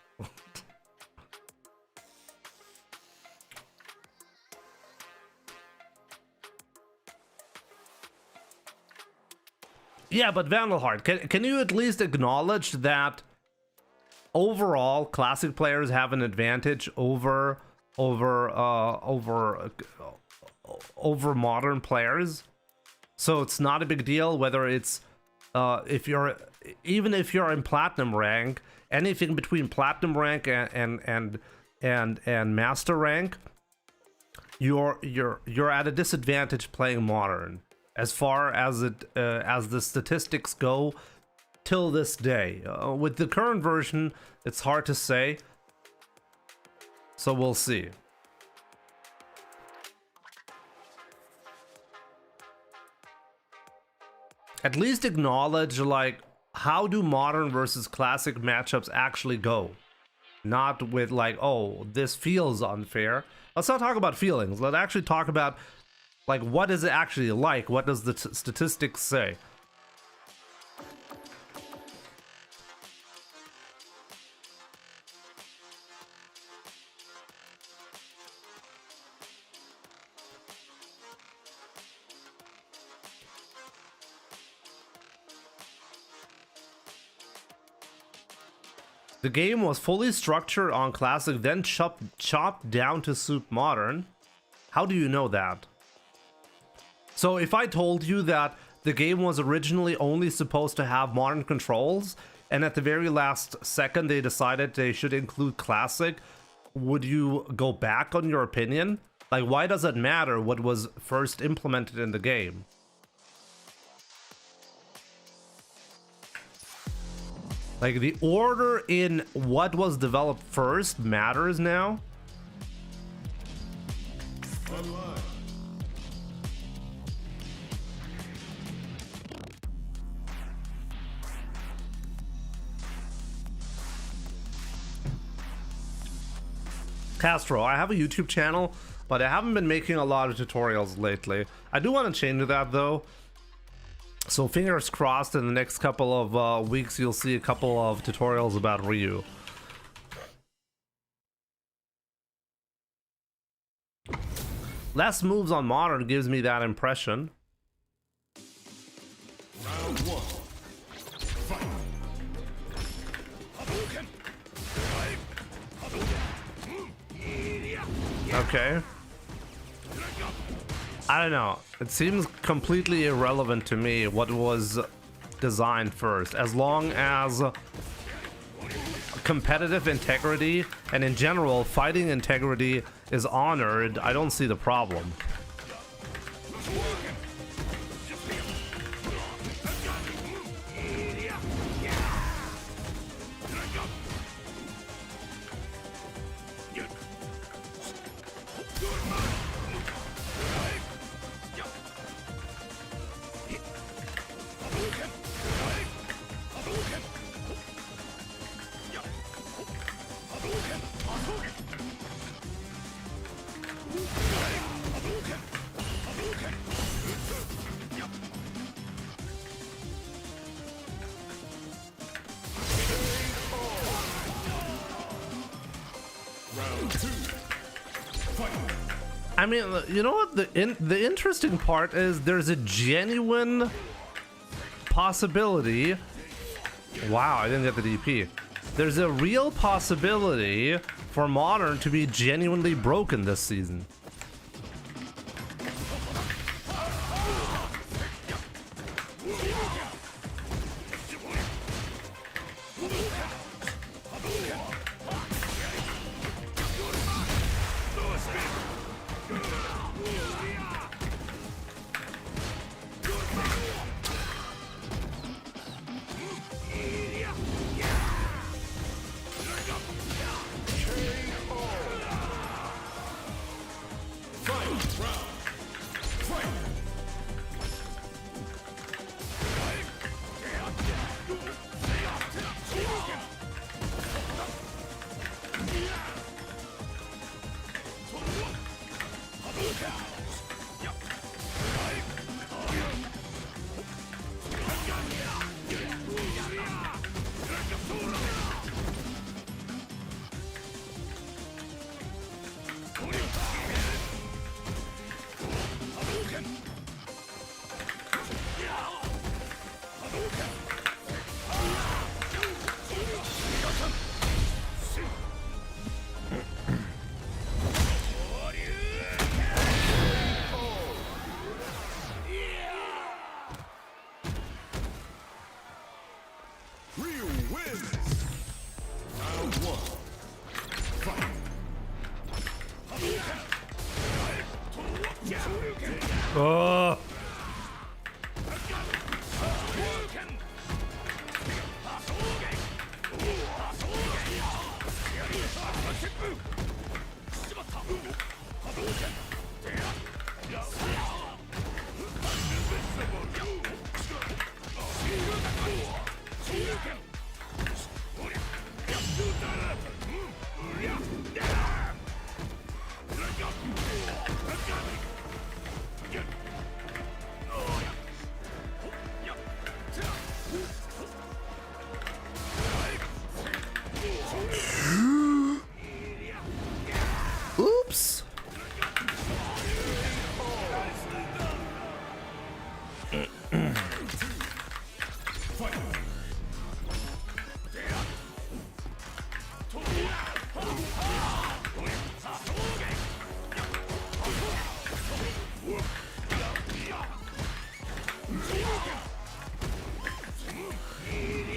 [SPEAKER 1] Yeah, but Vandalheart, can you at least acknowledge that overall classic players have an advantage over modern players? So it's not a big deal whether it's even if you're in platinum rank, anything between platinum rank and master rank, you're at a disadvantage playing modern, as far as the statistics go till this day. With the current version, it's hard to say, so we'll see. At least acknowledge, like, how do modern versus classic matchups actually go? Not with like, oh, this feels unfair. Let's not talk about feelings. Let's actually talk about, like, what is it actually like? What does the statistics say? The game was fully structured on classic, then chopped down to suit modern. How do you know that? So if I told you that the game was originally only supposed to have modern controls, and at the very last second they decided they should include classic, would you go back on your opinion? Like, why does it matter what was first implemented in the game? Like, the order in what was developed first matters now?
[SPEAKER 2] Online.
[SPEAKER 1] Castro, I have a YouTube channel, but I haven't been making a lot of tutorials lately. I do want to change that though. So fingers crossed, in the next couple of weeks you'll see a couple of tutorials about Ryu. Less moves on modern gives me that impression.
[SPEAKER 2] Round one. Fight.
[SPEAKER 1] Okay. I don't know. It seems completely irrelevant to me what was designed first. As long as competitive integrity and in general fighting integrity is honored, I don't see the problem. I mean, you know what? The interesting part is there's a genuine possibility. Wow, I didn't get the DP. There's a real possibility for Modern to be genuinely broken this season.
[SPEAKER 2] Ryu wins. Round 1. Fight.
[SPEAKER 1] Oh. Oops.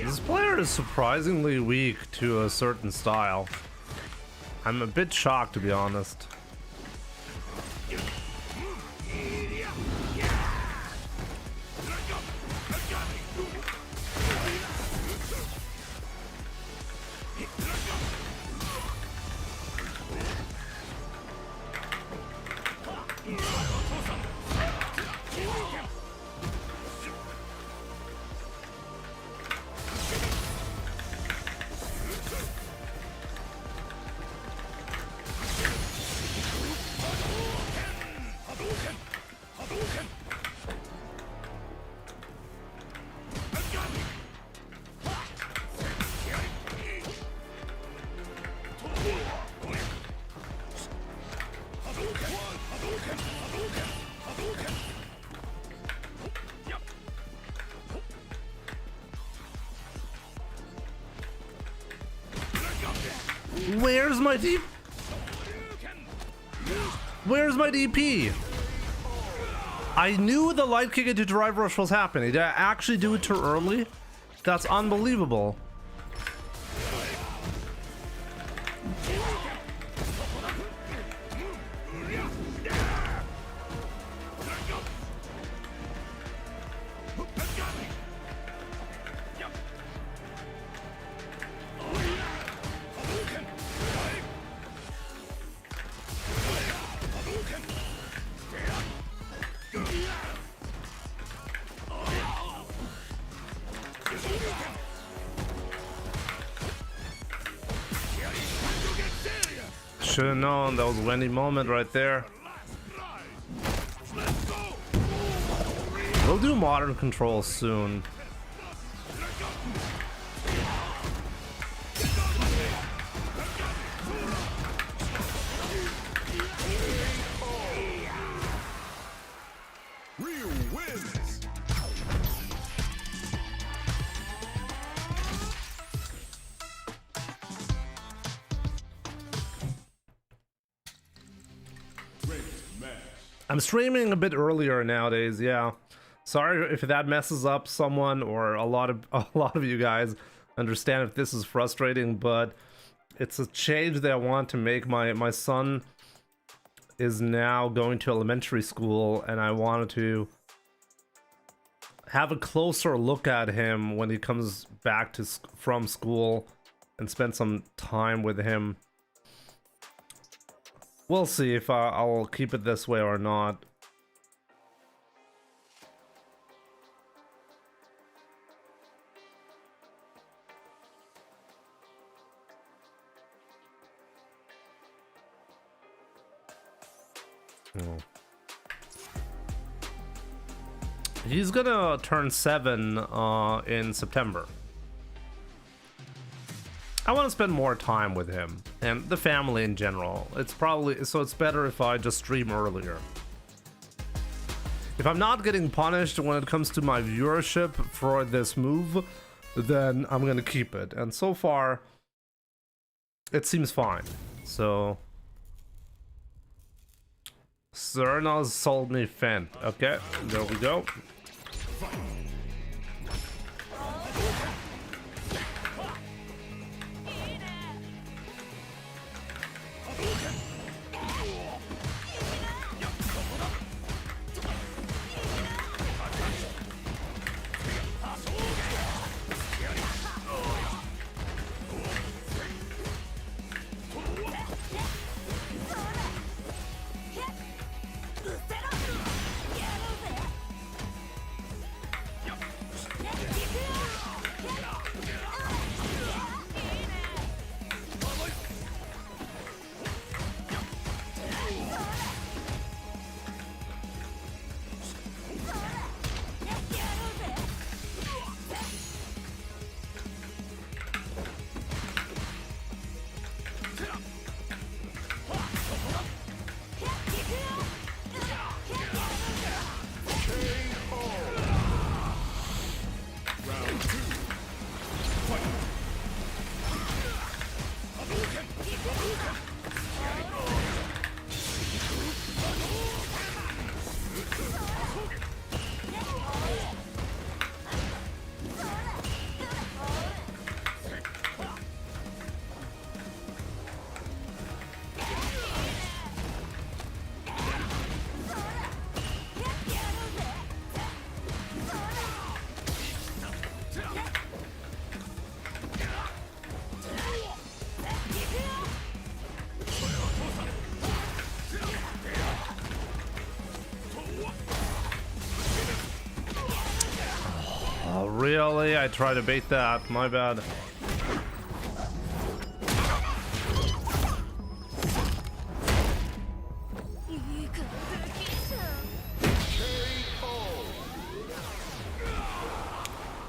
[SPEAKER 1] This player is surprisingly weak to a certain style. I'm a bit shocked, to be honest. Where's my DP? Where's my DP? I knew the light kick into drive rush was happening. Did I actually do it too early? That's unbelievable. Should have known that was a winning moment right there. We'll do modern controls soon. I'm streaming a bit earlier nowadays, yeah. Sorry if that messes up someone or a lot of you guys. Understand if this is frustrating, but it's a change that I want to make. My son is now going to elementary school, and I wanted to have a closer look at him when he comes back from school and spend some time with him. We'll see if I'll keep it this way or not. He's gonna turn 7 in September. I want to spend more time with him and the family in general. It's better if I just stream earlier. If I'm not getting punished when it comes to my viewership for this move, then I'm gonna keep it. And so far, it seems fine. So, Cerna's sold me Fent. Okay, there we go. Really? I tried to bait that. My bad.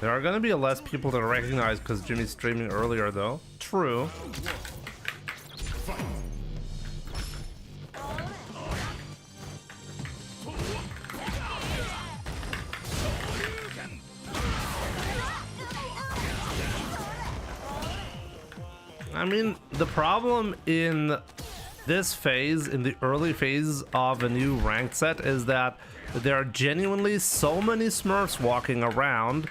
[SPEAKER 1] There are gonna be less people to recognize because Jimmy's streaming earlier, though. True. I mean, the problem in this phase, in the early phase of a new ranked set, is that there are genuinely so many Smurfs walking around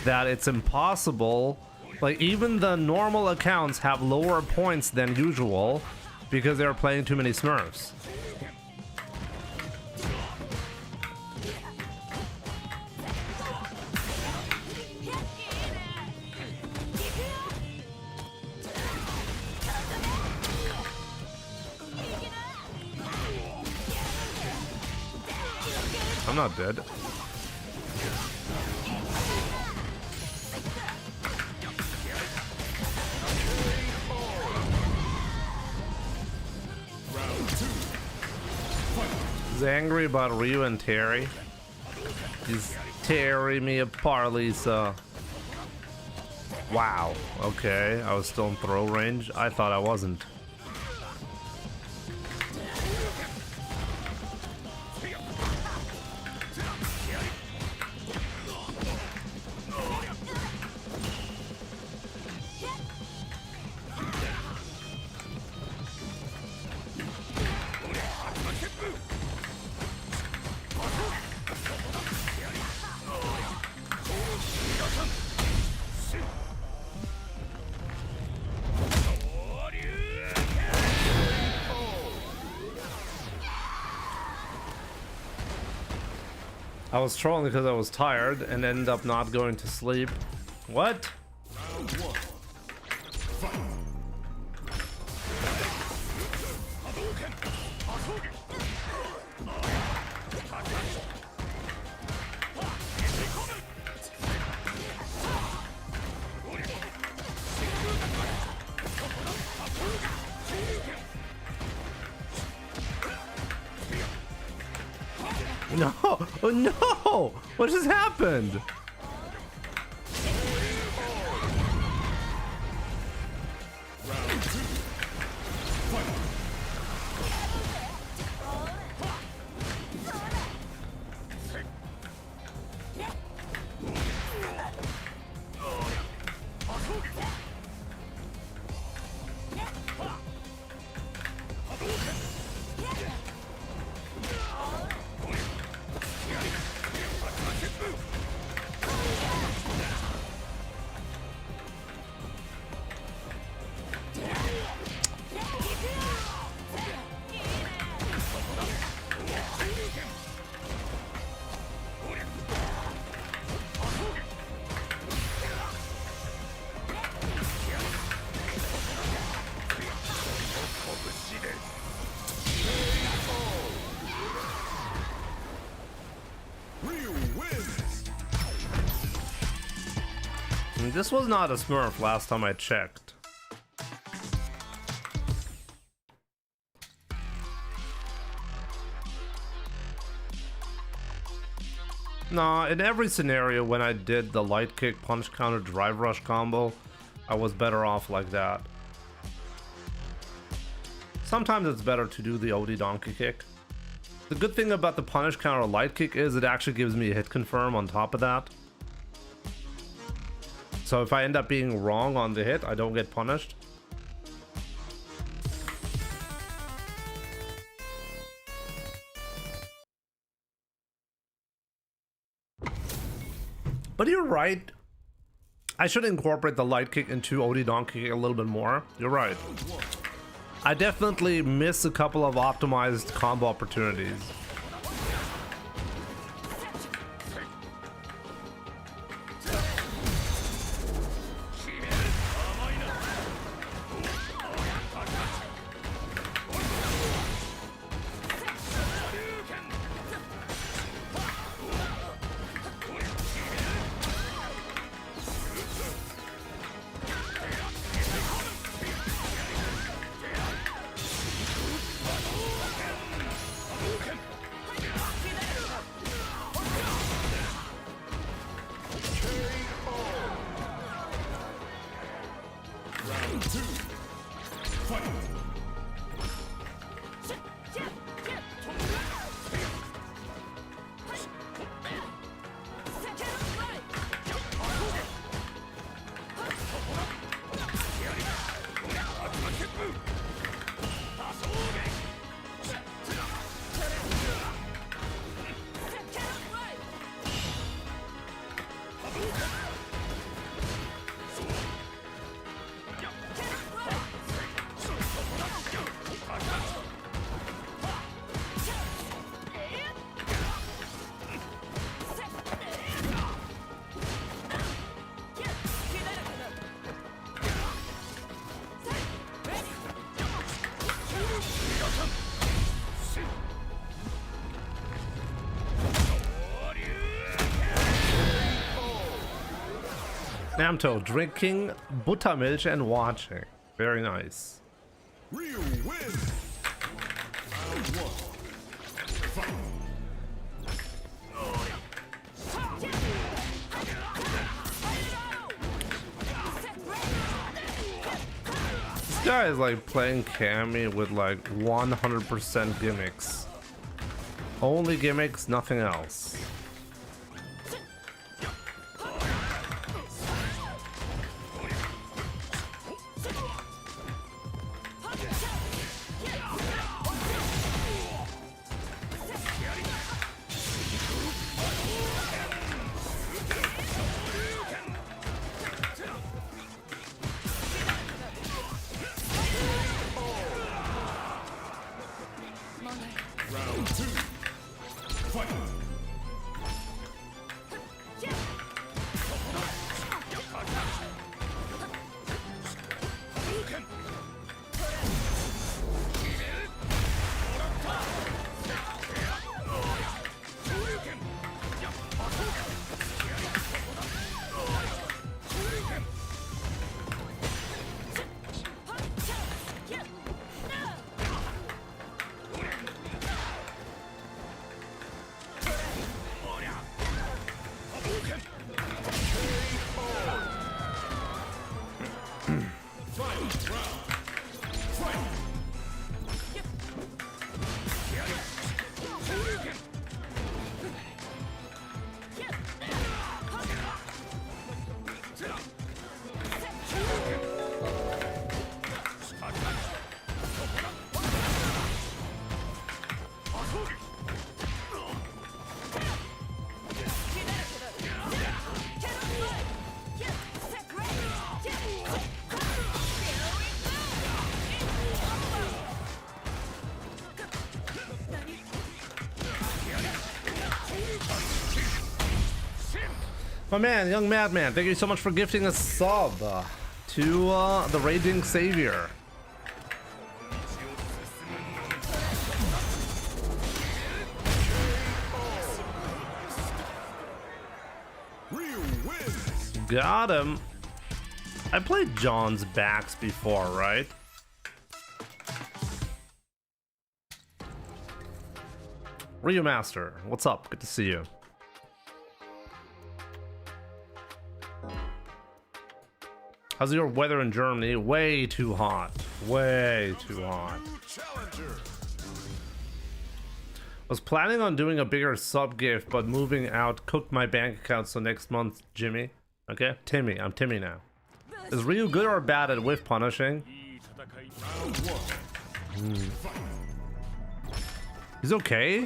[SPEAKER 1] that it's impossible. Like, even the normal accounts have lower points than usual because they're playing too many Smurfs. I'm not dead. He's angry about Ryu and Terry. He's tearing me apart, Lisa. Wow. Okay, I was still in throw range. I thought I wasn't. I was trolling because I was tired and ended up not going to sleep. What? No! Oh no! What just happened?
[SPEAKER 2] Ryu wins.
[SPEAKER 1] This was not a Smurf last time I checked. Nah, in every scenario when I did the light kick, punch counter, drive rush combo, I was better off like that. Sometimes it's better to do the OD donkey kick. The good thing about the punish counter light kick is it actually gives me a hit confirm on top of that. So if I end up being wrong on the hit, I don't get punished. But you're right. I should incorporate the light kick into OD donkey kick a little bit more. You're right. I definitely miss a couple of optimized combo opportunities. Namto, drinking buttermilk and watching. Very nice.
[SPEAKER 2] Ryu wins. Round one. Fight.
[SPEAKER 1] This guy is like playing Cammy with like 100% gimmicks. Only gimmicks, nothing else.
[SPEAKER 2] Round two. Fight.
[SPEAKER 1] My man, young madman, thank you so much for gifting a sub to the Raging Savior.
[SPEAKER 2] Ryu wins.
[SPEAKER 1] Got him. I played John's backs before, right? Ryu Master, what's up? Good to see you. How's your weather in Germany? Way too hot. Way too hot.
[SPEAKER 2] New challenger.
[SPEAKER 1] Was planning on doing a bigger sub gift, but moving out cooked my bank account, so next month, Jimmy. Okay? Timmy. I'm Timmy now. Is Ryu good or bad at whiff punishing? He's okay.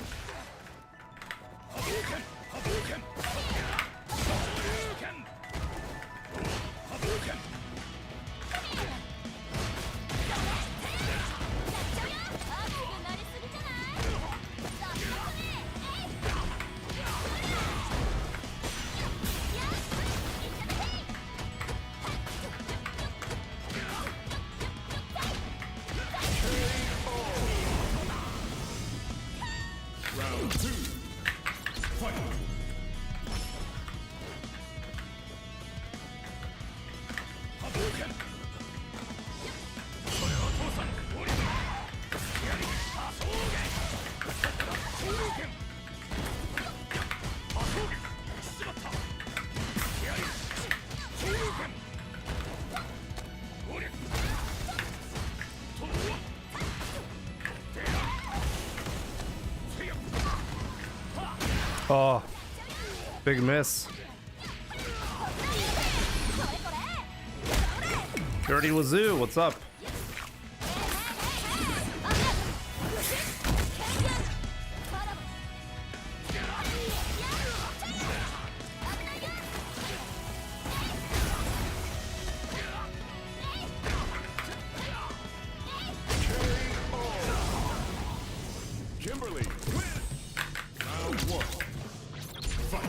[SPEAKER 1] Oh, big miss. Dirty Wazoo, what's up?
[SPEAKER 2] Kimberly wins. Round one. Fight.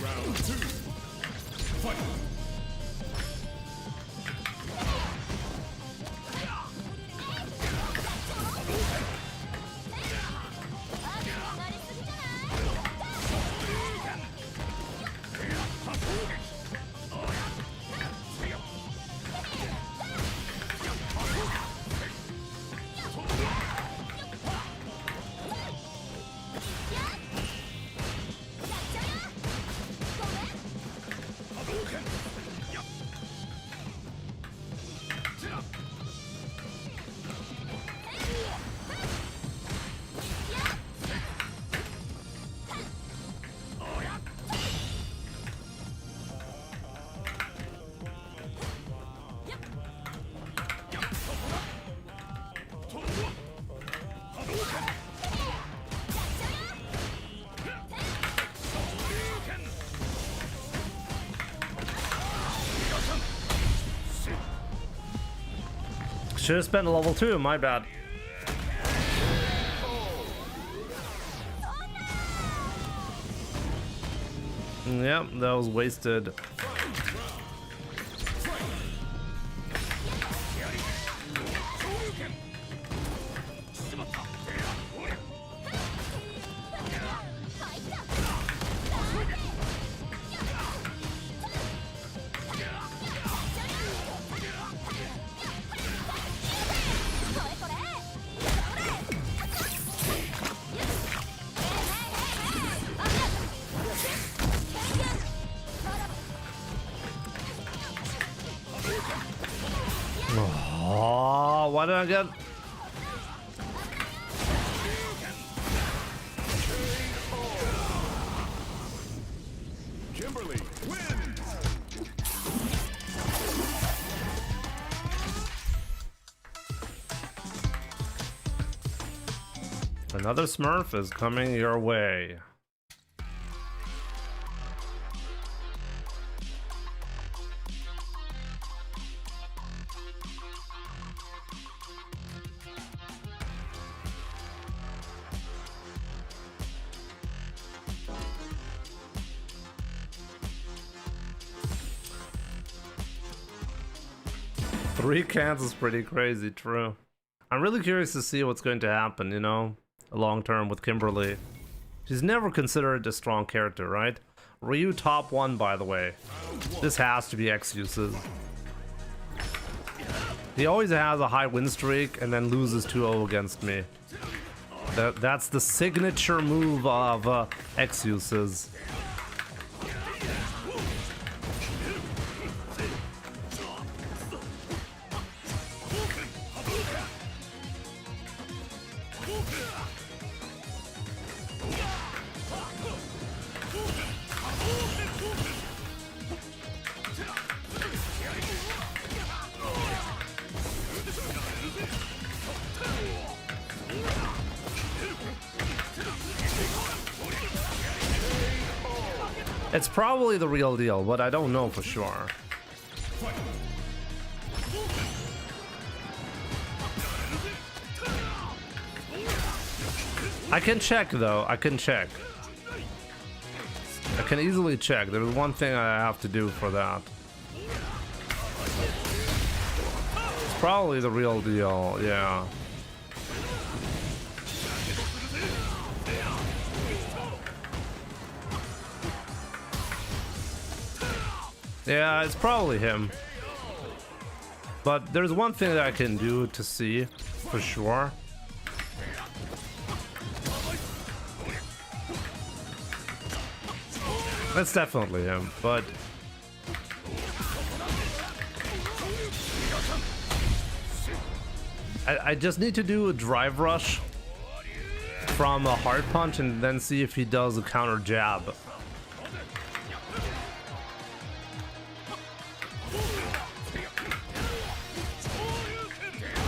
[SPEAKER 2] Round two. Fight.
[SPEAKER 1] Should have spent a level 2, my bad. Yep, that was wasted. What did I get?
[SPEAKER 2] Kimberly wins.
[SPEAKER 1] Another Smurf is coming your way. Three cans is pretty crazy, true. I'm really curious to see what's going to happen, you know, long term with Kimberly. She's never considered a strong character, right? Ryu top 1, by the way. This has to be excuses. He always has a high win streak and then loses 2-0 against me. That's the signature move of excuses. It's probably the real deal, but I don't know for sure. I can check though, I can check. I can easily check. There's one thing I have to do for that. It's probably the real deal, yeah. Yeah, it's probably him. But there's one thing that I can do to see for sure. That's definitely him, but I just need to do a drive rush from a hard punch and then see if he does a counter jab.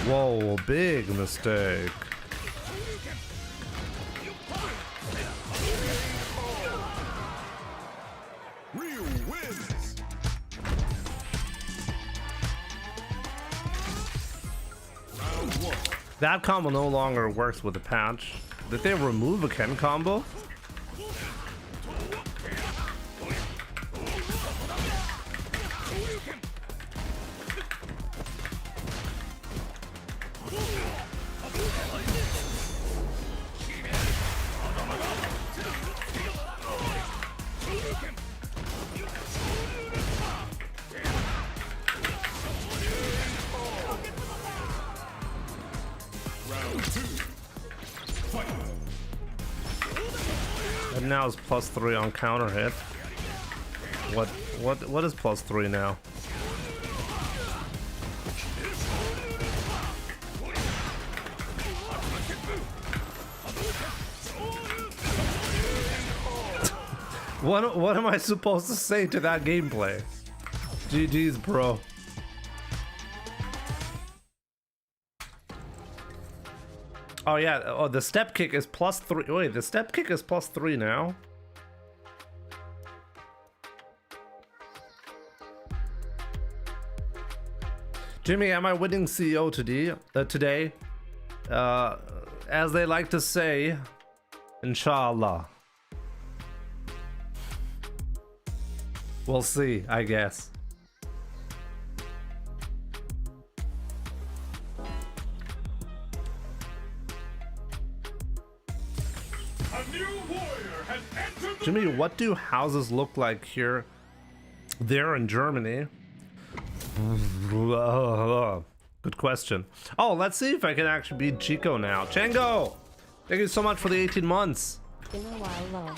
[SPEAKER 1] Whoa, big mistake.
[SPEAKER 2] Ryu wins. Round 1.
[SPEAKER 1] That combo no longer works with the patch. Did they remove a Ken combo? And now it's +3 on counter hit. What is +3 now? What am I supposed to say to that gameplay? GG's, bro. Oh yeah, oh the step kick is +3. Wait, the step kick is +3 now? Jimmy, am I winning CEO today? As they like to say, inshallah. We'll see, I guess. Jimmy, what do houses look like here, there in Germany? Good question. Oh, let's see if I can actually beat Chico now. Chango! Thank you so much for the 18 months.
[SPEAKER 5] Been a while, though.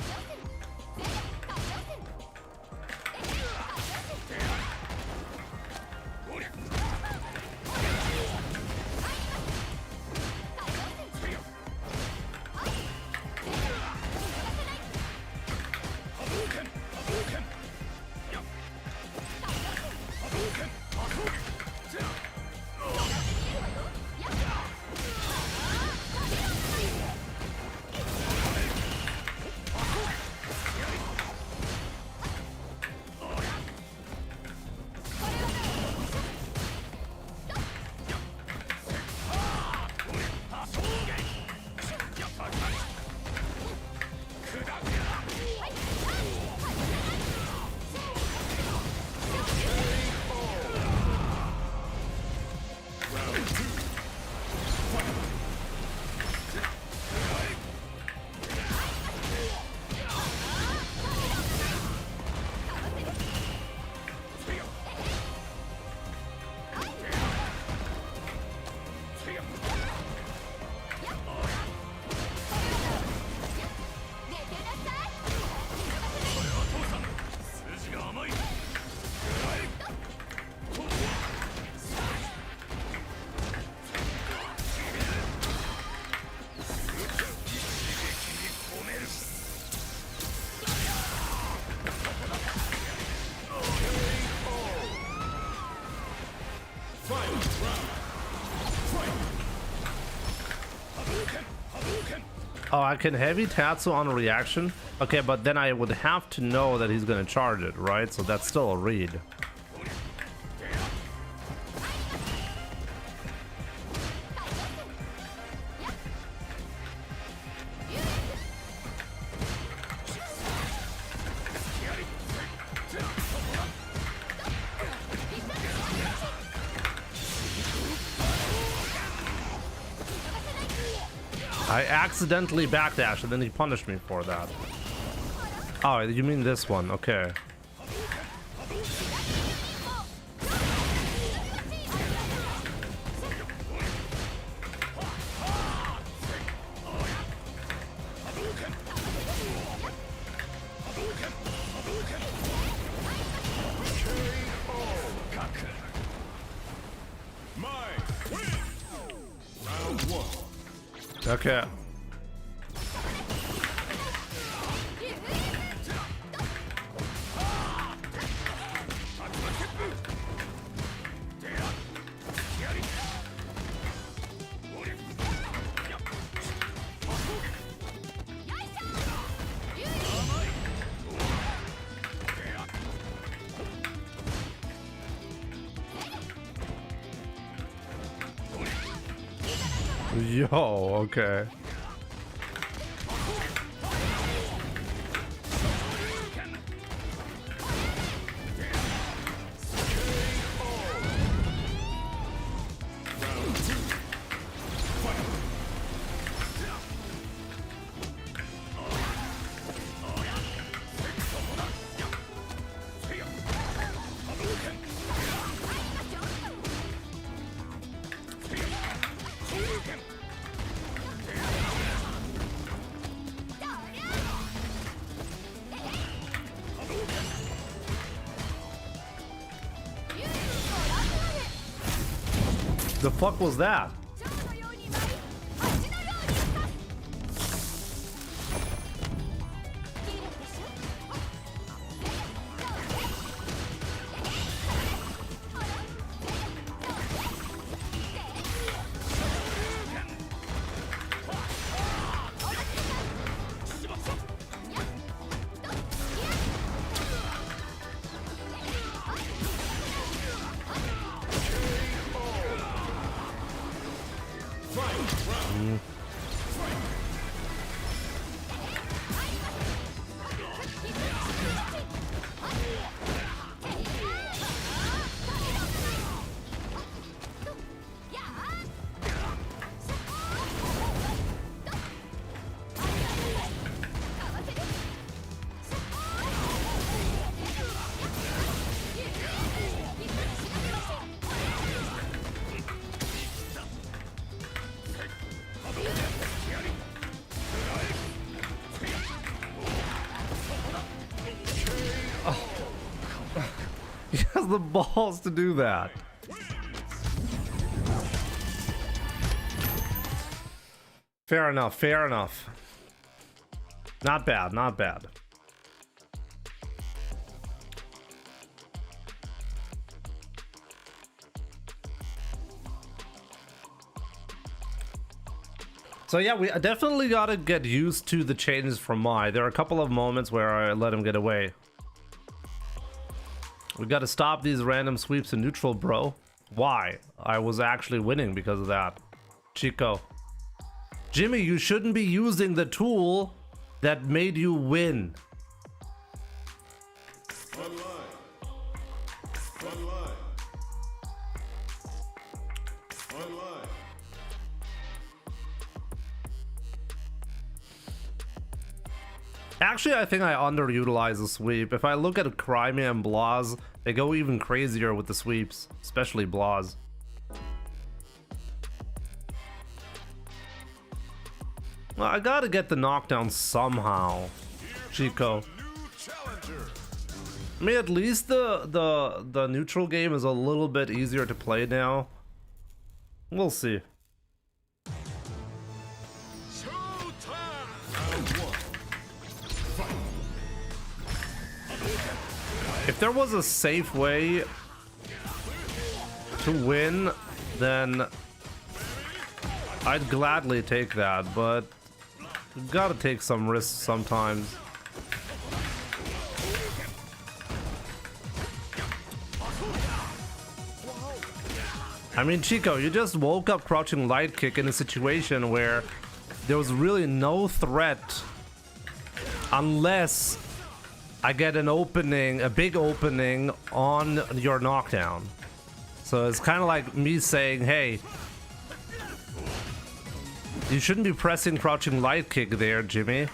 [SPEAKER 1] Oh, I can heavy Tatsu on a reaction? Okay, but then I would have to know that he's gonna charge it, right? So that's still a read. I accidentally backdashed and then he punished me for that. Oh, you mean this one? Okay. Okay. Yo, okay. The fuck was that? He has the balls to do that. Fair enough, fair enough. Not bad, not bad. So yeah, we definitely gotta get used to the changes from Mai. There are a couple of moments where I let him get away. We gotta stop these random sweeps in neutral, bro. Why? I was actually winning because of that. Chico. Jimmy, you shouldn't be using the tool that made you win. Actually, I think I underutilize the sweep. If I look at Crimea and Blaz, they go even crazier with the sweeps, especially Blaz. Well, I gotta get the knockdown somehow, Chico. I mean, at least the neutral game is a little bit easier to play now. We'll see. If there was a safe way to win, then I'd gladly take that, but You gotta take some risks sometimes. I mean, Chico, you just woke up crouching light kick in a situation where there was really no threat unless I get an opening, a big opening on your knockdown. So it's kind of like me saying, hey, you shouldn't be pressing crouching light kick there, Jimmy.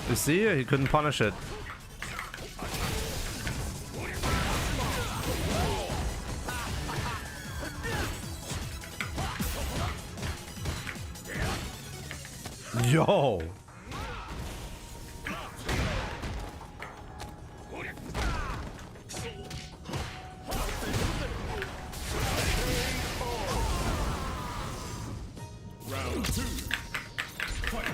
[SPEAKER 1] You see, he couldn't punish it. Yo!
[SPEAKER 2] Round 2. Fight.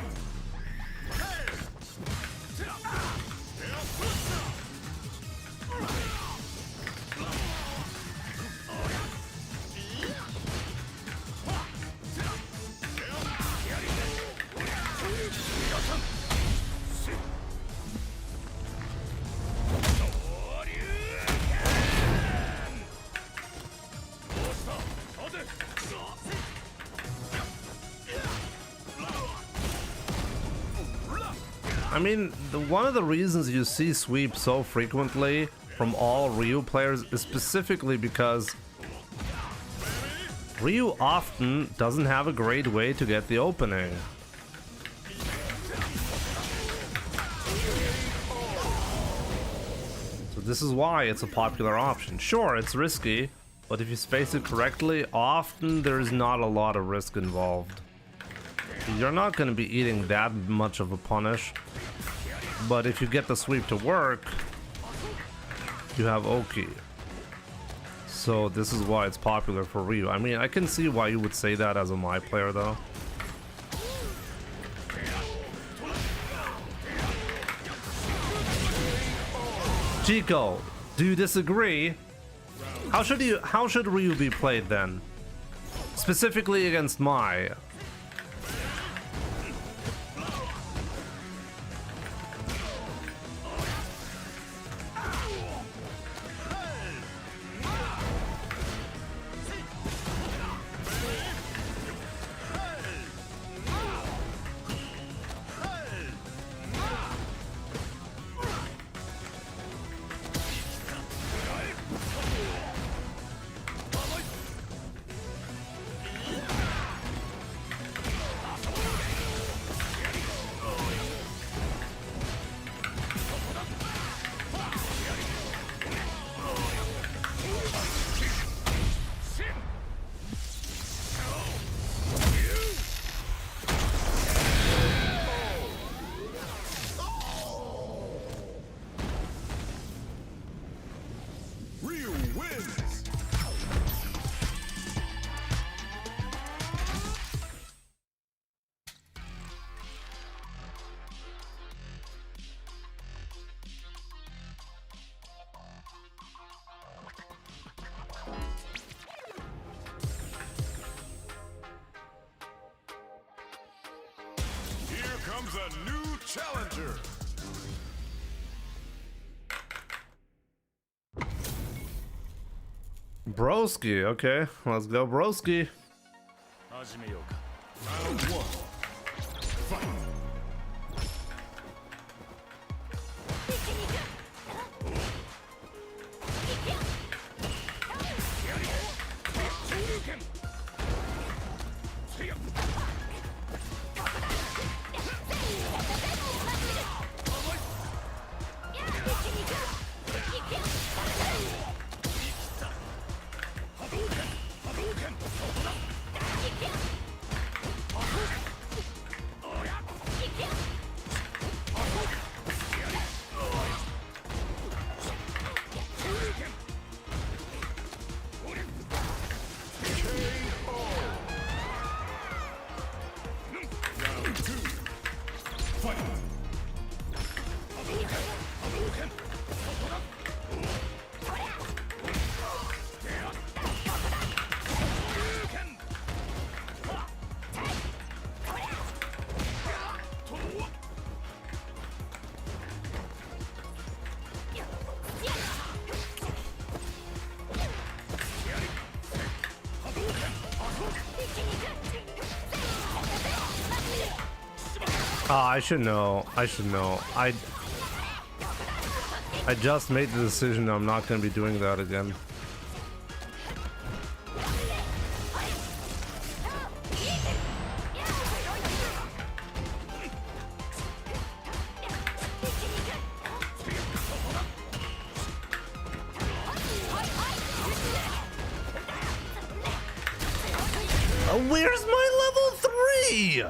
[SPEAKER 1] I mean, one of the reasons you see sweep so frequently from all Ryu players is specifically because Ryu often doesn't have a great way to get the opening. So this is why it's a popular option. Sure, it's risky, but if you space it correctly, often there's not a lot of risk involved. You're not going to be eating that much of a punish, but if you get the sweep to work, you have Oki. So this is why it's popular for Ryu. I mean, I can see why you would say that as a my player though. Chico, do you disagree? How should Ryu be played then? Specifically against Mai.
[SPEAKER 2] Ryu wins. Here comes a new challenger.
[SPEAKER 1] Broski, okay, let's go Broski.
[SPEAKER 2] Round 1. Fight.
[SPEAKER 1] I should know. I should know. I just made the decision I'm not going to be doing that again. Where's my level 3?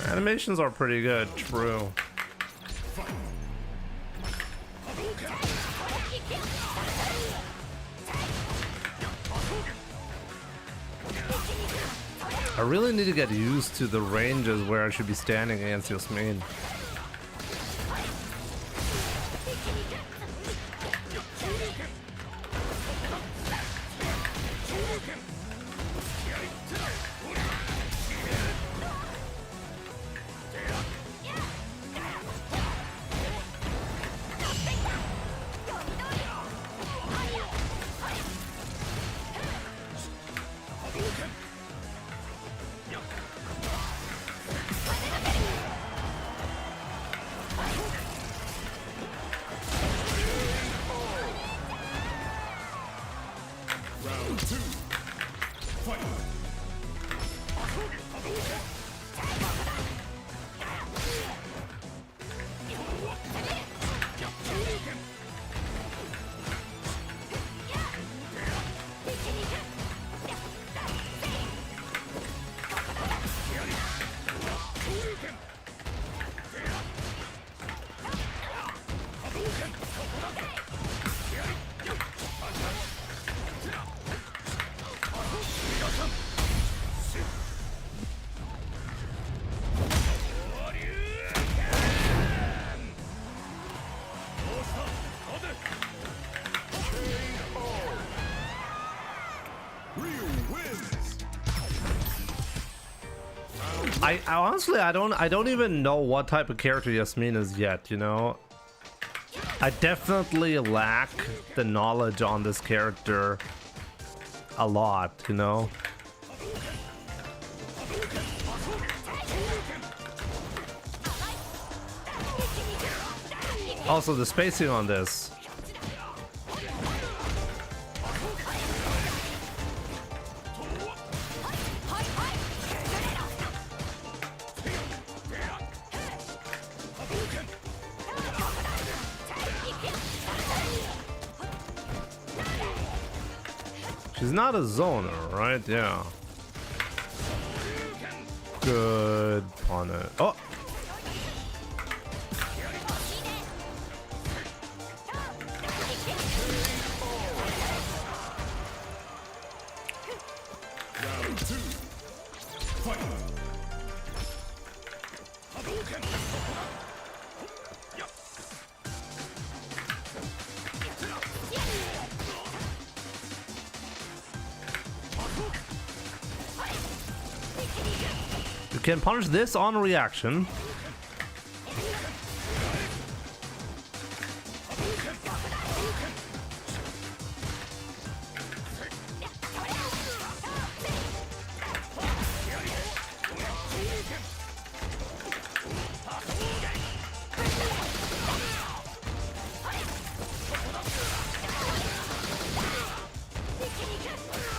[SPEAKER 1] Animations are pretty good, true. I really need to get used to the ranges where I should be standing against Yasmin. I honestly I don't even know what type of character Yasmin is yet, you know. I definitely lack the knowledge on this character a lot, you know. Also the spacing on this. She's not a zoner, right? Yeah. Good on it. Oh! You can punish this on reaction.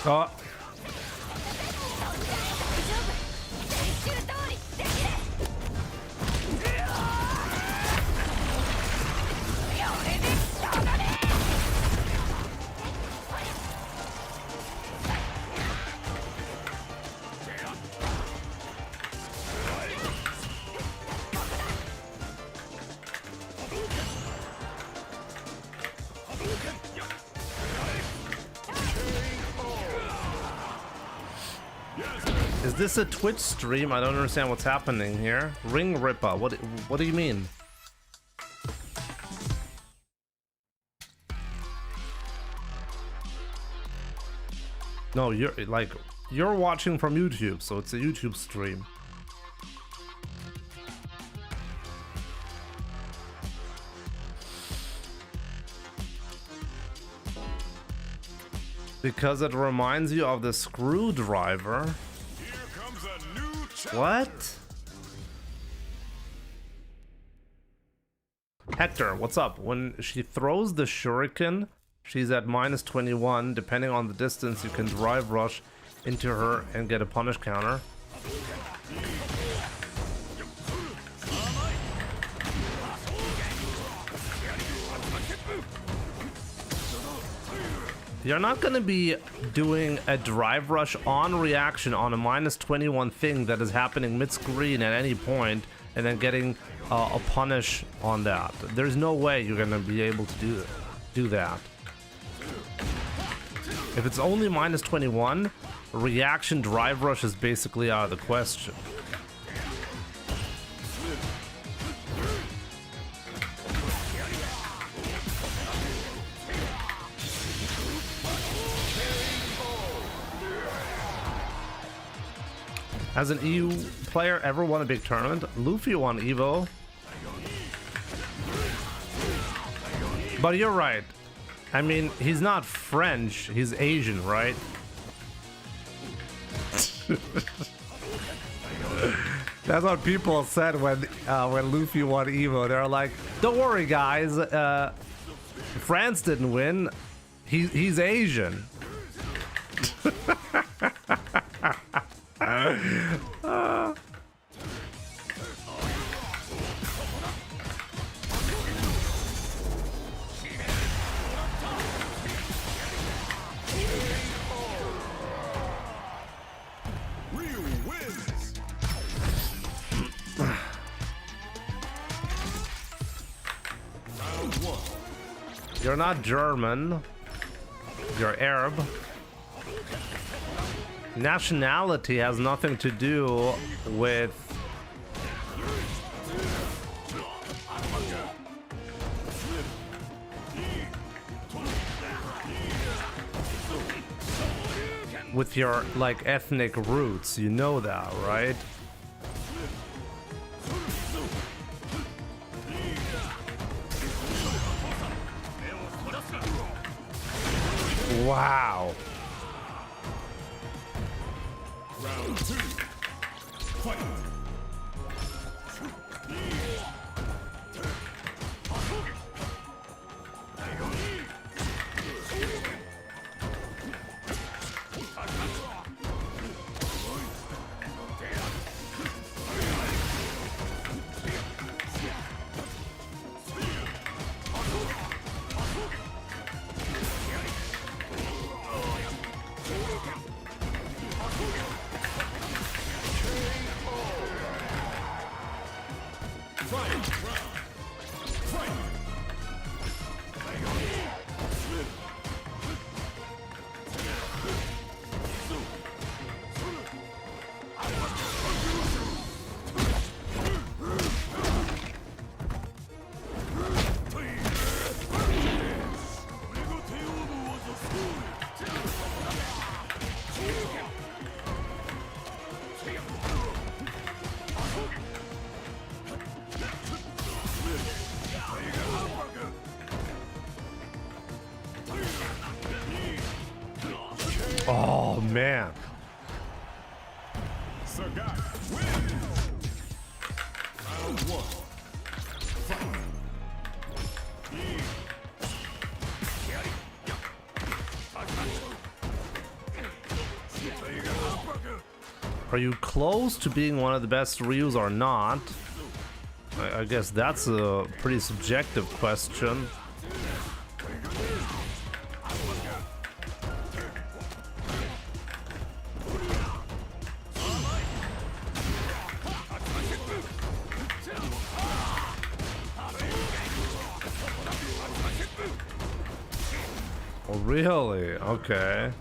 [SPEAKER 1] Oh. this a Twitch stream? I don't understand what's happening here. Ring Ripper, what do you mean? No, you're watching from YouTube, so it's a YouTube stream. Because it reminds you of the screwdriver.
[SPEAKER 2] Here comes a new challenge.
[SPEAKER 1] What? Hector, what's up? When she throws the shuriken, she's at -21. Depending on the distance, you can drive rush into her and get a punish counter. You're not going to be doing a drive rush on reaction on a -21 thing that is happening mid-screen at any point and then getting a punish on that. There's no way you're going to be able to do that. If it's only -21, reaction drive rush is basically out of the question. Has an EU player ever won a big tournament? Luffy won Evo. But you're right. I mean, he's not French, he's Asian, right? That's what people said when Luffy won Evo. They're like, don't worry guys, France didn't win. He's Asian.
[SPEAKER 2] Ryu wins. Round 1.
[SPEAKER 1] You're not German. You're Arab. Nationality has nothing to do with your like ethnic roots, you know that, right? Wow.
[SPEAKER 2] Round 2. Fight.
[SPEAKER 1] Oh man.
[SPEAKER 2] Sagat wins. Round 1.
[SPEAKER 1] Are you close to being one of the best Ryus or not? I guess that's a pretty subjective question. Oh, really? Okay.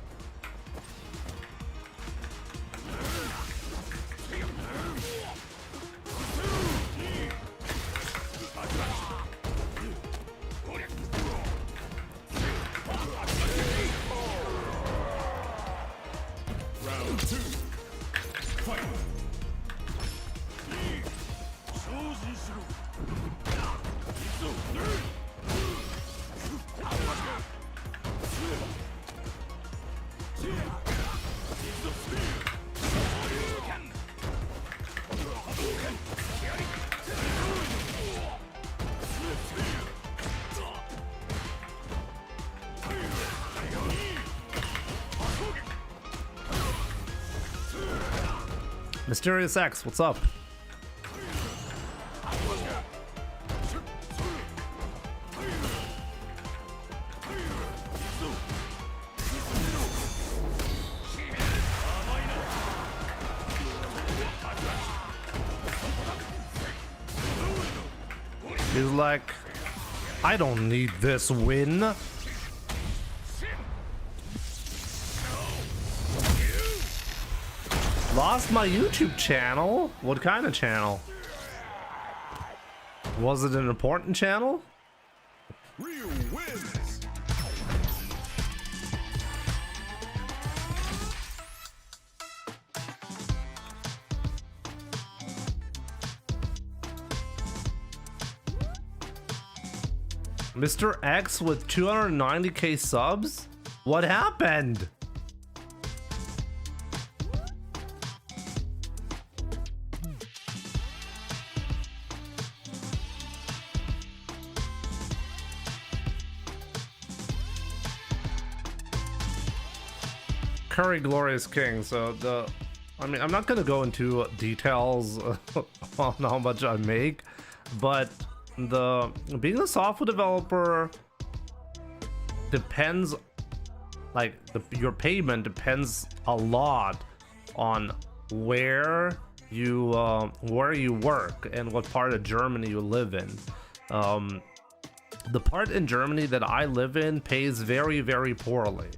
[SPEAKER 1] Mysterious X, what's up? He's like, I don't need this win. Lost my YouTube channel? What kind of channel? Was it an important channel?
[SPEAKER 2] Ryu wins.
[SPEAKER 1] Mr. X with 290k subs? What happened? Curry Glorious King. So I mean, I'm not gonna go into details on how much I make, but being a software developer depends, like your payment depends a lot on where you work and what part of Germany you live in. The part in Germany that I live in pays very, very poorly.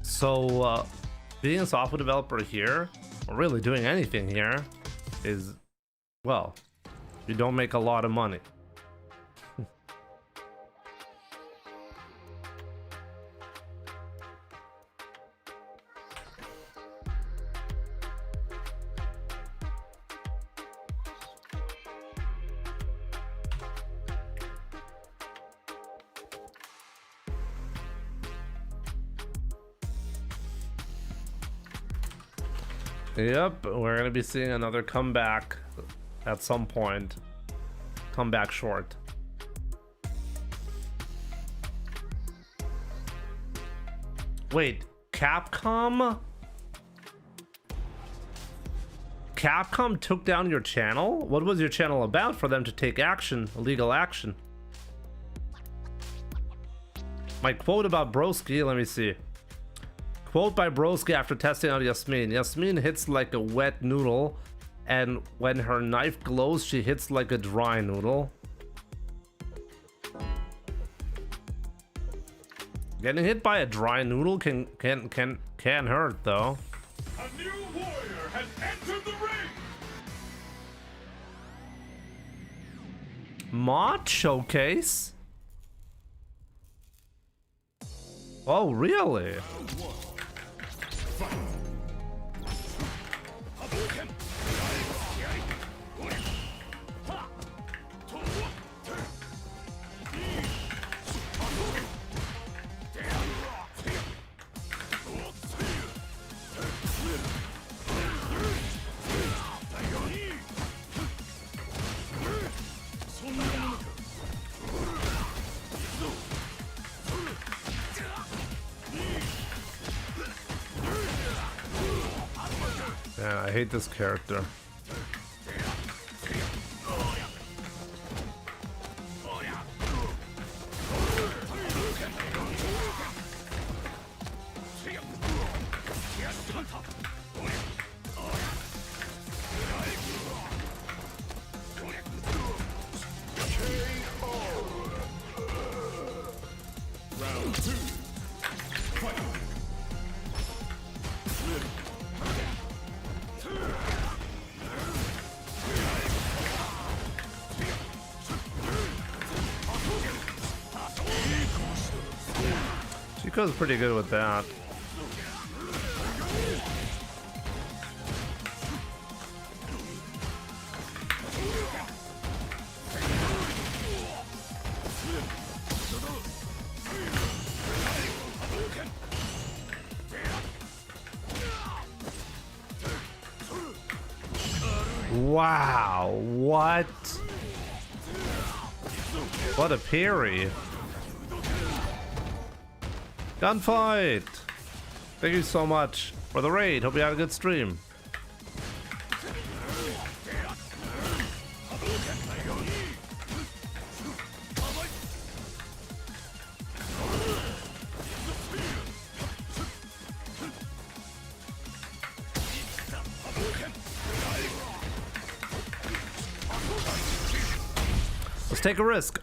[SPEAKER 1] So being a software developer here, or really doing anything here, is, well, you don't make a lot of money. Yep, we're gonna be seeing another comeback at some point. Comeback short. Wait, Capcom took down your channel? What was your channel about for them to take action, legal action? My quote about Broski, let me see. Quote by Broski after testing out Yasmin. Yasmin hits like a wet noodle, and when her knife glows, she hits like a dry noodle. Getting hit by a dry noodle can hurt though.
[SPEAKER 2] A new warrior has entered the ring.
[SPEAKER 1] Mod showcase? Oh, really? Yeah, I hate this character. Chico's pretty good with that. Wow, what? What a parry. Gunfight! Thank you so much for the raid. Hope you had a good stream. Let's take a risk.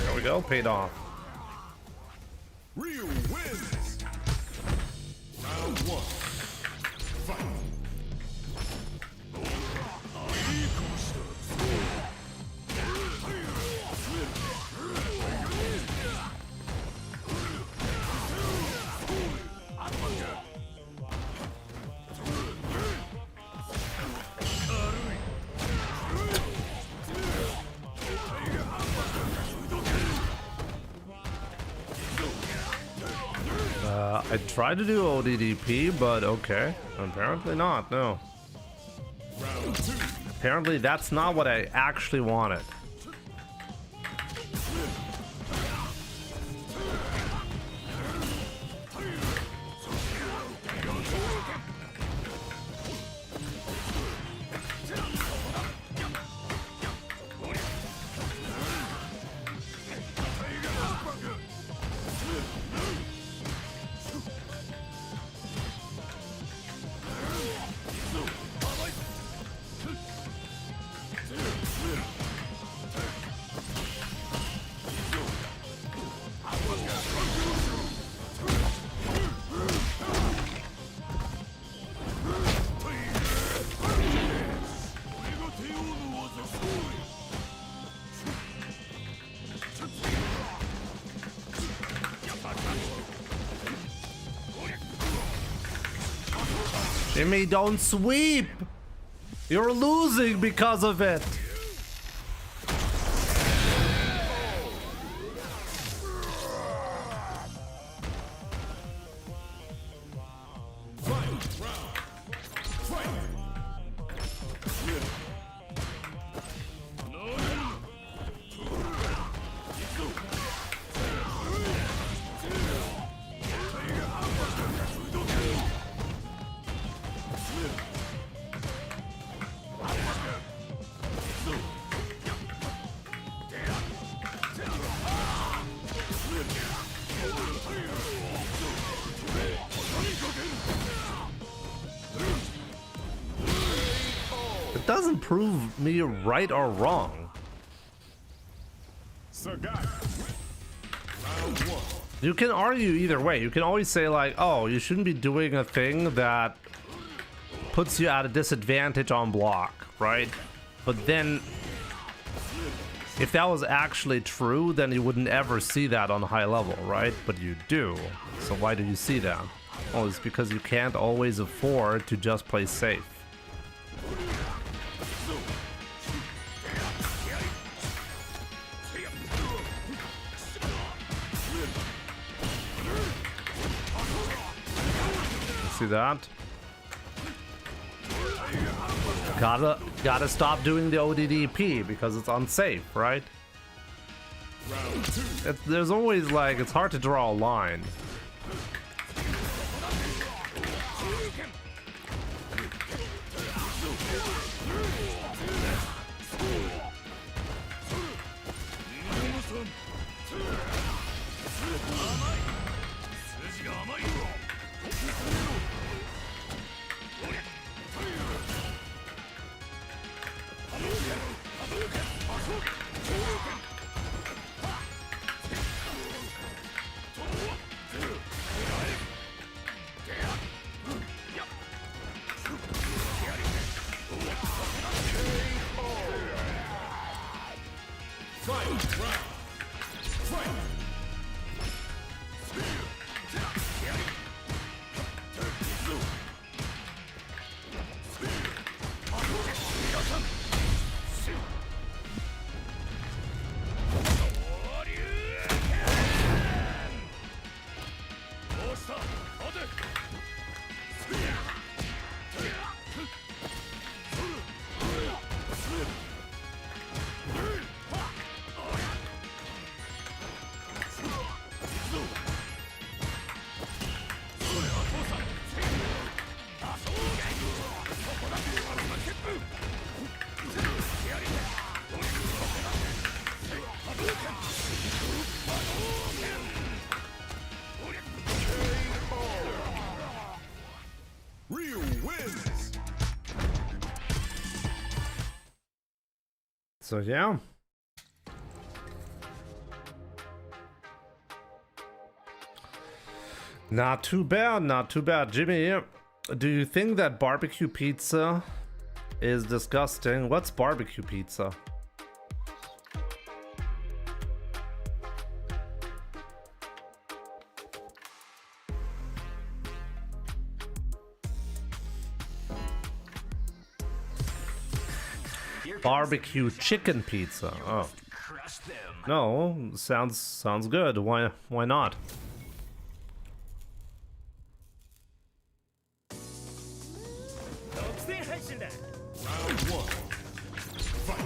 [SPEAKER 1] There we go, paid off.
[SPEAKER 2] Ryu wins. Round 1. Fight.
[SPEAKER 1] I tried to do ODDP, but okay. Apparently not, no.
[SPEAKER 2] Round 2.
[SPEAKER 1] Apparently that's not what I actually wanted. Jimmy, don't sweep! You're losing because of it! Doesn't prove me right or wrong. You can argue either way. You can always say like, oh, you shouldn't be doing a thing that puts you at a disadvantage on block, right? But then if that was actually true, then you wouldn't ever see that on high level, right? But you do. So why do you see that? Well, it's because you can't always afford to just play safe. See that? Gotta stop doing the ODDP because it's unsafe, right? There's always like, it's hard to draw a line. So yeah. Not too bad, not too bad. Jimmy, do you think that barbecue pizza is disgusting? What's barbecue pizza? Barbecue chicken pizza. Oh. No, sounds good. Why not?
[SPEAKER 2] Round one. Fight.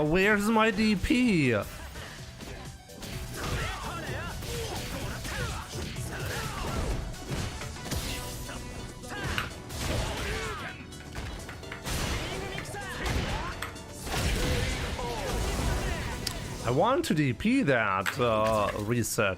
[SPEAKER 1] Where's my DP? I want to DP that reset.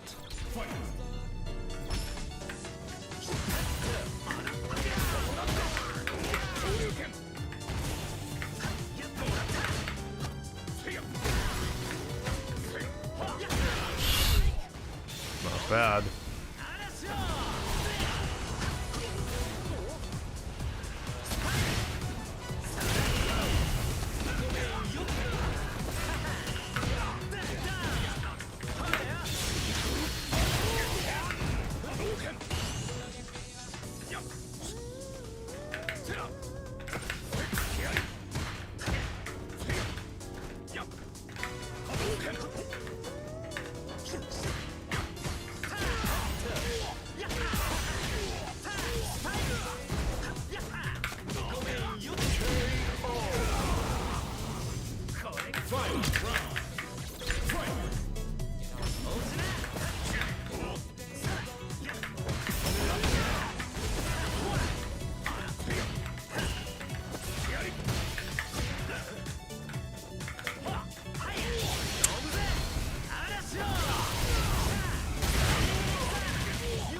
[SPEAKER 1] Not bad.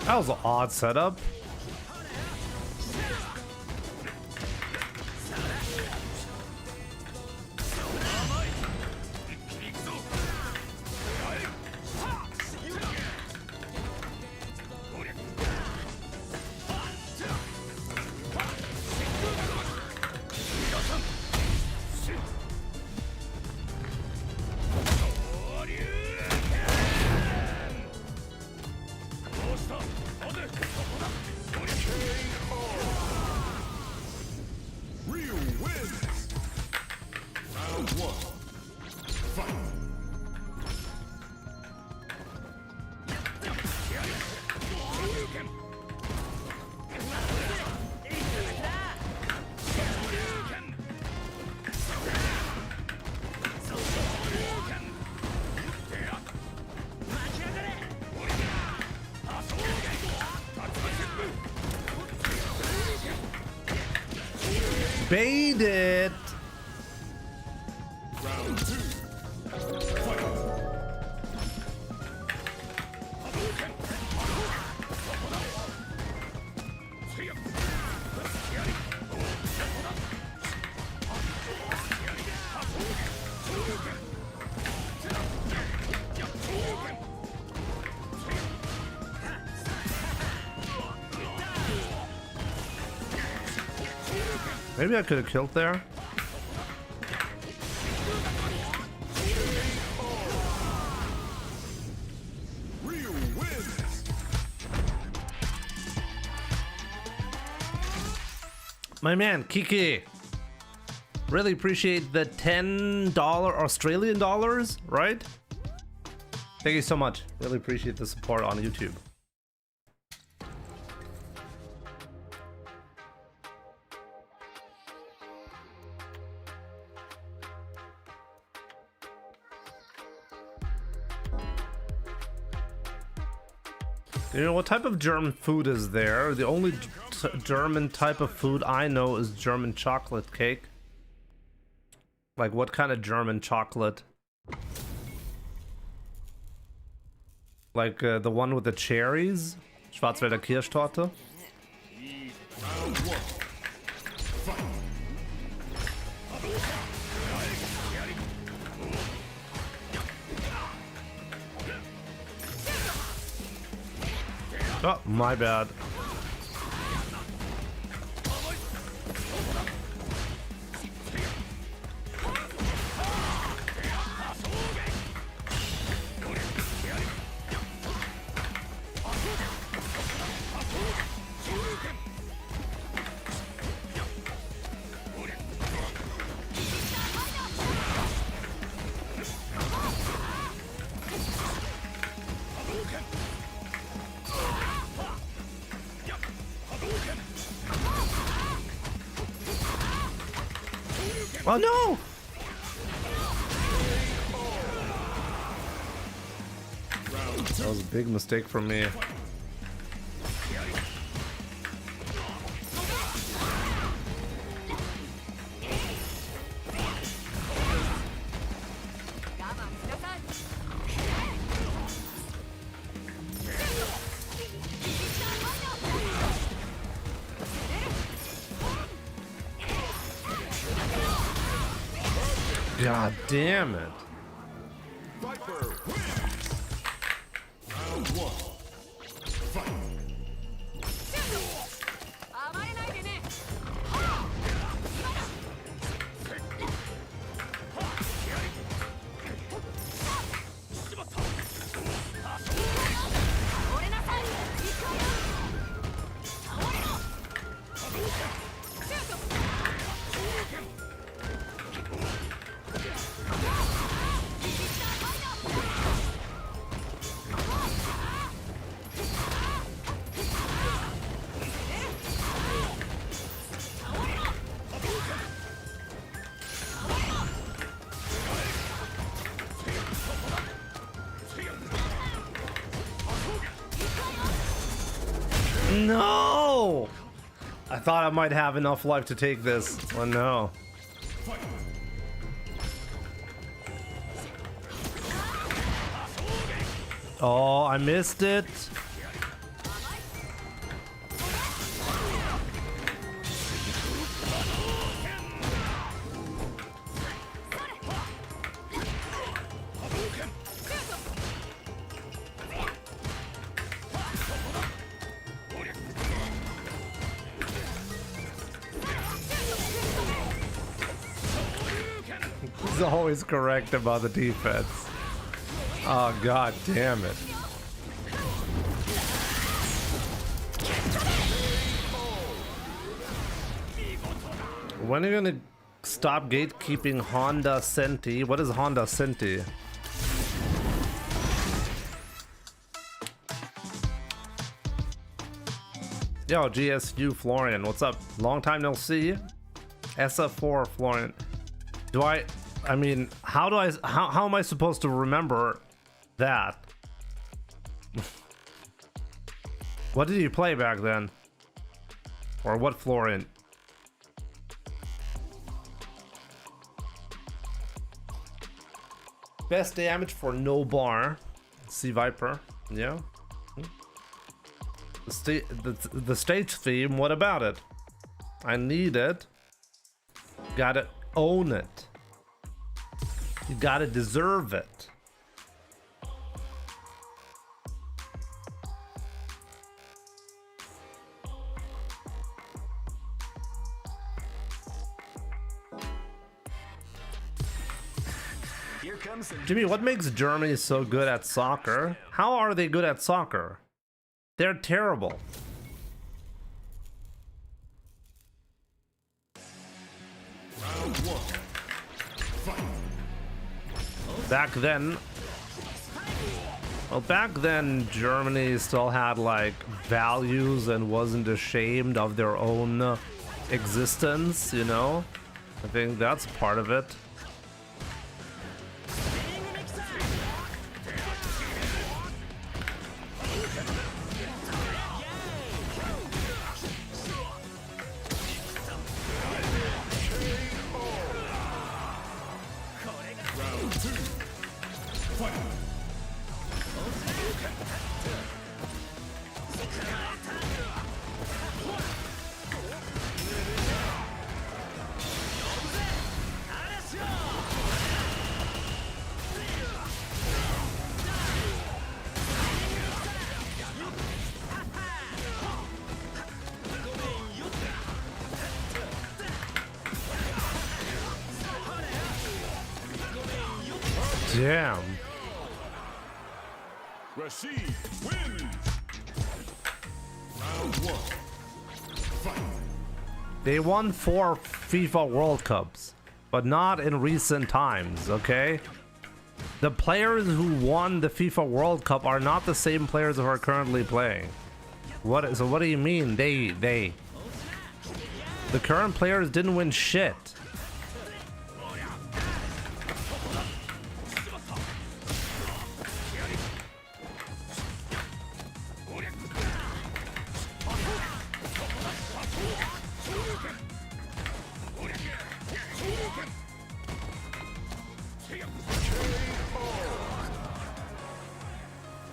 [SPEAKER 1] That was an odd setup.
[SPEAKER 2] Ryu wins. Round one. Fight.
[SPEAKER 1] Bait it.
[SPEAKER 2] Round two. Fight.
[SPEAKER 1] Maybe I could have killed there.
[SPEAKER 2] Ryu wins.
[SPEAKER 1] My man, Kiki. Really appreciate the $10 Australian dollars, right? Thank you so much. Really appreciate the support on YouTube. You know, what type of German food is there? The only German type of food I know is German chocolate cake. Like, what kind of German chocolate? Like, the one with the cherries? Schwarzwälder Kirschtorte? Oh, my bad. Oh no! That was a big mistake from me. God damn it.
[SPEAKER 2] Viper wins. Round 1. Fight.
[SPEAKER 1] No! I thought I might have enough life to take this. Oh no. Oh, I missed it. He's always correct about the defense. Oh, god damn it. When are you gonna stop gatekeeping Honda Senti? What is Honda Senti? Yo, GSU Florian, what's up? Long time no see. SF4 Florian. I mean, how am I supposed to remember that? What did you play back then? Or what Florian? Best damage for no bar. Sea Viper. Yeah. The stage theme, what about it? I need it. Gotta own it. You gotta deserve it. Jimmy, what makes Germany so good at soccer? How are they good at soccer? They're terrible.
[SPEAKER 2] Round 1. Fight.
[SPEAKER 1] Back then, Germany still had like values and wasn't ashamed of their own existence, you know? I think that's part of it. Damn.
[SPEAKER 2] Rashid wins. Round 1. Fight.
[SPEAKER 1] They won 4 FIFA World Cups, but not in recent times, okay? The players who won the FIFA World Cup are not the same players who are currently playing. So what do you mean they? The current players didn't win shit.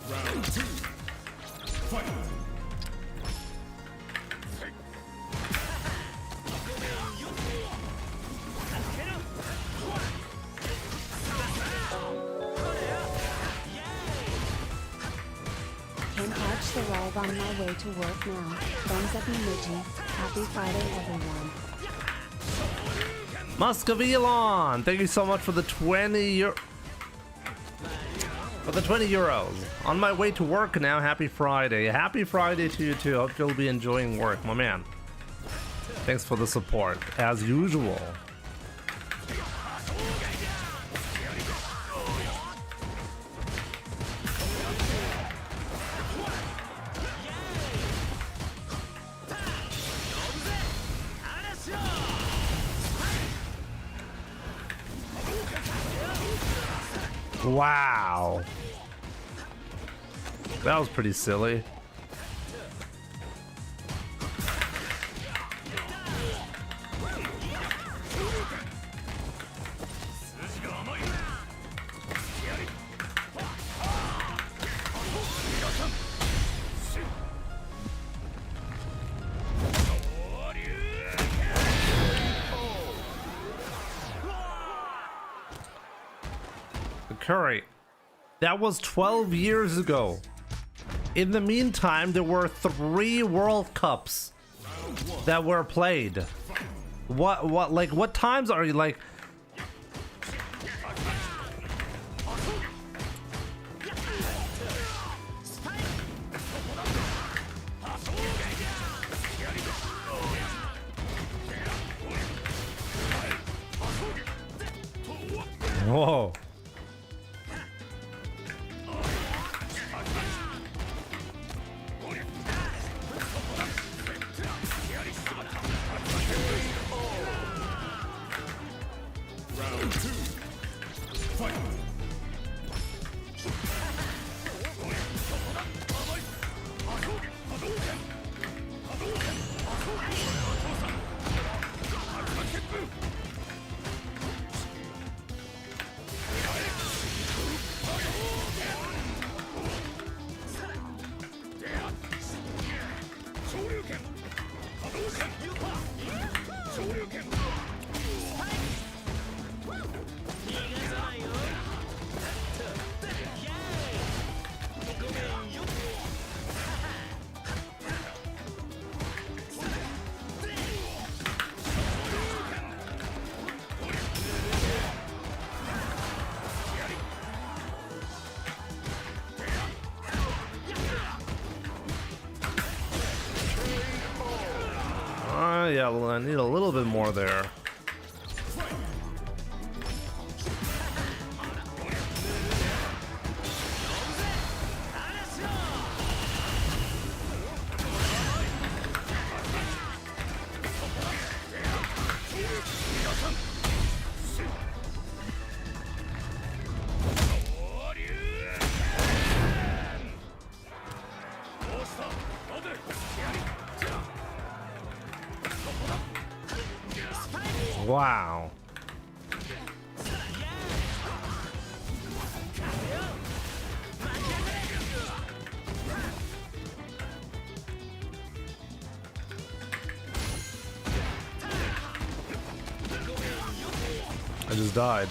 [SPEAKER 2] Round 2. Fight.
[SPEAKER 5] Can catch the live on my way to work now. Thumbs up emoji. Happy Friday, everyone.
[SPEAKER 1] Muscavilon, thank you so much for the 20 euros. On my way to work now. Happy Friday. Happy Friday to you too. Hope you'll be enjoying work, my man. Thanks for the support, as usual. Wow. That was pretty silly. Curry, that was 12 years ago. In the meantime, there were 3 World Cups that were played. What times are you like? Whoa. Yeah, well, I need a little bit more there. Wow. I just died.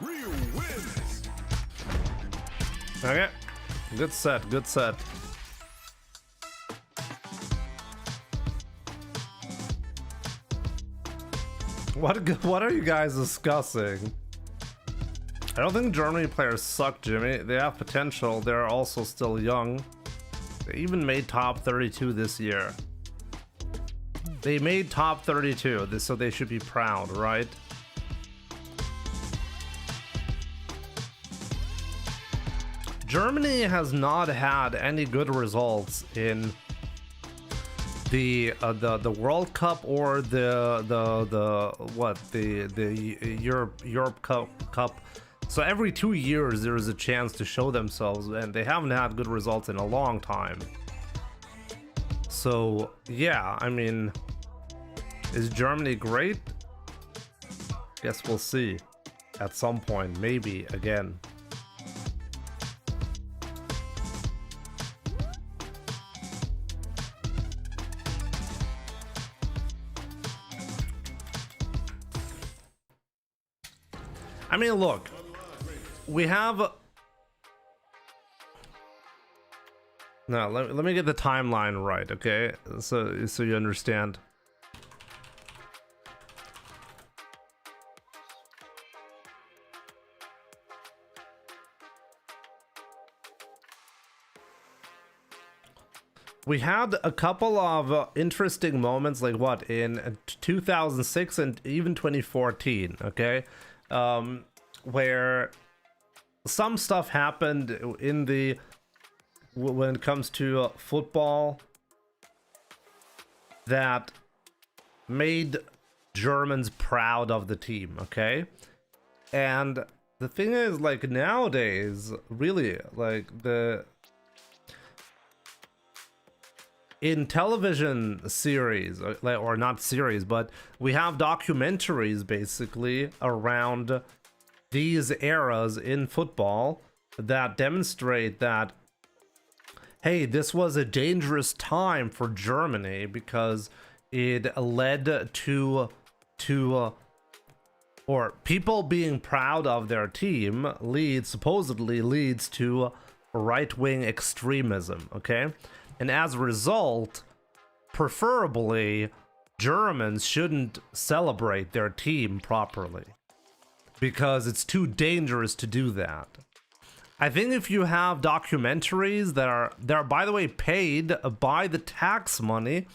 [SPEAKER 2] Ryu wins.
[SPEAKER 1] Okay. Good set, good set. What are you guys discussing? I don't think Germany players suck, Jimmy. They have potential. They're also still young. They even made top 32 this year. They made top 32, so they should be proud, right? Germany has not had any good results in the World Cup or the Europe Cup. So every 2 years there is a chance to show themselves, and they haven't had good results in a long time. So yeah, I mean, is Germany great? Guess we'll see at some point, maybe again. I mean, look, we have... No, let me get the timeline right, okay? So you understand. We had a couple of interesting moments, like what, in 2006 and even 2014, okay? Where some stuff happened in the when it comes to football that made Germans proud of the team, okay? And the thing is, like, nowadays, really, like, in television series, or not series, but we have documentaries basically around these eras in football that demonstrate that, hey, this was a dangerous time for Germany because it led to or people being proud of their team supposedly leads to right-wing extremism, okay? And as a result, preferably, Germans shouldn't celebrate their team properly because it's too dangerous to do that. I think if you have documentaries that are by the way paid by the tax money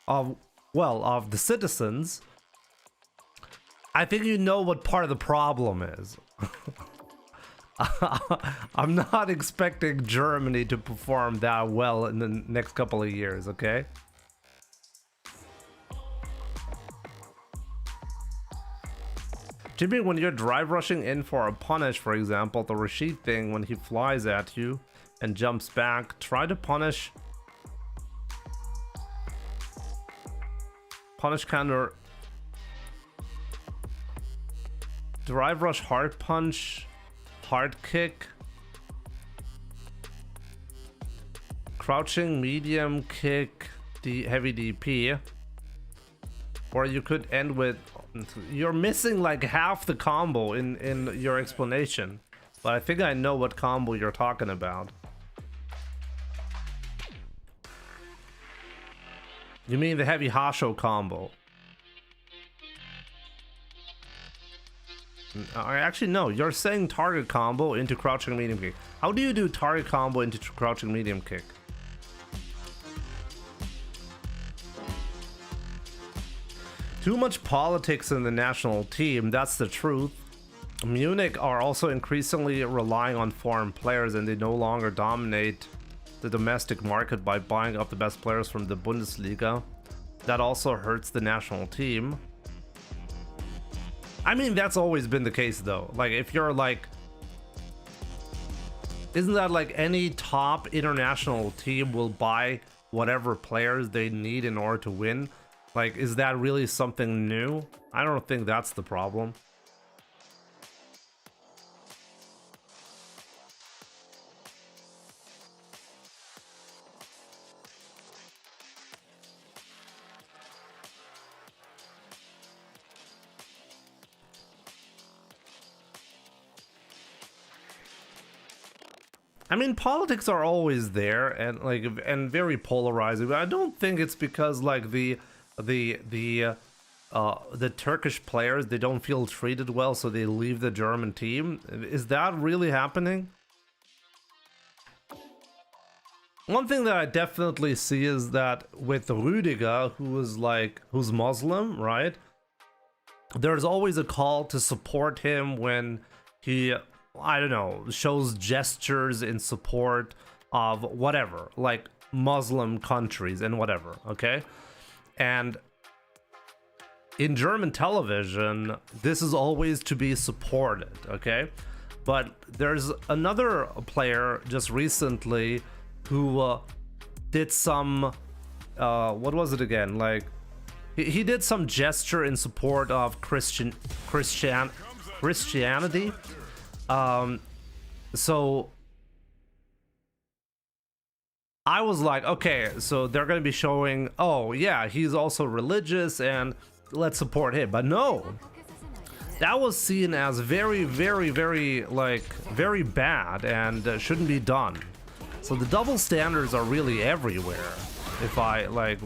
[SPEAKER 1] of the citizens, I think you know what part of the problem is. I'm not expecting Germany to perform that well in the next couple of years, okay? Jimmy, when you're drive rushing in for a punish, for example, the Rashid thing, when he flies at you and jumps back, try to punish counter, drive rush, hard punch, hard kick, crouching medium kick, heavy DP, or you could end with, you're missing like half the combo in your explanation, but I think I know what combo you're talking about. You mean the heavy Hasho combo? Actually, no, you're saying target combo into crouching medium kick. How do you do target combo into crouching medium kick? Too much politics in the national team, that's the truth. Munich are also increasingly relying on foreign players, and they no longer dominate the domestic market by buying up the best players from the Bundesliga. That also hurts the national team. I mean, that's always been the case though. Like if you're like, isn't that like any top international team will buy whatever players they need in order to win? Like, is that really something new? I don't think that's the problem. I mean, politics are always there and like and very polarizing. But I don't think it's because like the Turkish players, they don't feel treated well, so they leave the German team. Is that really happening? One thing that I definitely see is that with Rüdiger, who's Muslim, right? There's always a call to support him when he, I don't know, shows gestures in support of whatever, like Muslim countries and whatever, okay? And in German television, this is always to be supported, okay? But there's another player just recently who did some, what was it again? Like, he did some gesture in support of Christianity. So I was like, okay, so they're gonna be showing, oh yeah, he's also religious and let's support him. But no, that was seen as very, very, very, like, very bad and shouldn't be done. So the double standards are really everywhere. If I like,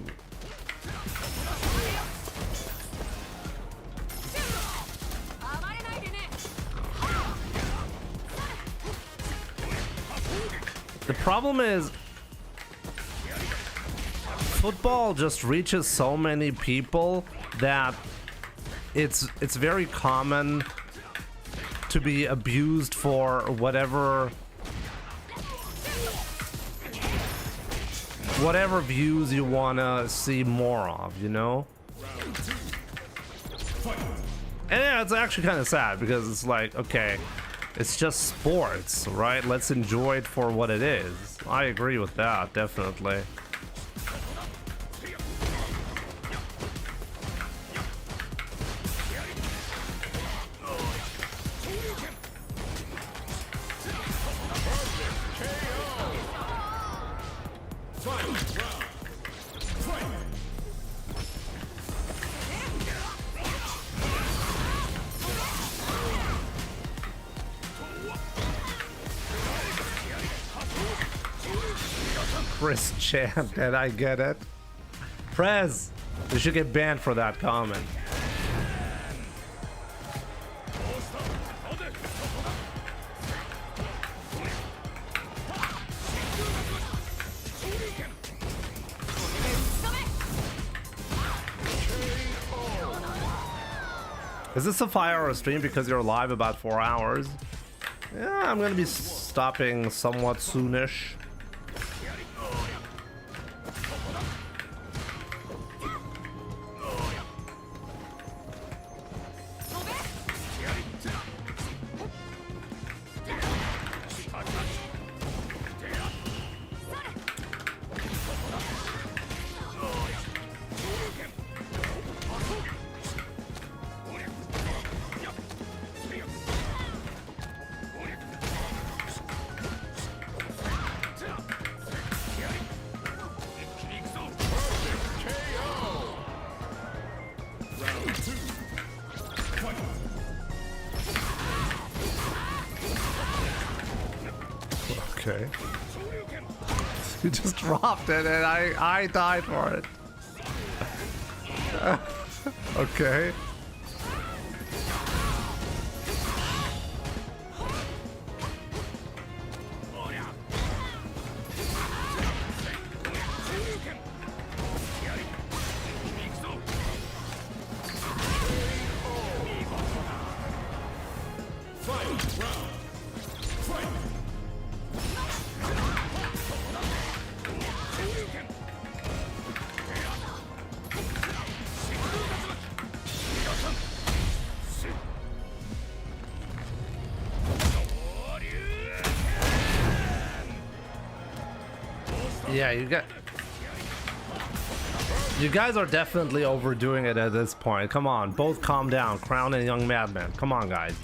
[SPEAKER 1] the problem is football just reaches so many people that it's very common to be abused for whatever views you wanna see more of, you know? And yeah, it's actually kind of sad because it's like, okay, it's just sports, right? Let's enjoy it for what it is. I agree with that, definitely. Chris chanted, I get it. Prez, you should get banned for that comment. Is this a 5-hour stream because you're live about 4 hours? Yeah, I'm gonna be stopping somewhat soonish. Okay. You just dropped it and I died for it. Okay. Yeah, you guys are definitely overdoing it at this point. Come on, both calm down. Crown and Young Madman. Come on, guys.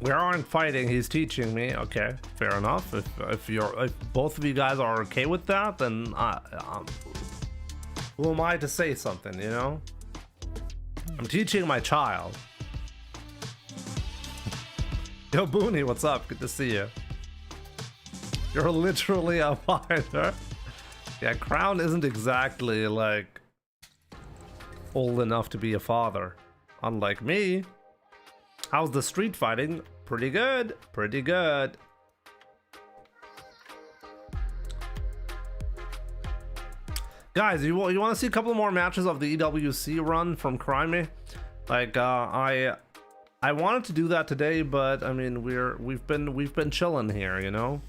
[SPEAKER 1] We aren't fighting. He's teaching me. Okay, fair enough. If both of you guys are okay with that, then who am I to say something? You know, I'm teaching my child. Yo, Booney, what's up? Good to see you. You're literally a fighter. Yeah, Crown isn't exactly like old enough to be a father, unlike me. How's the street fighting? Pretty good. Pretty good. Guys, you want to see a couple more matches of the EWC run from Crimey? Like, I wanted to do that today, but I mean, we've been chilling here, you know.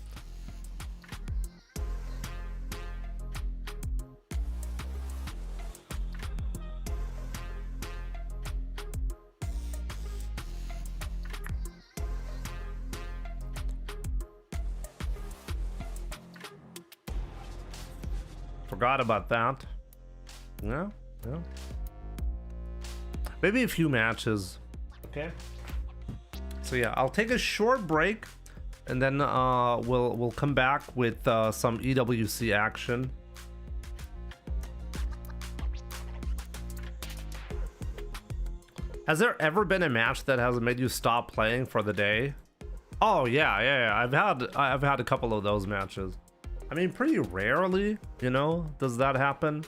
[SPEAKER 1] Forgot about that. Yeah. Maybe a few matches. Okay. So yeah, I'll take a short break, and then we'll come back with some EWC action. Has there ever been a match that has made you stop playing for the day? Oh yeah. I've had a couple of those matches. I mean, pretty rarely, you know, does that happen.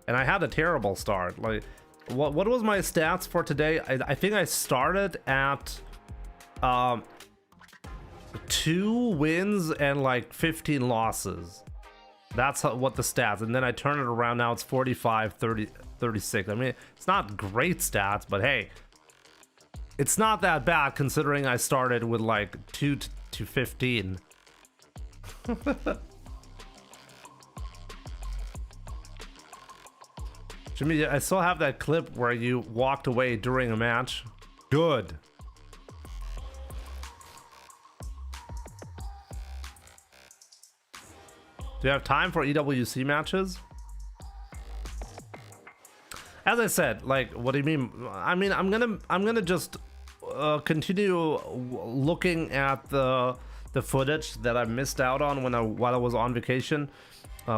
[SPEAKER 1] And I had a terrible start. Like, what was my stats for today? I think I started at 2 wins and like 15 losses. That's what the stats. And then I turn it around. Now it's 45, 30, 36. I mean, it's not great stats, but hey, it's not that bad considering I started with like 2 to 15. Jimmy, I still have that clip where you walked away during a match. Good. Do you have time for EWC matches? As I said, like, what do you mean? I mean, I'm gonna just continue looking at the footage that I missed out on while I was on vacation.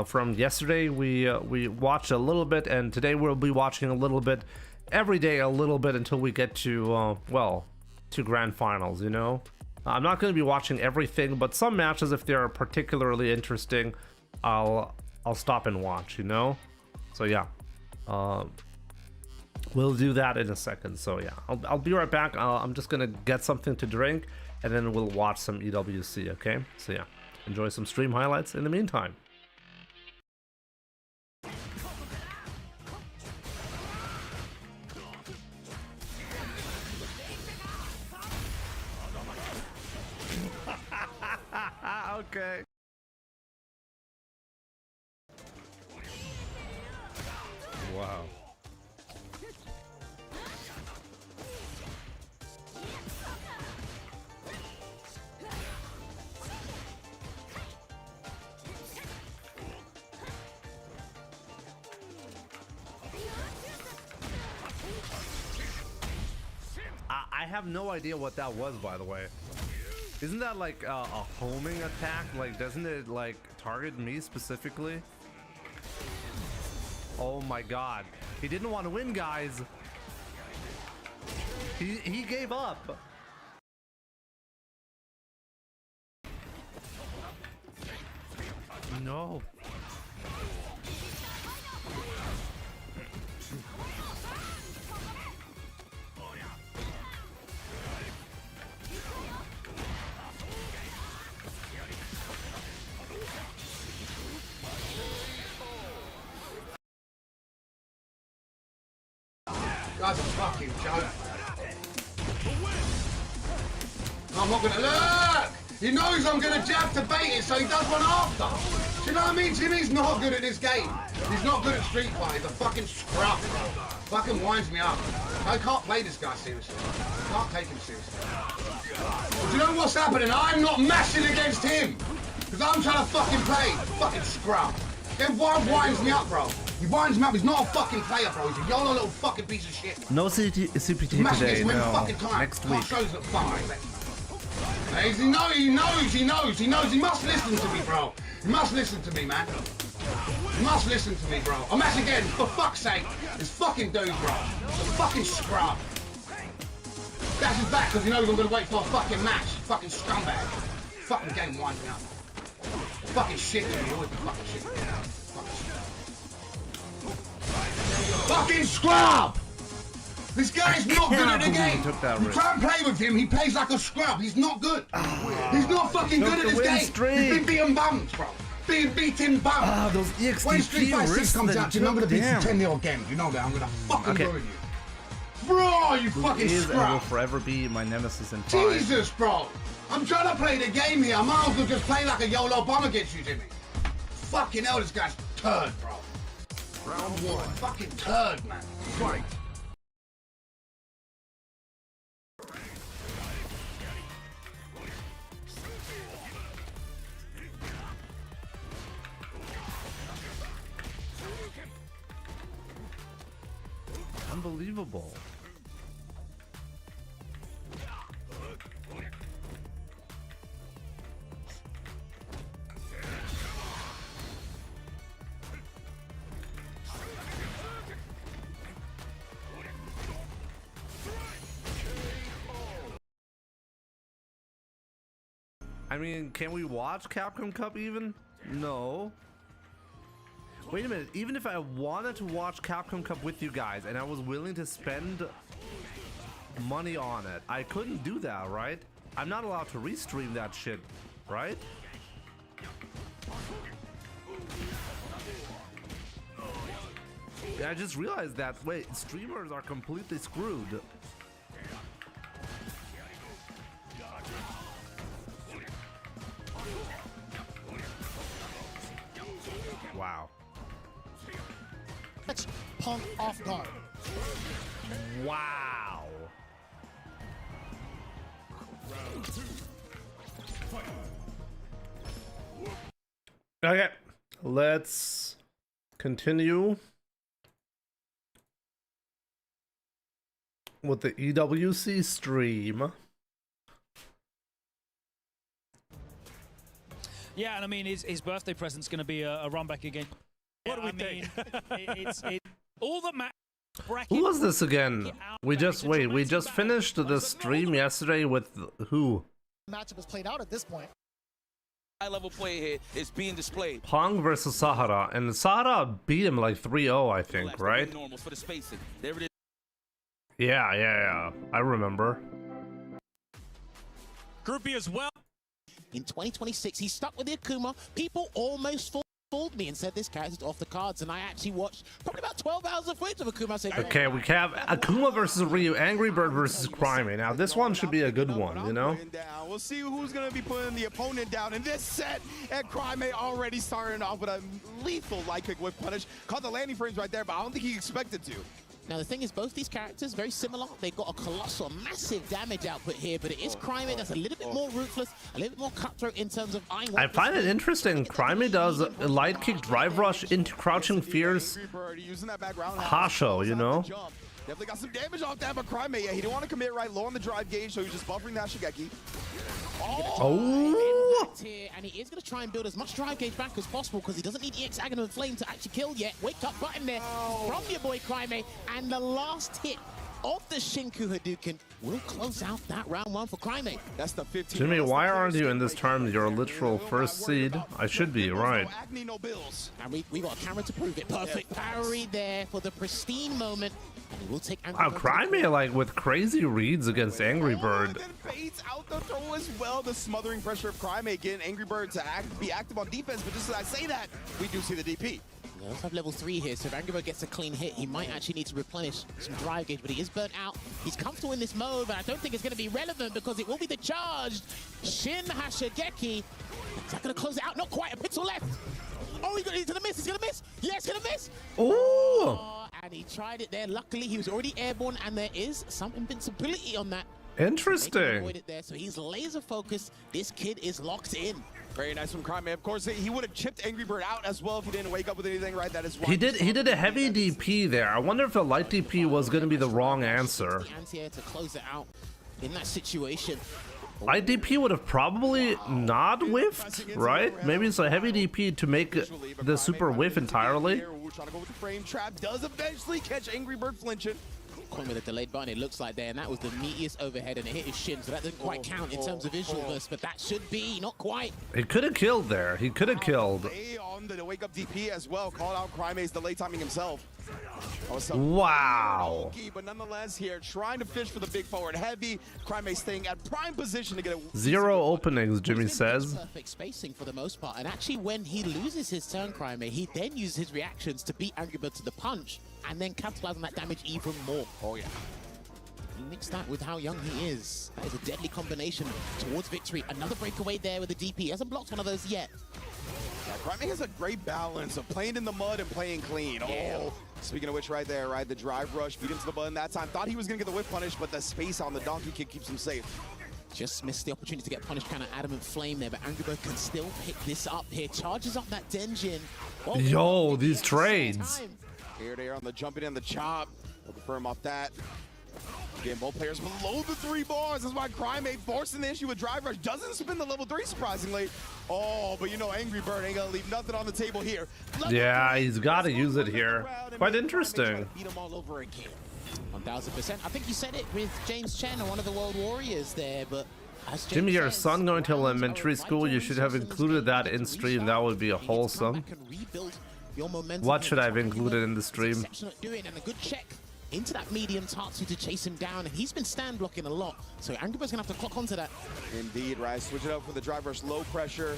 [SPEAKER 1] From yesterday, we watched a little bit, and today we'll be watching a little bit, every day a little bit until we get to well, to grand finals. You know, I'm not going to be watching everything, but some matches, if they're particularly interesting, I'll stop and watch. You know, so yeah, we'll do that in a second. So yeah, I'll be right back. I'm just gonna get something to drink, and then we'll watch some EWC. Okay, so yeah, enjoy some stream highlights in the meantime. Okay. Wow. I have no idea what that was, by the way. Isn't that like a homing attack? Like, doesn't it like target me specifically? Oh my god. He didn't want to win, guys. He gave up. No.
[SPEAKER 6] That's a fucking joke. I'm not gonna look! He knows I'm gonna jab to bait it, so he does one after. Do you know what I mean? Jimmy's not good at this game. He's not good at Street Fighter. He's a fucking scrub. Fucking winds me up. I can't play this guy seriously. I can't take him seriously. But you know what's happening? I'm not mashing against him. Because I'm trying to fucking play. Fucking scrub. Then winds me up, bro. He winds me up. He's not a fucking player, bro. He's a YOLO little fucking piece of shit.
[SPEAKER 1] No CPT today, no. Next week.
[SPEAKER 6] He knows. He must listen to me, bro. He must listen to me, man. He must listen to me, bro. I'm at again, for fuck's sake. This fucking dude, bro. The fucking scrub. That's his back because he knows I'm gonna wait for a fucking match. Fucking scumbag. Fucking game winds me up. Fucking shit to me. Always the fucking shit. Fucking scrub! This guy's not good at the game. You try and play with him, he plays like a scrub. He's not good. He's not fucking good at this game. He's been beating bums, bro. Beating bums.
[SPEAKER 1] Those EXT
[SPEAKER 6] when Street Fighter 6 comes out, you're not gonna beat you 10-0 again. You know that. I'm gonna fucking ruin you. Bro, you fucking scrub.
[SPEAKER 1] And will forever be my nemesis in 5.
[SPEAKER 6] Jesus, bro. I'm trying to play the game here. I might as well just play like a YOLO bomb against you, Jimmy. Fucking hell, this guy's turd, bro. Round 1. Fucking turd, man. Fight.
[SPEAKER 1] Unbelievable. I mean, can we watch Capcom Cup even? No. Wait a minute, even if I wanted to watch Capcom Cup with you guys and I was willing to spend money on it, I couldn't do that, right? I'm not allowed to restream that shit, right? I just realized that, wait, streamers are completely screwed. Wow.
[SPEAKER 7] That's Punk off guard.
[SPEAKER 1] Wow. Okay, let's continue with the EWC stream.
[SPEAKER 8] Yeah, and I mean, his birthday present's going to be a run back again. What do we think? It's all the
[SPEAKER 1] who was this again? We just finished the stream yesterday with who?
[SPEAKER 7] Matchup is played out at this point.
[SPEAKER 4] High level play here is being displayed.
[SPEAKER 1] Pong versus Sahara, and Sahara beat him like 3-0, I think, right?
[SPEAKER 4] Normal for the spacing. There it is.
[SPEAKER 1] Yeah. I remember.
[SPEAKER 8] Groupie as well.
[SPEAKER 9] In 2026, he stuck with the Akuma. People almost fooled me and said this character's off the cards, and I actually watched probably about 12 hours of footage of Akuma.
[SPEAKER 1] Okay, we have Akuma versus Ryu, Angry Bird versus Crimey. Now, this one should be a good one, you know?
[SPEAKER 3] We'll see who's going to be putting the opponent down in this set. And Crimey already starting off with a lethal light kick with punish. Caught the landing frames right there, but I don't think he expected to.
[SPEAKER 9] Now, the thing is, both these characters, very similar. They've got a colossal, massive damage output here, but it is Crimey that's a little bit more ruthless, a little bit more cutthroat in terms of... I
[SPEAKER 1] find it interesting. Crimey does a light kick, drive rush into crouching fierce Hasho, you know?
[SPEAKER 3] Definitely got some damage off that, but Crimey, yeah, he didn't want to commit right low on the drive gauge, so he was just buffering that Shigeki.
[SPEAKER 9] And he is going to try and build as much drive gauge back as possible because he doesn't need the hexagonal flame to actually kill yet. Wake up button there from your boy Crimey, and the last hit of the Shinku Hadouken will close out that round 1 for Crimey.
[SPEAKER 3] That's the 15.
[SPEAKER 1] Jimmy, why aren't you in this tournament? You're a literal first seed. I should be, right?
[SPEAKER 9] And we got a camera to prove it. Perfect parry there for the pristine moment. And he will take Angry
[SPEAKER 1] Wow,
[SPEAKER 9] Bird to the
[SPEAKER 1] Cry Me
[SPEAKER 9] corner.
[SPEAKER 1] like with crazy reads against Angry Bird.
[SPEAKER 3] And then baits out the throw as well. The smothering pressure of Crime getting Angry Bird to be active on defense. But just as I say that, we do see the DP.
[SPEAKER 9] Yeah, let's have level 3 here, so if Angry Bird gets a clean hit, he might actually need to replenish some drive gauge, but he is burnt out. He's comfortable in this mode, but I don't think it's going to be relevant because it will be the charged Shin Hashigeki. Is that going to close it out? Not quite, a pixel left. Oh, he's going to miss, he's going to miss. Yes, going to miss.
[SPEAKER 1] Ooh!
[SPEAKER 9] Oh, and he tried it there. Luckily, he was already airborne, and there is some invincibility on that.
[SPEAKER 1] Interesting.
[SPEAKER 9] Avoid it there, so he's laser focused. This kid is locked in.
[SPEAKER 3] Very nice from Crime. Of course, he would have chipped Angry Bird out as well if he didn't wake up with anything, right? That is why
[SPEAKER 1] He did a heavy DP there. I wonder if a light DP was going to be the wrong answer.
[SPEAKER 9] The anti-air to close it out in that situation.
[SPEAKER 1] Light DP would have probably not whiffed, right? Maybe it's a heavy DP to make the super whiff entirely.
[SPEAKER 3] We're trying to go with the frame trap. Does eventually catch Angry Bird flinching.
[SPEAKER 9] Coin with a delayed button, it looks like there, and that was the meatiest overhead, and it hit his shin, so that didn't quite count in terms of visual burst, but that should be, not quite.
[SPEAKER 1] He could have killed there. He could have killed.
[SPEAKER 3] They on the wake up DP as well. Called out Crime's delay timing himself.
[SPEAKER 1] Wow.
[SPEAKER 3] But nonetheless here, trying to fish for the big forward heavy. Crime staying at prime position to get a
[SPEAKER 1] 0 openings, Jimmy says.
[SPEAKER 9] Perfect spacing for the most part, and actually when he loses his turn, Crime, he then uses his reactions to beat Angry Bird to the punch, and then capitalize on that damage even more.
[SPEAKER 3] Oh yeah.
[SPEAKER 9] You mix that with how young he is. That is a deadly combination towards victory. Another breakaway there with the DP. He hasn't blocked one of those yet.
[SPEAKER 3] Yeah, Crime has a great balance of playing in the mud and playing clean. Oh, speaking of which, right there, right, the drive rush, beat into the button that time. Thought he was going to get the whip punish, but the space on the donkey kick keeps him safe.
[SPEAKER 9] Just missed the opportunity to get punished, kind of Adamant Flame there, but Angry Bird can still pick this up here. Charges up that Denjin. Oh,
[SPEAKER 1] Yo, these trades.
[SPEAKER 3] Here they are on the jumping and the chop. We'll confirm off that. Again, both players below the 3 bars. That's why Crime forcing the issue with drive rush. Doesn't spin the level 3, surprisingly. Oh, but you know, Angry Bird ain't gonna leave nothing on the table here.
[SPEAKER 1] Yeah, he's got to use it here. Quite interesting.
[SPEAKER 9] Beat him all over again. 1000%. I think you said it with James Chen, one of the World Warriors there, but as
[SPEAKER 1] Jimmy, your
[SPEAKER 9] says,
[SPEAKER 1] son going to elementary school, you should have included that in stream. That would be a wholesome. What should I have included in the stream?
[SPEAKER 9] Exceptional at doing, and a good check into that medium Tatsu to chase him down, and he's been stand blocking a lot, so Angry Bird's gonna have to clock onto that.
[SPEAKER 3] Indeed, right. Switch it up for the drive rush, low pressure.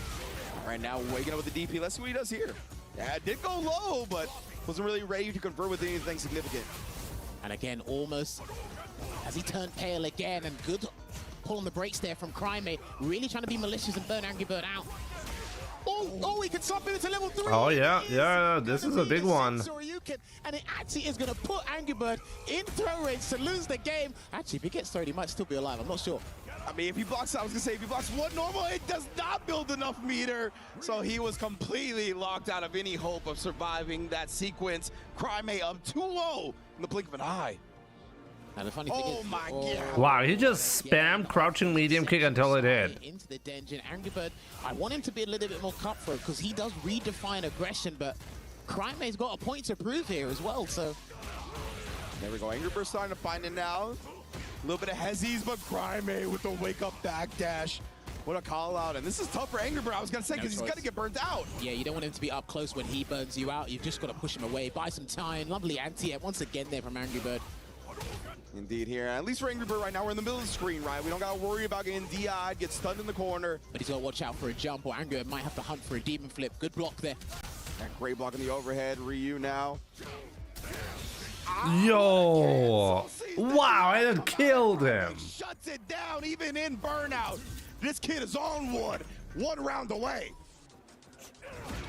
[SPEAKER 3] Right now, waking up with the DP. Let's see what he does here. Yeah, it did go low, but wasn't really ready to convert with anything significant.
[SPEAKER 9] And again, almost as he turned pale again, and good pull on the brakes there from Crime, really trying to be malicious and burn Angry Bird out. Oh, he can sub him into level 3.
[SPEAKER 1] Oh, yeah, this is a big one.
[SPEAKER 9] And it actually is going to put Angry Bird in throw range to lose the game. Actually, if he gets thrown, he might still be alive. I'm not sure.
[SPEAKER 3] I mean, if he blocks, I was going to say, if he blocks one normal, it does not build enough meter. So he was completely locked out of any hope of surviving that sequence. Crime up 2-0 in the blink of an eye.
[SPEAKER 9] And the funny thing is,
[SPEAKER 3] my God.
[SPEAKER 1] Wow, he just spammed crouching medium kick until it hit.
[SPEAKER 9] Into the Denjin. Angry Bird, I want him to be a little bit more cutthroat because he does redefine aggression, but Crime's got a point to prove here as well, so.
[SPEAKER 3] There we go. Angry Bird starting to find it now. A little bit of hezzies, but Crime with the wake-up backdash. What a call-out. And this is tough for Angry Bird, I was going to say, because he's going to get burnt out.
[SPEAKER 9] Yeah, you don't want him to be up close when he burns you out. You've just got to push him away, buy some time. Lovely anti-air once again there from Angry Bird.
[SPEAKER 3] Indeed here. At least for Angry Bird right now, we're in the middle of the screen, right? We don't got to worry about getting DI'd, get stunned in the corner.
[SPEAKER 9] But he's got to watch out for a jump, or Angry Bird might have to hunt for a demon flip. Good block there.
[SPEAKER 3] That great block in the overhead. Ryu now.
[SPEAKER 1] Yo! Wow, I done killed him.
[SPEAKER 3] Shuts it down even in burnout. This kid is on one round away.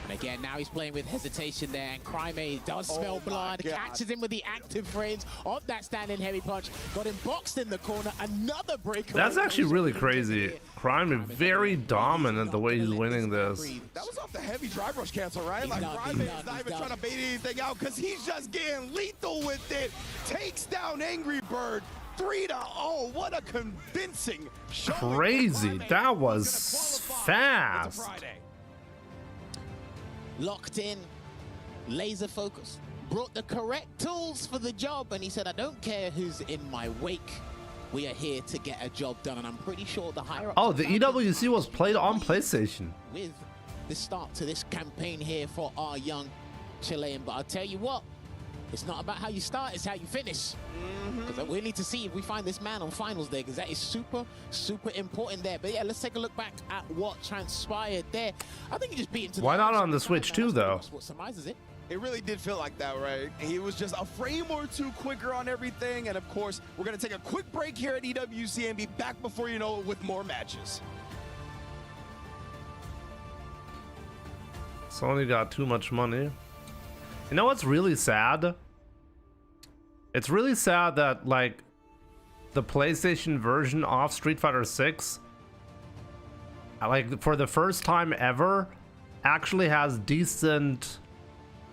[SPEAKER 9] And again, now he's playing with hesitation there, and Crime does smell blood, catches him with the active frames of that standing heavy punch, got him boxed in the corner, another breakaway.
[SPEAKER 1] That's actually really crazy. Crime is very dominant the way he's winning this.
[SPEAKER 3] That was off the heavy drive rush cancel, right? Like Crime is not even trying to bait anything out because he's just getting lethal with it. Takes down Angry Bird. 3-0. What a convincing show.
[SPEAKER 1] Crazy. That was fast.
[SPEAKER 9] Locked in, laser focus, brought the correct tools for the job, and he said, I don't care who's in my wake. We are here to get a job done, and I'm pretty sure the higher up.
[SPEAKER 1] Oh, the EWC was played on PlayStation.
[SPEAKER 9] With the start to this campaign here for our young Chilean, but I'll tell you what, It's not about how you start, it's how you finish. Because we need to see if we find this man on finals day, because that is super, super important there. But yeah, let's take a look back at what transpired there. I think he just beat him to
[SPEAKER 1] Why not on the Switch too, though?
[SPEAKER 9] What surmises it?
[SPEAKER 3] It really did feel like that, right? He was just a frame or two quicker on everything. And of course, we're going to take a quick break here at EWC and be back before you know it with more matches.
[SPEAKER 1] Sony got too much money. You know what's really sad? It's really sad that, like, the PlayStation version of Street Fighter 6, like, for the first time ever, actually has decent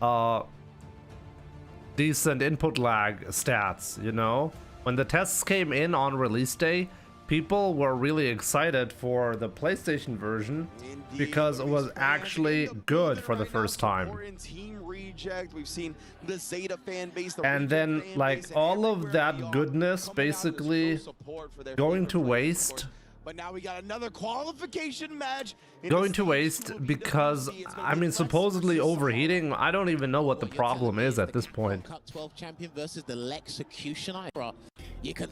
[SPEAKER 1] input lag stats, you know? When the tests came in on release day, people were really excited for the PlayStation version because it was actually good for the first time.
[SPEAKER 3] We've seen the Zeta fan base,
[SPEAKER 1] and then, like, all of that goodness basically going to waste.
[SPEAKER 3] But now we got another qualification match.
[SPEAKER 1] Going to waste because, I mean, supposedly overheating. I don't even know what the problem is at this point.
[SPEAKER 9] Cup 12 champion versus the Lexecutioner. You can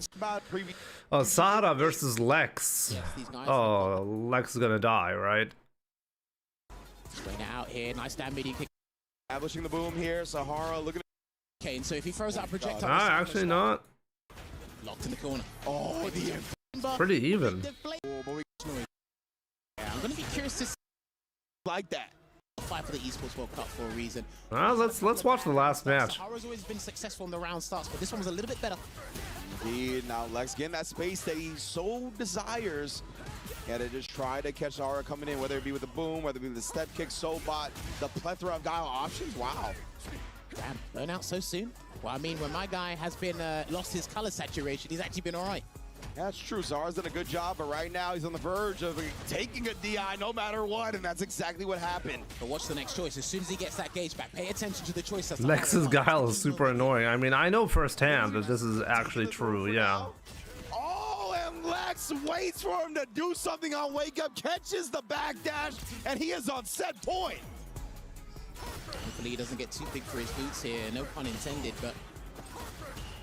[SPEAKER 1] Oh, Sahara versus Lex. Oh, Lex is gonna die, right?
[SPEAKER 9] Straight out here, nice down medium kick.
[SPEAKER 3] Establishing the boom here, Sahara looking at
[SPEAKER 9] okay, and so if he throws out projectile,
[SPEAKER 1] Actually not.
[SPEAKER 9] Locked in the corner. Oh,
[SPEAKER 1] Pretty even.
[SPEAKER 9] Yeah, I'm gonna be curious to see
[SPEAKER 3] like that.
[SPEAKER 9] Fight for the Esports World Cup for a reason.
[SPEAKER 1] Let's watch the last match.
[SPEAKER 9] Sahara's always been successful in the round starts, but this one was a little bit better.
[SPEAKER 3] Indeed, now Lex getting that space that he so desires. Gotta just try to catch Sahara coming in, whether it be with the boom, whether it be with the step kick, Sobot, the plethora of guile options. Wow.
[SPEAKER 9] Damn, burn out so soon. Well, I mean, when my guy has been lost his color saturation, he's actually been all right.
[SPEAKER 3] That's true. Sahara's done a good job, but right now he's on the verge of taking a DI no matter what, and that's exactly what happened.
[SPEAKER 9] But watch the next choice. As soon as he gets that gauge back, pay attention to the choice. That's
[SPEAKER 1] Lex's guile is super annoying. I mean, I know firsthand that this is actually true, yeah.
[SPEAKER 3] Oh, and Lex waits for him to do something on Wake Up, catches the backdash, and he is on set point.
[SPEAKER 9] Hopefully he doesn't get too big for his boots here. No pun intended, but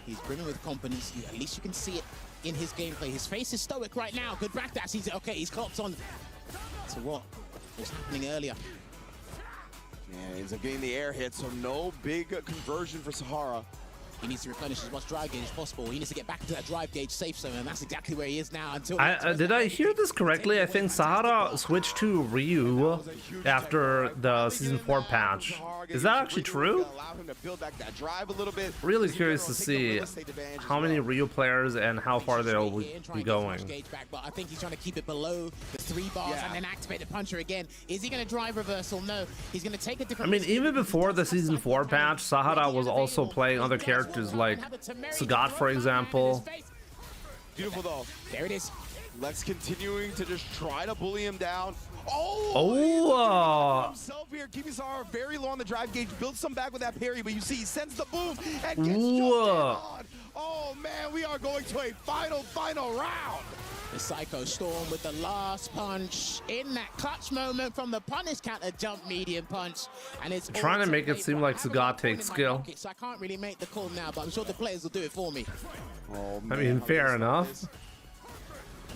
[SPEAKER 9] he's brimming with confidence. At least you can see it in his gameplay. His face is stoic right now. Good backdash. He's okay. He's clocked on to what was happening earlier.
[SPEAKER 3] Yeah, he ends up getting the air hit, so no big conversion for Sahara.
[SPEAKER 9] He needs to replenish as much drive gauge as possible. He needs to get back into that drive gauge safe zone, and that's exactly where he is now. Until
[SPEAKER 1] did I hear this correctly? I think Sahara switched to Ryu after the Season 4 patch. Is that actually true? Really curious to see how many Ryu players and how far they'll be going.
[SPEAKER 9] But I think he's trying to keep it below the 3 bars and then activate the puncher again. Is he going to drive reversal? No. He's going to take a different...
[SPEAKER 1] I mean, even before the Season 4 patch, Sahara was also playing other characters like Sagat, for example.
[SPEAKER 3] Beautiful though.
[SPEAKER 9] There it is.
[SPEAKER 3] Lex continuing to just try to bully him down. Himself here, keeping Sahara very low on the drive gauge, builds some back with that parry, but you see he sends the boom and gets on. Oh man, we are going to a final round.
[SPEAKER 9] The Psycho Storm with the last punch in that clutch moment from the punish counter jump medium punch, and it's
[SPEAKER 1] trying to make it seem like Sagat takes skill.
[SPEAKER 9] So I can't really make the call now, but I'm sure the players will do it for me.
[SPEAKER 3] Oh,
[SPEAKER 1] I mean, fair enough.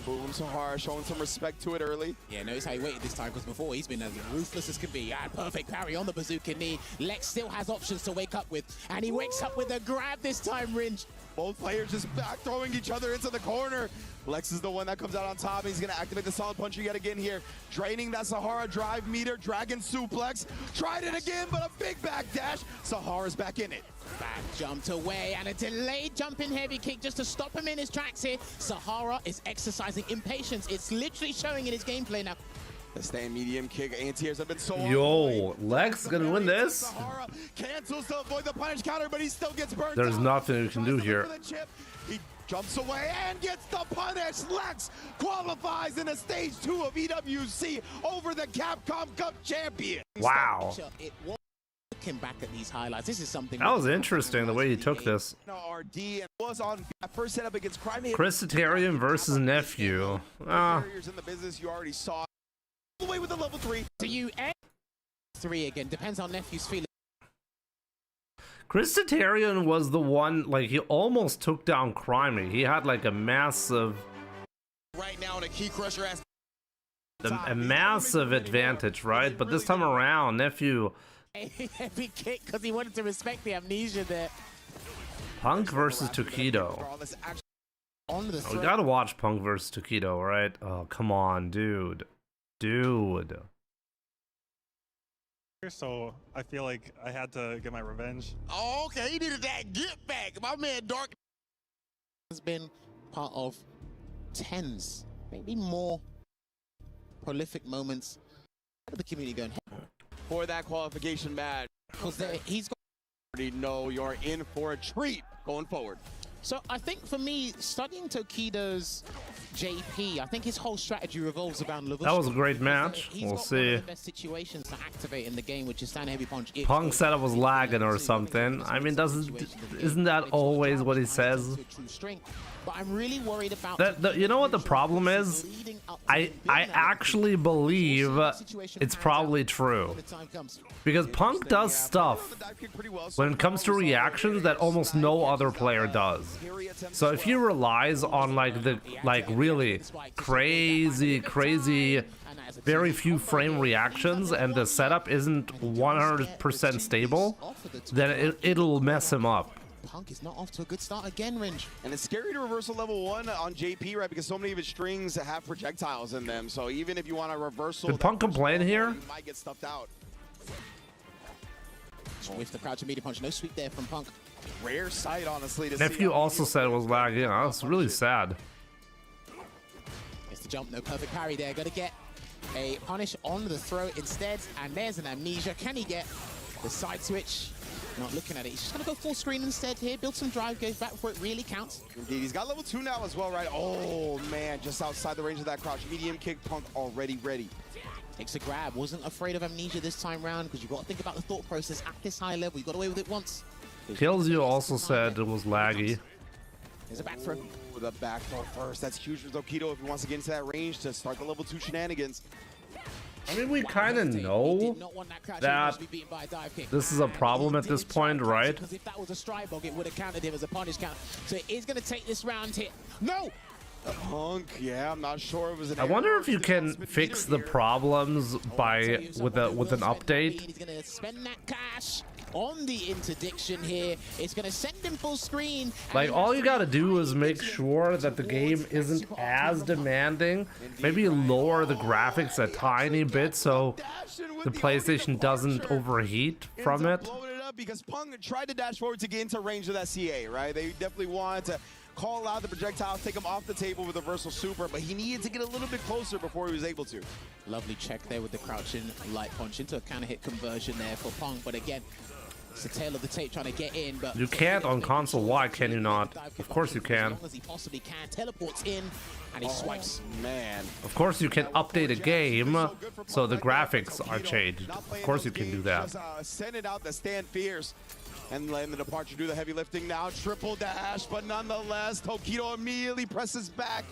[SPEAKER 3] Boom, Sahara showing some respect to it early.
[SPEAKER 9] Yeah, notice how he waited this time, because before he's been as ruthless as can be. Perfect parry on the bazooka knee. Lex still has options to wake up with, and he wakes up with a grab this time, Ringe.
[SPEAKER 3] Both players just back throwing each other into the corner. Lex is the one that comes out on top. He's going to activate the solid puncher yet again here. Draining that Sahara drive meter. Dragon suplex. Tried it again, but a big backdash. Sahara's back in it.
[SPEAKER 9] Back jumped away, and a delayed jumping heavy kick just to stop him in his tracks here. Sahara is exercising impatience. It's literally showing in his gameplay now.
[SPEAKER 3] The stand medium kick. Anti-airs have been so
[SPEAKER 1] Yo, Lex gonna win this.
[SPEAKER 3] Sahara cancels to avoid the punish counter, but he still gets burned.
[SPEAKER 1] There's nothing you can do here.
[SPEAKER 3] He jumps away and gets the punish. Lex qualifies in the stage 2 of EWC over the Capcom Cup champion.
[SPEAKER 1] Wow.
[SPEAKER 9] Looking back at these highlights, this is something
[SPEAKER 1] that was interesting, the way he took this.
[SPEAKER 3] RD was on first setup against Crime.
[SPEAKER 1] Chris Satarian versus Nephew.
[SPEAKER 3] Barriers in the business you already saw. All the way with the level 3.
[SPEAKER 9] So you 3 again, depends on Nephew's feeling.
[SPEAKER 1] Christitarian was the one, like, he almost took down Crimey. He had like a massive
[SPEAKER 3] Right now in a key crusher ass.
[SPEAKER 1] a massive advantage, right? But this time around, Nephew,
[SPEAKER 9] Heavy kick because he wanted to respect the amnesia there.
[SPEAKER 1] Punk versus Tokido.
[SPEAKER 9] On the
[SPEAKER 1] We
[SPEAKER 9] throw.
[SPEAKER 1] gotta watch Punk versus Tokido, right? Oh, come on, dude. Dude.
[SPEAKER 10] So I feel like I had to get my revenge.
[SPEAKER 9] Oh, okay, he needed that get back. My man Dark has been part of tens, maybe more prolific moments of the community going
[SPEAKER 3] For that qualification match,
[SPEAKER 9] because he's got.
[SPEAKER 3] already know you're in for a treat going forward.
[SPEAKER 9] So I think for me, studying Tokido's JP, I think his whole strategy revolves around Lavushka.
[SPEAKER 1] That was a great match.
[SPEAKER 9] He's
[SPEAKER 1] We'll
[SPEAKER 9] got one
[SPEAKER 1] see.
[SPEAKER 9] of the best situations to activate in the game, which is stand heavy punch.
[SPEAKER 1] Punk said it was lagging or something. I mean, isn't that always what he says?
[SPEAKER 9] But I'm really worried about
[SPEAKER 1] You know what the problem is? I actually believe it's probably true. Because Punk does stuff when it comes to reactions that almost no other player does. So if he relies on like really crazy, very few frame reactions and the setup isn't 100% stable, then it'll mess him up.
[SPEAKER 9] Punk is not off to a good start again, Ringe.
[SPEAKER 3] And it's scary to reversal level 1 on JP, right? Because so many of his strings have projectiles in them. So even if you want a reversal,
[SPEAKER 1] Did Punk complain here?
[SPEAKER 3] You might get stuffed out.
[SPEAKER 9] With the crouch and media punch, no sweep there from Punk.
[SPEAKER 3] Rare sight, honestly. To
[SPEAKER 1] Nephew
[SPEAKER 3] see
[SPEAKER 1] also said it was lagging. That's really sad.
[SPEAKER 9] It's the jump, no perfect parry there. Got to get a punish on the throw instead. And there's an amnesia. Can he get the side switch? Not looking at it. He's just going to go full screen instead here. Build some drive, goes back before it really counts.
[SPEAKER 3] Indeed, he's got level 2 now as well, right? Oh, man, just outside the range of that crouch. Medium kick, Punk already ready.
[SPEAKER 9] Takes a grab. Wasn't afraid of amnesia this time round because you've got to think about the thought process at this high level. You got away with it once.
[SPEAKER 1] Kills You also said it was laggy.
[SPEAKER 9] There's a back throw.
[SPEAKER 3] Ooh, the back throw first. That's huge for Tokido if he wants to get into that range to start the level 2 shenanigans.
[SPEAKER 1] I mean, we kind of know that this is a problem at this point, right?
[SPEAKER 9] Because if that was a stride bog, it would have counted him as a punish count. So it is going to take this round here. No!
[SPEAKER 3] Punk, yeah, I'm not sure it was an
[SPEAKER 1] I wonder if you can fix the problems by with an update.
[SPEAKER 9] He's going to spend that cash on the interdiction here. It's going to send him full screen.
[SPEAKER 1] Like, all you gotta do is make sure that the game isn't as demanding. Maybe lower the graphics a tiny bit so the PlayStation doesn't overheat from it.
[SPEAKER 3] Blowing it up because Punk tried to dash forward to get into range of that CA, right? They definitely wanted to call out the projectiles, take him off the table with a reversal super, but he needed to get a little bit closer before he was able to.
[SPEAKER 9] Lovely check there with the crouching light punch into a counter hit conversion there for Punk, but again, it's the tail of the tape trying to get in, but
[SPEAKER 1] You can't on console. Why can you not? Of course you can.
[SPEAKER 9] As long as he possibly can, teleports in and he swipes.
[SPEAKER 3] Man.
[SPEAKER 1] Of course you can update a game so the graphics are changed. Of course you can do that.
[SPEAKER 3] Just, send it out to stand fierce. And letting the departure do the heavy lifting now. Triple dash, but nonetheless, Tokido immediately presses back.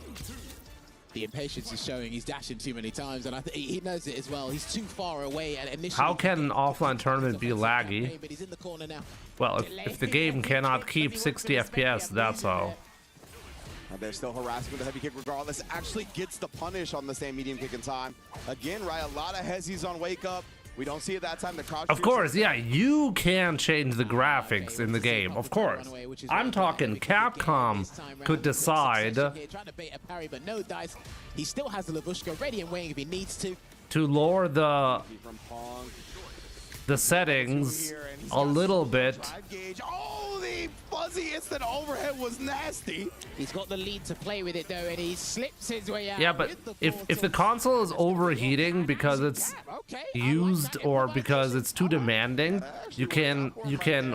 [SPEAKER 9] The impatience is showing. He's dashing too many times, and I think he knows it as well. He's too far away. And initially,
[SPEAKER 1] How can an offline tournament be laggy?
[SPEAKER 9] but he's in the corner now.
[SPEAKER 1] Well, if the game cannot keep 60 FPS, that's all.
[SPEAKER 3] They're still harassing with the heavy kick regardless. Actually gets the punish on the same medium kick in time. Again, right, a lot of hezzies on wake up. We don't see it that time. The crouch.
[SPEAKER 1] Of course, yeah, you can change the graphics in the game, of course. I'm talking Capcom could decide
[SPEAKER 9] Trying to bait a parry, but no dice. He still has the Lavushka ready and waiting if he needs to.
[SPEAKER 1] lower the settings a little bit.
[SPEAKER 3] Oh, the fuzzy instant overhead was nasty.
[SPEAKER 9] He's got the lead to play with it though, and he slips his way out.
[SPEAKER 1] Yeah, but if the console is overheating because it's used or because it's too demanding, you can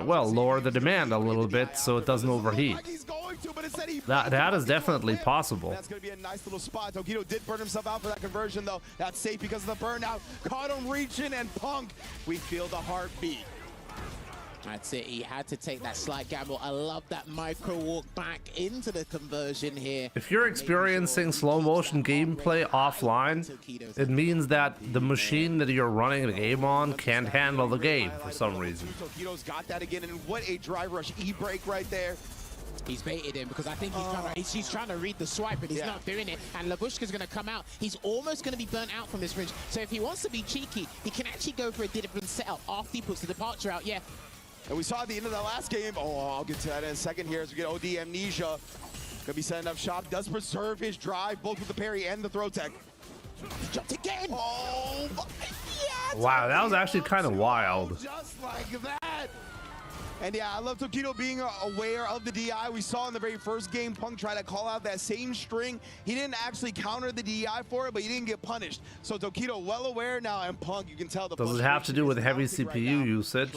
[SPEAKER 1] well lower the demand a little bit so it doesn't overheat. That is definitely possible.
[SPEAKER 3] That's going to be a nice little spot. Tokido did burn himself out for that conversion, though. That's safe because of the burnout. Caught him reaching, and Punk, we feel the heartbeat.
[SPEAKER 9] That's it. He had to take that slight gamble. I love that micro walk back into the conversion here.
[SPEAKER 1] If you're experiencing slow motion gameplay offline, it means that the machine that you're running the game on can't handle the game for some reason.
[SPEAKER 3] Tokido's got that again, and what a drive rush E-break right there.
[SPEAKER 9] He's baited him because I think he's trying to read the swipe, but he's not doing it. And Labushka's going to come out. He's almost going to be burnt out from this bridge. So if he wants to be cheeky, he can actually go for a different setup after he puts the departure out. Yeah.
[SPEAKER 3] And we saw at the end of the last game. Oh, I'll get to that in a second here as we get OD Amnesia. Gonna be setting up shop. Does preserve his drive, both with the parry and the throw tech.
[SPEAKER 9] He jumped again.
[SPEAKER 3] Oh, yeah.
[SPEAKER 1] Wow, that was actually kind of wild.
[SPEAKER 3] Just like that. And yeah, I love Tokido being aware of the DI. We saw in the very first game, Punk try to call out that same string. He didn't actually counter the DI for it, but he didn't get punished. So Tokido well aware now, and Punk, you can tell the
[SPEAKER 1] Does it have to do with heavy CPU usage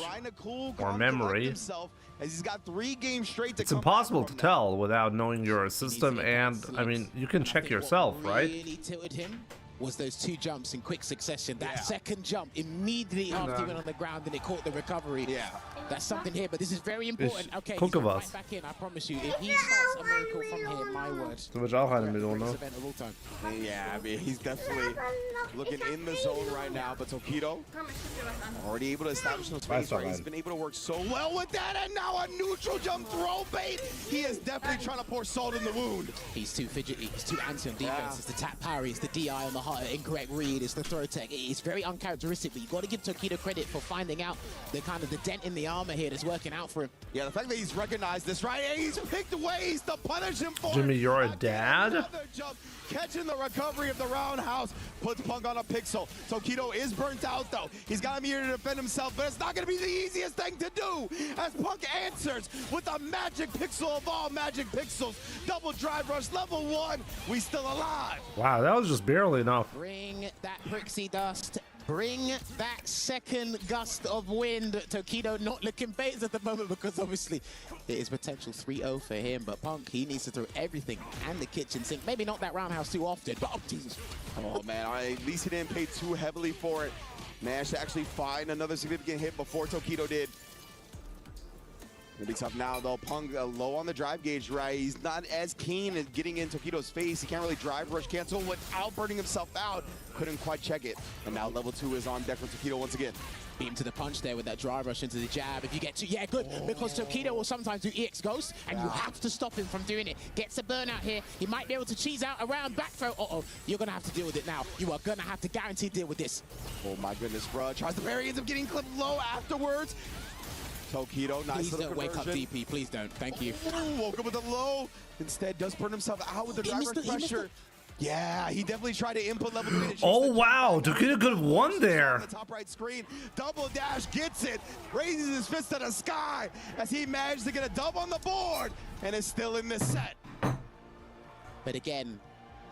[SPEAKER 1] or memory?
[SPEAKER 3] As he's got 3 games straight to
[SPEAKER 1] It's impossible to tell without knowing your system, and I mean, you can check yourself, right?
[SPEAKER 9] Really tilted him was those 2 jumps in quick succession. That second jump immediately after he went on the ground and it caught the recovery. Yeah. That's something here, but this is very important. Okay, he's right back in, I promise you. If he starts a miracle from here, my word.
[SPEAKER 1] So much auch eine Million, ne?
[SPEAKER 3] Yeah, I mean, he's definitely looking in the zone right now, but Tokido already able to establish some space where he's been able to work so well with that, and now a neutral jump throw bait. He is definitely trying to pour salt in the wound.
[SPEAKER 9] He's too fidgety, he's too anti on defense. It's the tap parry, it's the DI on the incorrect read, it's the throw tech. It's very uncharacteristic, but you got to give Tokido credit for finding out the kind of the dent in the armor here that's working out for him.
[SPEAKER 3] Yeah, the fact that he's recognized this, right? And he's picked ways to punish him for
[SPEAKER 1] Jimmy, you're a dad?
[SPEAKER 3] Another jump, catching the recovery of the roundhouse, puts Punk on a pixel. Tokido is burnt out, though. He's got to be here to defend himself, but it's not going to be the easiest thing to do as Punk answers with a magic pixel of all magic pixels. Double drive rush, level 1. We still alive.
[SPEAKER 1] Wow, that was just barely enough.
[SPEAKER 9] Bring that Prixie dust. Bring that second gust of wind. Tokido not looking phased at the moment because obviously it is potential 3-0 for him. But Punk, he needs to throw everything and the kitchen sink. Maybe not that roundhouse too often, but oh, Jesus.
[SPEAKER 3] Oh, man, at least he didn't pay too heavily for it. Managed to actually find another significant hit before Tokido did. It'll be tough now, though. Punk low on the drive gauge, right? He's not as keen at getting in Tokido's face. He can't really drive rush cancel without burning himself out. Couldn't quite check it. And now level 2 is on deck for Tokido once again.
[SPEAKER 9] Beam to the punch there with that drive rush into the jab. If you get to, yeah, good, because Tokido will sometimes do EX Ghost, and you have to stop him from doing it. Gets a burnout here. He might be able to cheese out around back throw. Uh-oh, you're going to have to deal with it now. You are going to have to guarantee deal with this.
[SPEAKER 3] Oh, my goodness, bro. Tries the parry, ends up getting clipped low afterwards. Tokido, nice
[SPEAKER 9] please
[SPEAKER 3] little
[SPEAKER 9] don't wake up
[SPEAKER 3] conversion.
[SPEAKER 9] DP, please don't. Thank you.
[SPEAKER 3] Ooh, woke up with a low. Instead, does burn himself out with the driver's pressure. Yeah, he definitely tried to input level 3.
[SPEAKER 1] Oh, wow. Tokido could have won there.
[SPEAKER 3] On the top right screen, double dash gets it, raises his fist to the sky as he managed to get a dub on the board and is still in this set.
[SPEAKER 9] But again,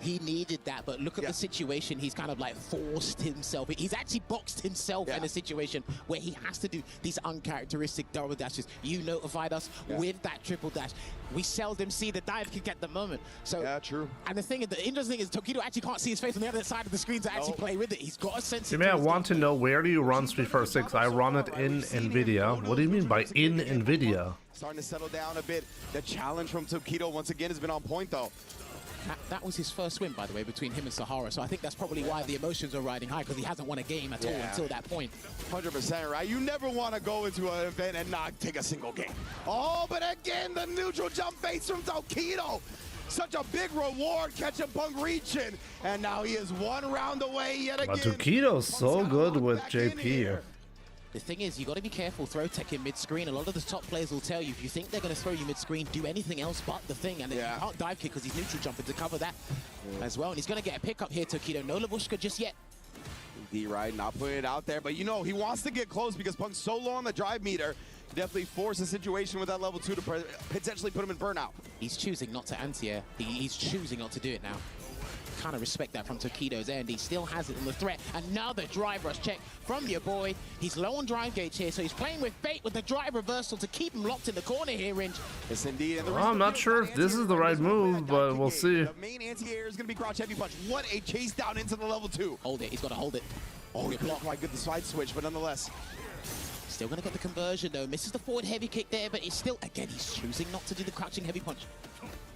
[SPEAKER 9] he needed that, but look at the situation. He's kind of like forced himself. He's actually boxed himself in a situation where he has to do these uncharacteristic double dashes. You notified us with that triple dash. We seldom see the dive kick at the moment. So
[SPEAKER 3] yeah, true.
[SPEAKER 9] And the interesting thing is Tokido actually can't see his face on the other side of the screen to actually play with it. He's got a sense.
[SPEAKER 1] You may want to know, where do you run Street Fighter 6? I run it in NVIDIA. What do you mean by in NVIDIA?
[SPEAKER 3] Starting to settle down a bit. The challenge from Tokido once again has been on point, though.
[SPEAKER 9] That was his first win, by the way, between him and Sahara. So I think that's probably why the emotions are riding high, because he hasn't won a game at all until that point.
[SPEAKER 3] 100% right. You never want to go into an event and not take a single game. Oh, but again, the neutral jump base from Tokido. Such a big reward, catching Punk reaching. And now he is 1 round away yet again.
[SPEAKER 1] But Tokido's so good with JP.
[SPEAKER 9] The thing is, you got to be careful throw tech in mid-screen. A lot of the top players will tell you, if you think they're going to throw you mid-screen, do anything else but the thing. And you can't dive kick because he's neutral jumping to cover that as well. And he's going to get a pickup here, Tokido. No Labushka just yet.
[SPEAKER 3] D-Right, not putting it out there. But, you know, he wants to get close because Punk's so low on the drive meter. Definitely force a situation with that level 2 to potentially put him in burnout.
[SPEAKER 9] He's choosing not to anti-air. He's choosing not to do it now. Kind of respect that from Tokido's end. He still has it in the threat. Another drive rush check from your boy. He's low on drive gauge here, so he's playing with fate with the drive reversal to keep him locked in the corner here, Ringe.
[SPEAKER 3] Yes, indeed.
[SPEAKER 1] Well, I'm not sure if this is the right move, but we'll see.
[SPEAKER 3] The main anti-air is going to be crouch heavy punch. What a chase down into the level 2.
[SPEAKER 9] Hold it. He's got to hold it.
[SPEAKER 3] Oh, he blocked quite good the side switch, but nonetheless.
[SPEAKER 9] Still going to get the conversion, though. Misses the forward heavy kick there, but it's still, again, he's choosing not to do the crouching heavy punch.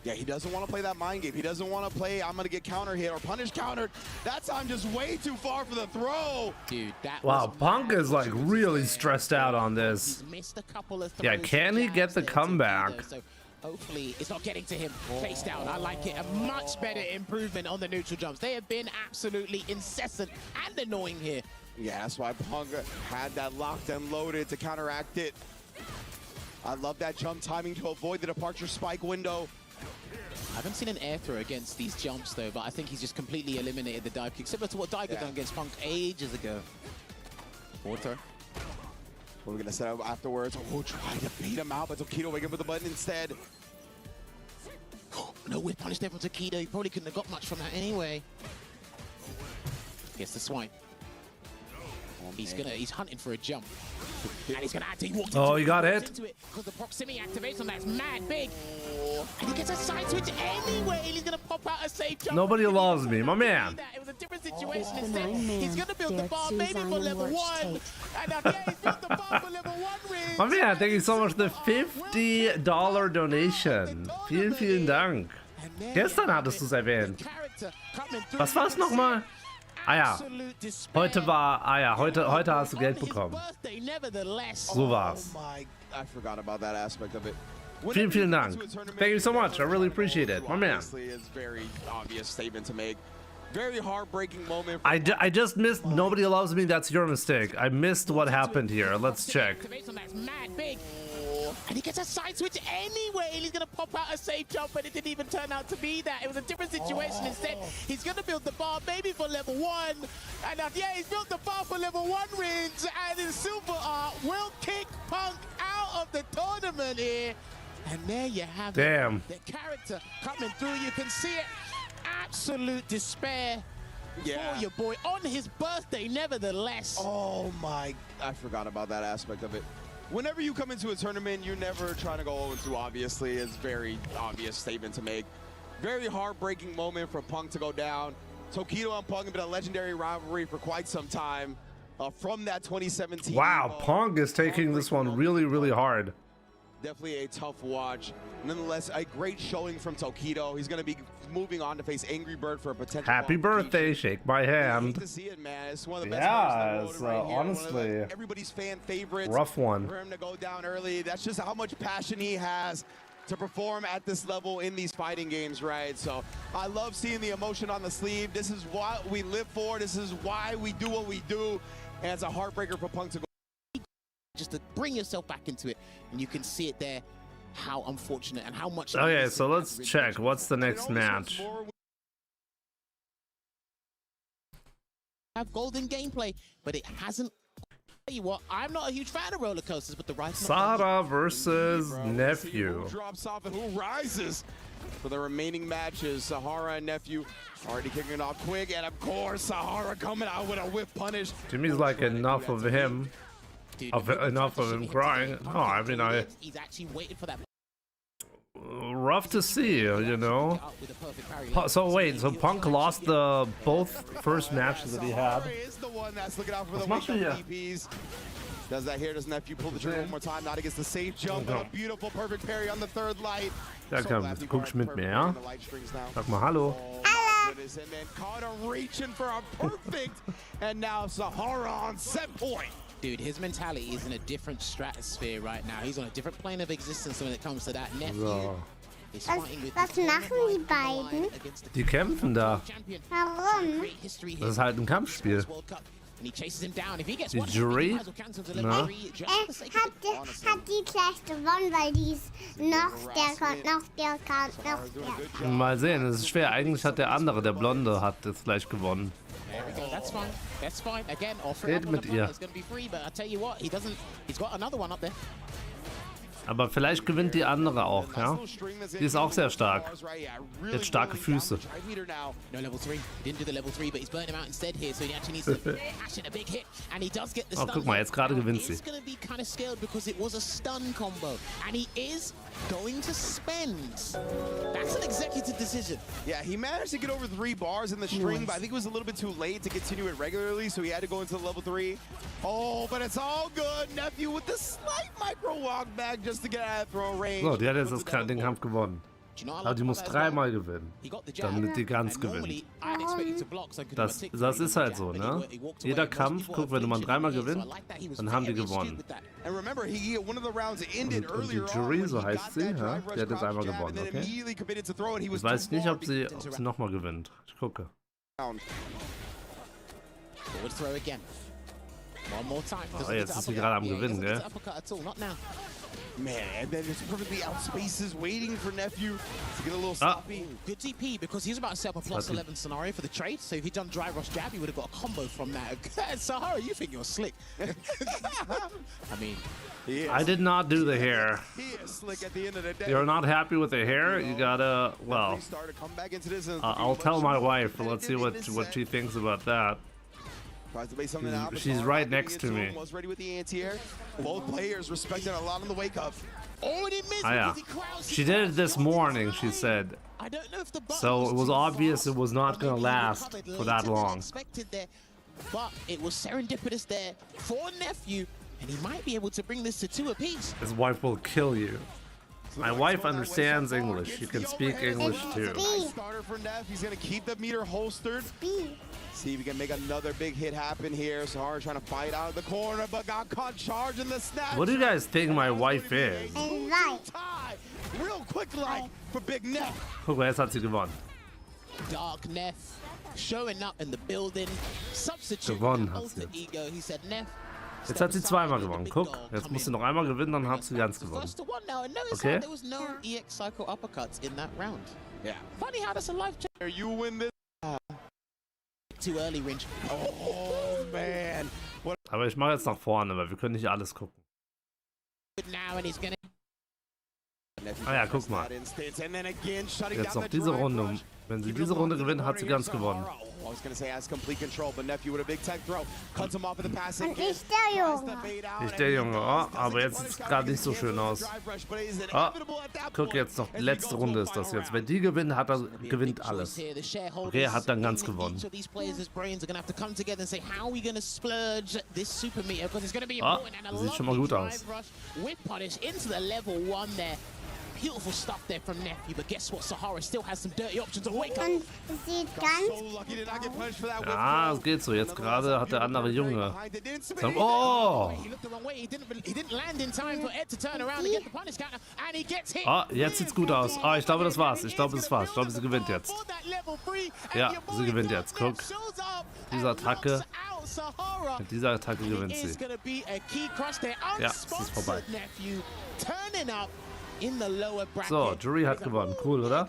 [SPEAKER 3] Yeah, he doesn't want to play that mind game. He doesn't want to play, I'm going to get counter hit or punish countered. That time just way too far for the throw.
[SPEAKER 9] Dude, that
[SPEAKER 1] Wow, Punk is like really stressed out on this.
[SPEAKER 9] He's missed a couple of
[SPEAKER 1] Yeah,
[SPEAKER 9] throws
[SPEAKER 1] can he
[SPEAKER 9] and
[SPEAKER 1] get the
[SPEAKER 9] jabs there,
[SPEAKER 1] comeback?
[SPEAKER 9] Tokido, so hopefully it's not getting to him face down. I like it. A much better improvement on the neutral jumps. They have been absolutely incessant and annoying here.
[SPEAKER 3] Yeah, that's why Punk had that locked and loaded to counteract it. I love that jump timing to avoid the departure spike window.
[SPEAKER 9] I haven't seen an air throw against these jumps, though, but I think he's just completely eliminated the dive kick, similar to what Daigo done against Punk ages ago. Water.
[SPEAKER 3] What we're going to set up afterwards. We'll try to beat him out, but Tokido waking up with the button instead.
[SPEAKER 9] No whip punish there from Tokido. He probably couldn't have got much from that anyway. Gets the swipe. He's hunting for a jump. And he's gonna activate.
[SPEAKER 1] Oh, he got hit.
[SPEAKER 9] Because the proximity activation, that's mad big. And he gets a side switch anyway. He's gonna pop out a safe jump.
[SPEAKER 1] Nobody loves me, my man.
[SPEAKER 9] It was a different situation instead. He's gonna build the bar maybe for level 1. And yeah, he's built the bar for level 1 ring.
[SPEAKER 1] My man, thank you so much for the $50 Donation. Vielen, vielen Dank. Gestern hattest du es erwähnt. Was war's nochmal? Ah ja, heute hast du Geld bekommen. So war's.
[SPEAKER 3] I forgot about that aspect of it.
[SPEAKER 1] Vielen, vielen Dank. Thank you so much. I really appreciate it, my man.
[SPEAKER 3] It's a very obvious statement to make. Very heartbreaking moment.
[SPEAKER 1] I just missed Nobody Loves Me. That's your mistake. I missed what happened here. Let's check.
[SPEAKER 9] And he gets a side switch anyway. He's going to pop out a safe jump, but it didn't even turn out to be that. It was a different situation instead. He's going to build the bar maybe for level 1. And yeah, he's built the bar for level 1 rings. And in Silver Art will kick Punk out of the tournament here. And there you have
[SPEAKER 1] Damn.
[SPEAKER 9] it. The character coming through. You can see it. Absolute despair for your boy on his birthday, nevertheless.
[SPEAKER 3] Oh my, I forgot about that aspect of it. Whenever you come into a tournament, you're never trying to go 0-2, obviously. It's a very obvious statement to make. Very heartbreaking moment for Punk to go down. Tokido and Punk have been a legendary rivalry for quite some time. From that 2017.
[SPEAKER 1] Wow, Punk is taking this one really, really hard.
[SPEAKER 3] Definitely a tough watch. Nonetheless, a great showing from Tokido. He's going to be moving on to face Angry Bird for a potential.
[SPEAKER 1] Happy birthday, shake my hand.
[SPEAKER 3] To see it, man. It's one of the best
[SPEAKER 1] Yeah,
[SPEAKER 3] right here.
[SPEAKER 1] honestly,
[SPEAKER 3] everybody's fan favorites.
[SPEAKER 1] Rough one.
[SPEAKER 3] For him to go down early, that's just how much passion he has to perform at this level in these fighting games, right? So I love seeing the emotion on the sleeve. This is what we live for. This is why we do what we do. And it's a heartbreaker for Punk to go.
[SPEAKER 9] Just to bring yourself back into it, and you can see it there, how unfortunate and how much.
[SPEAKER 1] Okay, so let's check. What's the next match?
[SPEAKER 9] Have golden gameplay, but it hasn't. Tell you what, I'm not a huge fan of roller coasters, but the ride.
[SPEAKER 1] Sara versus Nephew.
[SPEAKER 3] Who drops off and who rises for the remaining matches? Sahara and Nephew already kicking it off quick, and of course Sahara coming out with a whip punish.
[SPEAKER 1] Jimmy's like enough of him. Enough of him crying. Oh, I mean,
[SPEAKER 9] He's actually waiting for that.
[SPEAKER 1] Rough to see, you know. So wait, so Punk lost the both first matches that he had.
[SPEAKER 3] Was macht er hier? Does that here? Does Nephew pull the trigger one more time? Not against the safe jump, but a beautiful perfect parry on the third light.
[SPEAKER 1] Ja, komm, jetzt guckst du mit mir, ja? Sag mal Hallo.
[SPEAKER 3] And then Carter reaching for a perfect, and now Sahara on set point.
[SPEAKER 9] Dude, his mentality is in a different stratosphere right now. He's on a different plane of existence when it comes to that. Nephew is fighting with
[SPEAKER 11] Was machen die beiden?
[SPEAKER 1] Die kämpfen da.
[SPEAKER 11] Warum?
[SPEAKER 1] Das ist halt ein Kampfspiel. Die Jury? Na?
[SPEAKER 11] Hat die gleich gewonnen, weil die ist noch stärker.
[SPEAKER 1] Mal sehen, es ist schwer. Eigentlich hat der andere, der Blonde, hat jetzt gleich gewonnen.
[SPEAKER 9] Red
[SPEAKER 1] mit ihr. Aber vielleicht gewinnt die andere auch, ja? Die ist auch sehr stark. Jetzt starke Füße.
[SPEAKER 9] No level 3. He didn't do the level 3, but he's burning him out instead here, so he actually needs to hash in a big hit. And he does get the
[SPEAKER 1] Oh,
[SPEAKER 9] stun.
[SPEAKER 1] guck mal, jetzt gerade gewinnt sie.
[SPEAKER 9] He's going to be kind of scared because it was a stun combo. And he is going to spend. That's an executive decision.
[SPEAKER 3] Yeah, he managed to get over 3 bars in the string, but I think it was a little bit too late to continue it regularly, so he had to go into the level 3. Oh, but it's all good. Nephew with the slight micro walk back just to get out of throw range.
[SPEAKER 1] So, die hat jetzt den Kampf gewonnen. Aber die muss 3-mal gewinnen, damit die ganz gewinnt. Das ist halt so, ne? Jeder Kampf, guck, wenn du mal 3-mal gewinnst, dann haben die gewonnen. Und die Jury, so heißt sie, ja, die hat jetzt einmal gewonnen, okay? Ich weiß nicht, ob sie nochmal gewinnt. Ich gucke. Oh, jetzt ist sie gerade am Gewinnen, gell?
[SPEAKER 3] Man, and then it's perfectly out spaces waiting for Nephew to get a little sloppy.
[SPEAKER 9] Good DP because he's about to set up a plus 11 scenario for the trade. So if he'd done dry rush jab, he would have got a combo from that. Sahara, you think you're slick? I mean,
[SPEAKER 1] I did not do the hair.
[SPEAKER 3] He is slick at the end of the day.
[SPEAKER 1] You're not happy with the hair? You gotta, well, I'll tell my wife. Let's see what she thinks about that. She's right next to me.
[SPEAKER 3] Both players respecting a lot on the wake up.
[SPEAKER 1] Ah, yeah. She did it this morning, she said. So it was obvious it was not gonna last for that long.
[SPEAKER 9] But it was serendipitous there for Nephew, and he might be able to bring this to 2 apiece.
[SPEAKER 1] His wife will kill you. My wife understands English. You can speak English too.
[SPEAKER 3] Starter for Neff. He's gonna keep the meter holstered. See if he can make another big hit happen here. Sahara trying to fight out of the corner, but got caught charging the snap.
[SPEAKER 1] What do you guys think my wife is?
[SPEAKER 3] Real quick like for Big Neff.
[SPEAKER 1] Guck mal, jetzt hat sie gewonnen.
[SPEAKER 9] Dark Neff showing up in the building. Substitute
[SPEAKER 1] Gewonnen hat
[SPEAKER 9] alter
[SPEAKER 1] sie.
[SPEAKER 9] ego. He said Neff.
[SPEAKER 1] Jetzt hat sie 2-mal gewonnen. Guck, jetzt muss sie noch einmal gewinnen, dann hat sie ganz gewonnen. Okay?
[SPEAKER 9] There was no EX cycle uppercuts in that round. Yeah. Funny how that's a life change.
[SPEAKER 3] You win this.
[SPEAKER 9] Too early, Ringe.
[SPEAKER 3] Oh man. What?
[SPEAKER 1] Aber ich mache jetzt nach vorne, weil wir können nicht alles gucken.
[SPEAKER 9] Now and he's gonna.
[SPEAKER 1] Ah ja, guck mal. Jetzt noch diese Runde. Wenn sie diese Runde gewinnt, hat sie ganz gewonnen.
[SPEAKER 3] I was gonna say has complete control, but Nephew with a big tech throw cuts him off with the passing.
[SPEAKER 11] Und ich der Junge.
[SPEAKER 1] Ich der Junge, oh, aber jetzt sieht es gerade nicht so schön aus. Oh, guck jetzt noch, die letzte Runde ist das jetzt. Wenn die gewinnt, gewinnt alles. Okay, er hat dann ganz gewonnen. Oh, sieht schon mal gut aus.
[SPEAKER 9] Beautiful stuff there from Nephew, but guess what? Sahara still has some dirty options to wake up.
[SPEAKER 11] Und es sieht ganz
[SPEAKER 1] Ja, es geht so. Jetzt gerade hat der andere Junge. Oh! Oh, jetzt sieht's gut aus. Oh, ich glaube, das war's. Ich glaube, das war's. Ich glaube, sie gewinnt jetzt. Ja, sie gewinnt jetzt. Guck. Diese Attacke. Mit dieser Attacke gewinnt sie. Ja, es ist vorbei. So, Jury hat gewonnen. Cool, oder?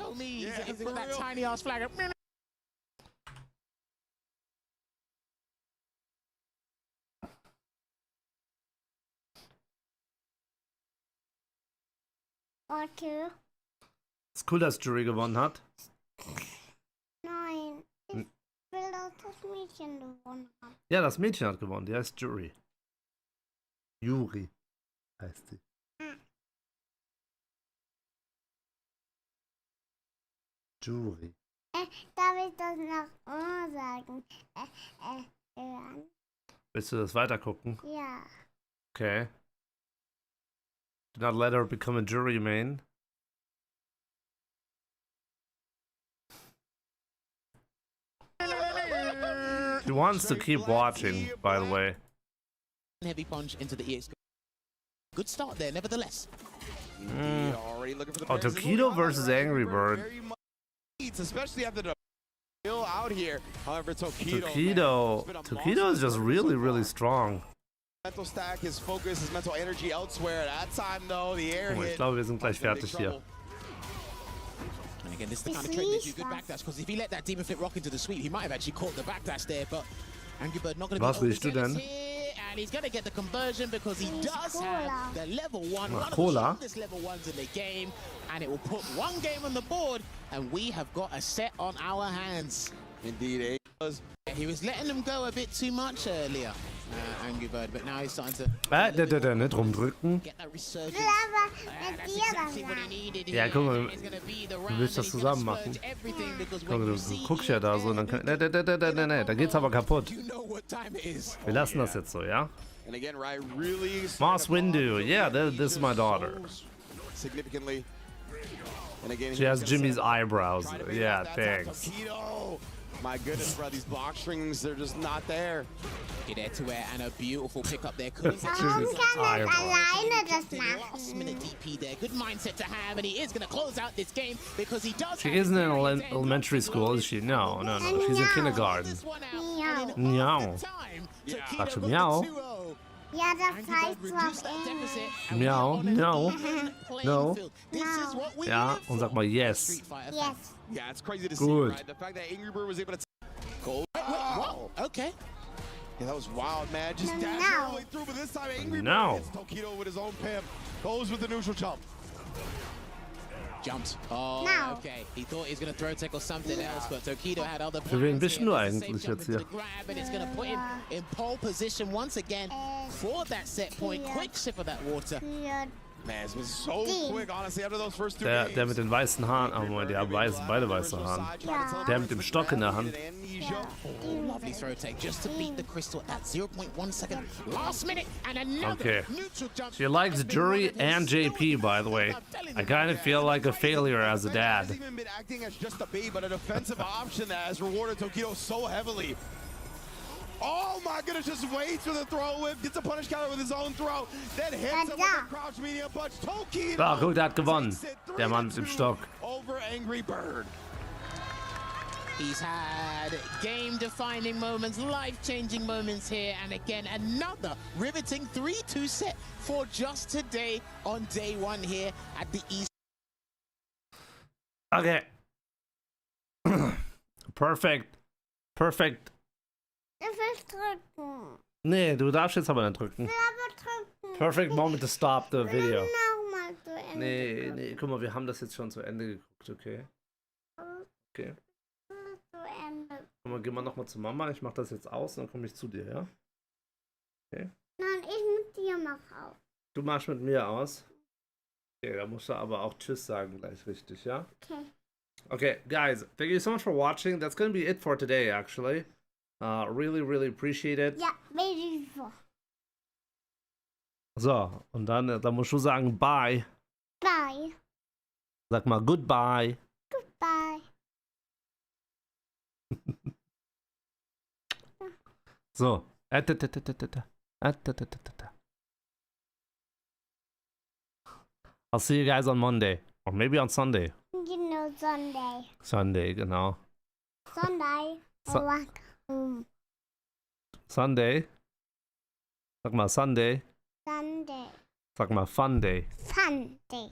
[SPEAKER 11] Okay.
[SPEAKER 1] Ist cool, dass Jury gewonnen hat.
[SPEAKER 11] Nein. Ich will, dass das Mädchen gewonnen hat.
[SPEAKER 1] Ja, das Mädchen hat gewonnen. Die heißt Jury. Juri heißt sie. Jury.
[SPEAKER 11] Darf ich das noch immer sagen?
[SPEAKER 1] Willst du das weitergucken?
[SPEAKER 11] Ja.
[SPEAKER 1] Okay. Do not let her become a jury main. She wants to keep watching, by the way.
[SPEAKER 9] Heavy punch into the EX. Good start there, nevertheless.
[SPEAKER 1] Oh, Tokido versus Angry Bird.
[SPEAKER 3] Especially after the bill out here. However,
[SPEAKER 1] Tokido is just really, really strong.
[SPEAKER 3] Mental stack, his focus, his mental energy elsewhere. That time, though, the air hit.
[SPEAKER 1] Ich glaube, wir sind gleich fertig hier.
[SPEAKER 9] And again, this is the kind of trade that you good backdash, because if he let that demon flip rock into the sweep, he might have actually caught the backdash there, but Angry Bird not going to be
[SPEAKER 1] Was willst du denn?
[SPEAKER 9] and he's going to get the conversion because he does have the level 1, one of the
[SPEAKER 1] Cola.
[SPEAKER 9] strongest level 1s in the game, and it will put one game on the board, and we have got a set on our hands.
[SPEAKER 3] Indeed,
[SPEAKER 9] He was letting them go a bit too much earlier, Angry Bird, but now he's starting to
[SPEAKER 1] Nicht rumdrücken.
[SPEAKER 9] get that resurgence.
[SPEAKER 11] Aber mit
[SPEAKER 9] That's
[SPEAKER 11] dir
[SPEAKER 9] exactly what he needed
[SPEAKER 1] Ja,
[SPEAKER 9] here,
[SPEAKER 1] guck mal,
[SPEAKER 9] and it's gonna be the
[SPEAKER 1] du
[SPEAKER 9] round,
[SPEAKER 1] willst
[SPEAKER 9] and
[SPEAKER 1] das
[SPEAKER 9] he's gonna
[SPEAKER 1] zusammen machen.
[SPEAKER 9] splurge everything because
[SPEAKER 1] Guck
[SPEAKER 9] when
[SPEAKER 1] mal,
[SPEAKER 9] you
[SPEAKER 1] du
[SPEAKER 9] see
[SPEAKER 1] guckst ja da so und dann kann... Nee, da geht's aber kaputt.
[SPEAKER 9] you know what time it is.
[SPEAKER 1] Wir lassen das jetzt so, ja?
[SPEAKER 3] and again, Ryu really
[SPEAKER 1] Moss Windu, yeah, this is my daughter.
[SPEAKER 3] significantly. And again,
[SPEAKER 1] She has Jimmy's eyebrows. Yeah, thanks.
[SPEAKER 3] Tokido. My goodness, bro, these box strings, they're just not there.
[SPEAKER 9] Get there to it, and a beautiful pickup there. Couldn't
[SPEAKER 11] Warum kann er alleine das
[SPEAKER 9] last minute
[SPEAKER 11] machen?
[SPEAKER 9] DP there. Good mindset to have, and he is going to close out this game because he does.
[SPEAKER 1] She isn't in elementary school, is she? No. She's in kindergarten. Meow. Sag schon Meow.
[SPEAKER 11] Ja, das heißt so auf Englisch.
[SPEAKER 1] Meow. No. No.
[SPEAKER 9] No.
[SPEAKER 1] Ja, und sag mal yes.
[SPEAKER 11] Yes.
[SPEAKER 3] Yeah, it's crazy to see,
[SPEAKER 1] Good.
[SPEAKER 3] right? The fact that Angry Bird was able to go.
[SPEAKER 9] Wow. Okay.
[SPEAKER 3] Yeah, that was wild, man. Just
[SPEAKER 11] No.
[SPEAKER 3] dash all the way through, but this time Angry Bird
[SPEAKER 1] No.
[SPEAKER 3] hits Tokido with his own pimp. Goes with the neutral jump.
[SPEAKER 9] Jumped. Oh,
[SPEAKER 11] No.
[SPEAKER 9] okay. He thought he was going to throw tech or something else, but Tokido had other
[SPEAKER 1] Für wen
[SPEAKER 9] plans
[SPEAKER 1] bist
[SPEAKER 9] here.
[SPEAKER 1] du
[SPEAKER 9] There's a
[SPEAKER 1] eigentlich
[SPEAKER 9] safe jump
[SPEAKER 1] jetzt
[SPEAKER 9] into
[SPEAKER 1] hier?
[SPEAKER 9] the grab, and it's going to put him in pole position once again for that set point. Quick sip of that water.
[SPEAKER 11] Für
[SPEAKER 3] Man, it's been so quick, honestly, after those first two
[SPEAKER 1] Der
[SPEAKER 3] games.
[SPEAKER 1] mit den weißen Haaren. Oh Moment, die haben beide weiße Haaren. Der mit dem Stock in der Hand.
[SPEAKER 9] Lovely throw take just to beat the crystal at that 0.1 second. Last minute and another
[SPEAKER 1] Okay.
[SPEAKER 9] neutral jump.
[SPEAKER 1] She likes Jury and JP, by the way. I kind of feel like a failure as a dad.
[SPEAKER 3] He's even been acting as just a bait, but a defensive option that has rewarded Tokido so heavily. Oh my goodness, just waits for the throw whip, gets a punish counter with his own throw, then hits him with a crouch medium punch. Tokido
[SPEAKER 1] Ah, guck, der hat gewonnen. Der Mann mit dem Stock.
[SPEAKER 3] over Angry Bird.
[SPEAKER 9] He's had game-defining moments, life-changing moments here, and again, another riveting 3-2 set for just today on day 1 here at the East.
[SPEAKER 1] Okay. Perfect. Perfect.
[SPEAKER 11] Ich will drücken.
[SPEAKER 1] Nee, du darfst jetzt aber nicht drücken.
[SPEAKER 11] Ich will aber drücken.
[SPEAKER 1] Perfect moment to stop the video.
[SPEAKER 11] Nochmal zu Ende.
[SPEAKER 1] Nee, guck mal, wir haben das jetzt schon zu Ende geguckt, okay? Okay.
[SPEAKER 11] Zu Ende.
[SPEAKER 1] Guck mal, gehen wir nochmal zu Mama. Ich mach das jetzt aus und dann komme ich zu dir, ja? Okay.
[SPEAKER 11] Nein, ich mit dir mach auf.
[SPEAKER 1] Du machst mit mir aus. Okay, da musst du aber auch Tschüss sagen gleich, richtig, ja?
[SPEAKER 11] Okay.
[SPEAKER 1] Okay, guys, thank you so much for watching. That's gonna be it for today, actually. Really appreciate it.
[SPEAKER 11] Ja, bin ich so.
[SPEAKER 1] So, und dann musst du sagen bye.
[SPEAKER 11] Bye.
[SPEAKER 1] Sag mal goodbye.
[SPEAKER 11] Goodbye.
[SPEAKER 1] So. I'll see you guys on Monday. Or maybe on Sunday.
[SPEAKER 11] You know, Sunday.
[SPEAKER 1] Sunday, genau.
[SPEAKER 11] Sunday.
[SPEAKER 1] Sunday. Sag mal Sunday.
[SPEAKER 11] Sunday.
[SPEAKER 1] Sag mal Fun Day.
[SPEAKER 11] Sunday.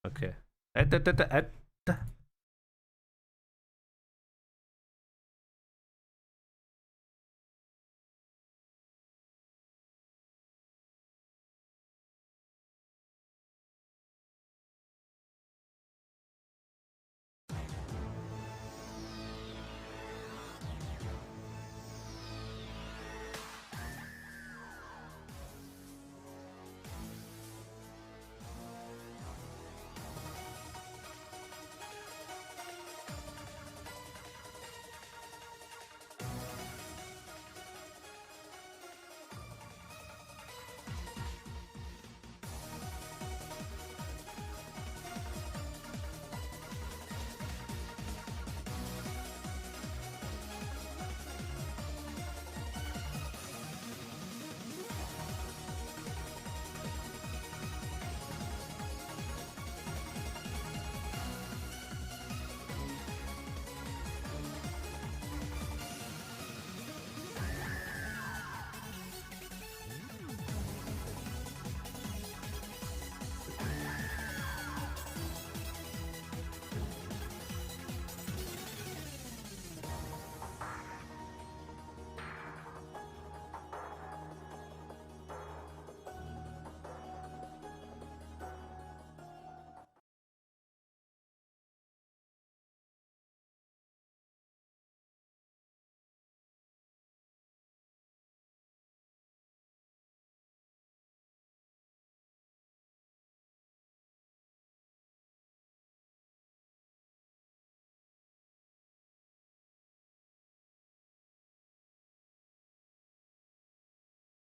[SPEAKER 1] Okay.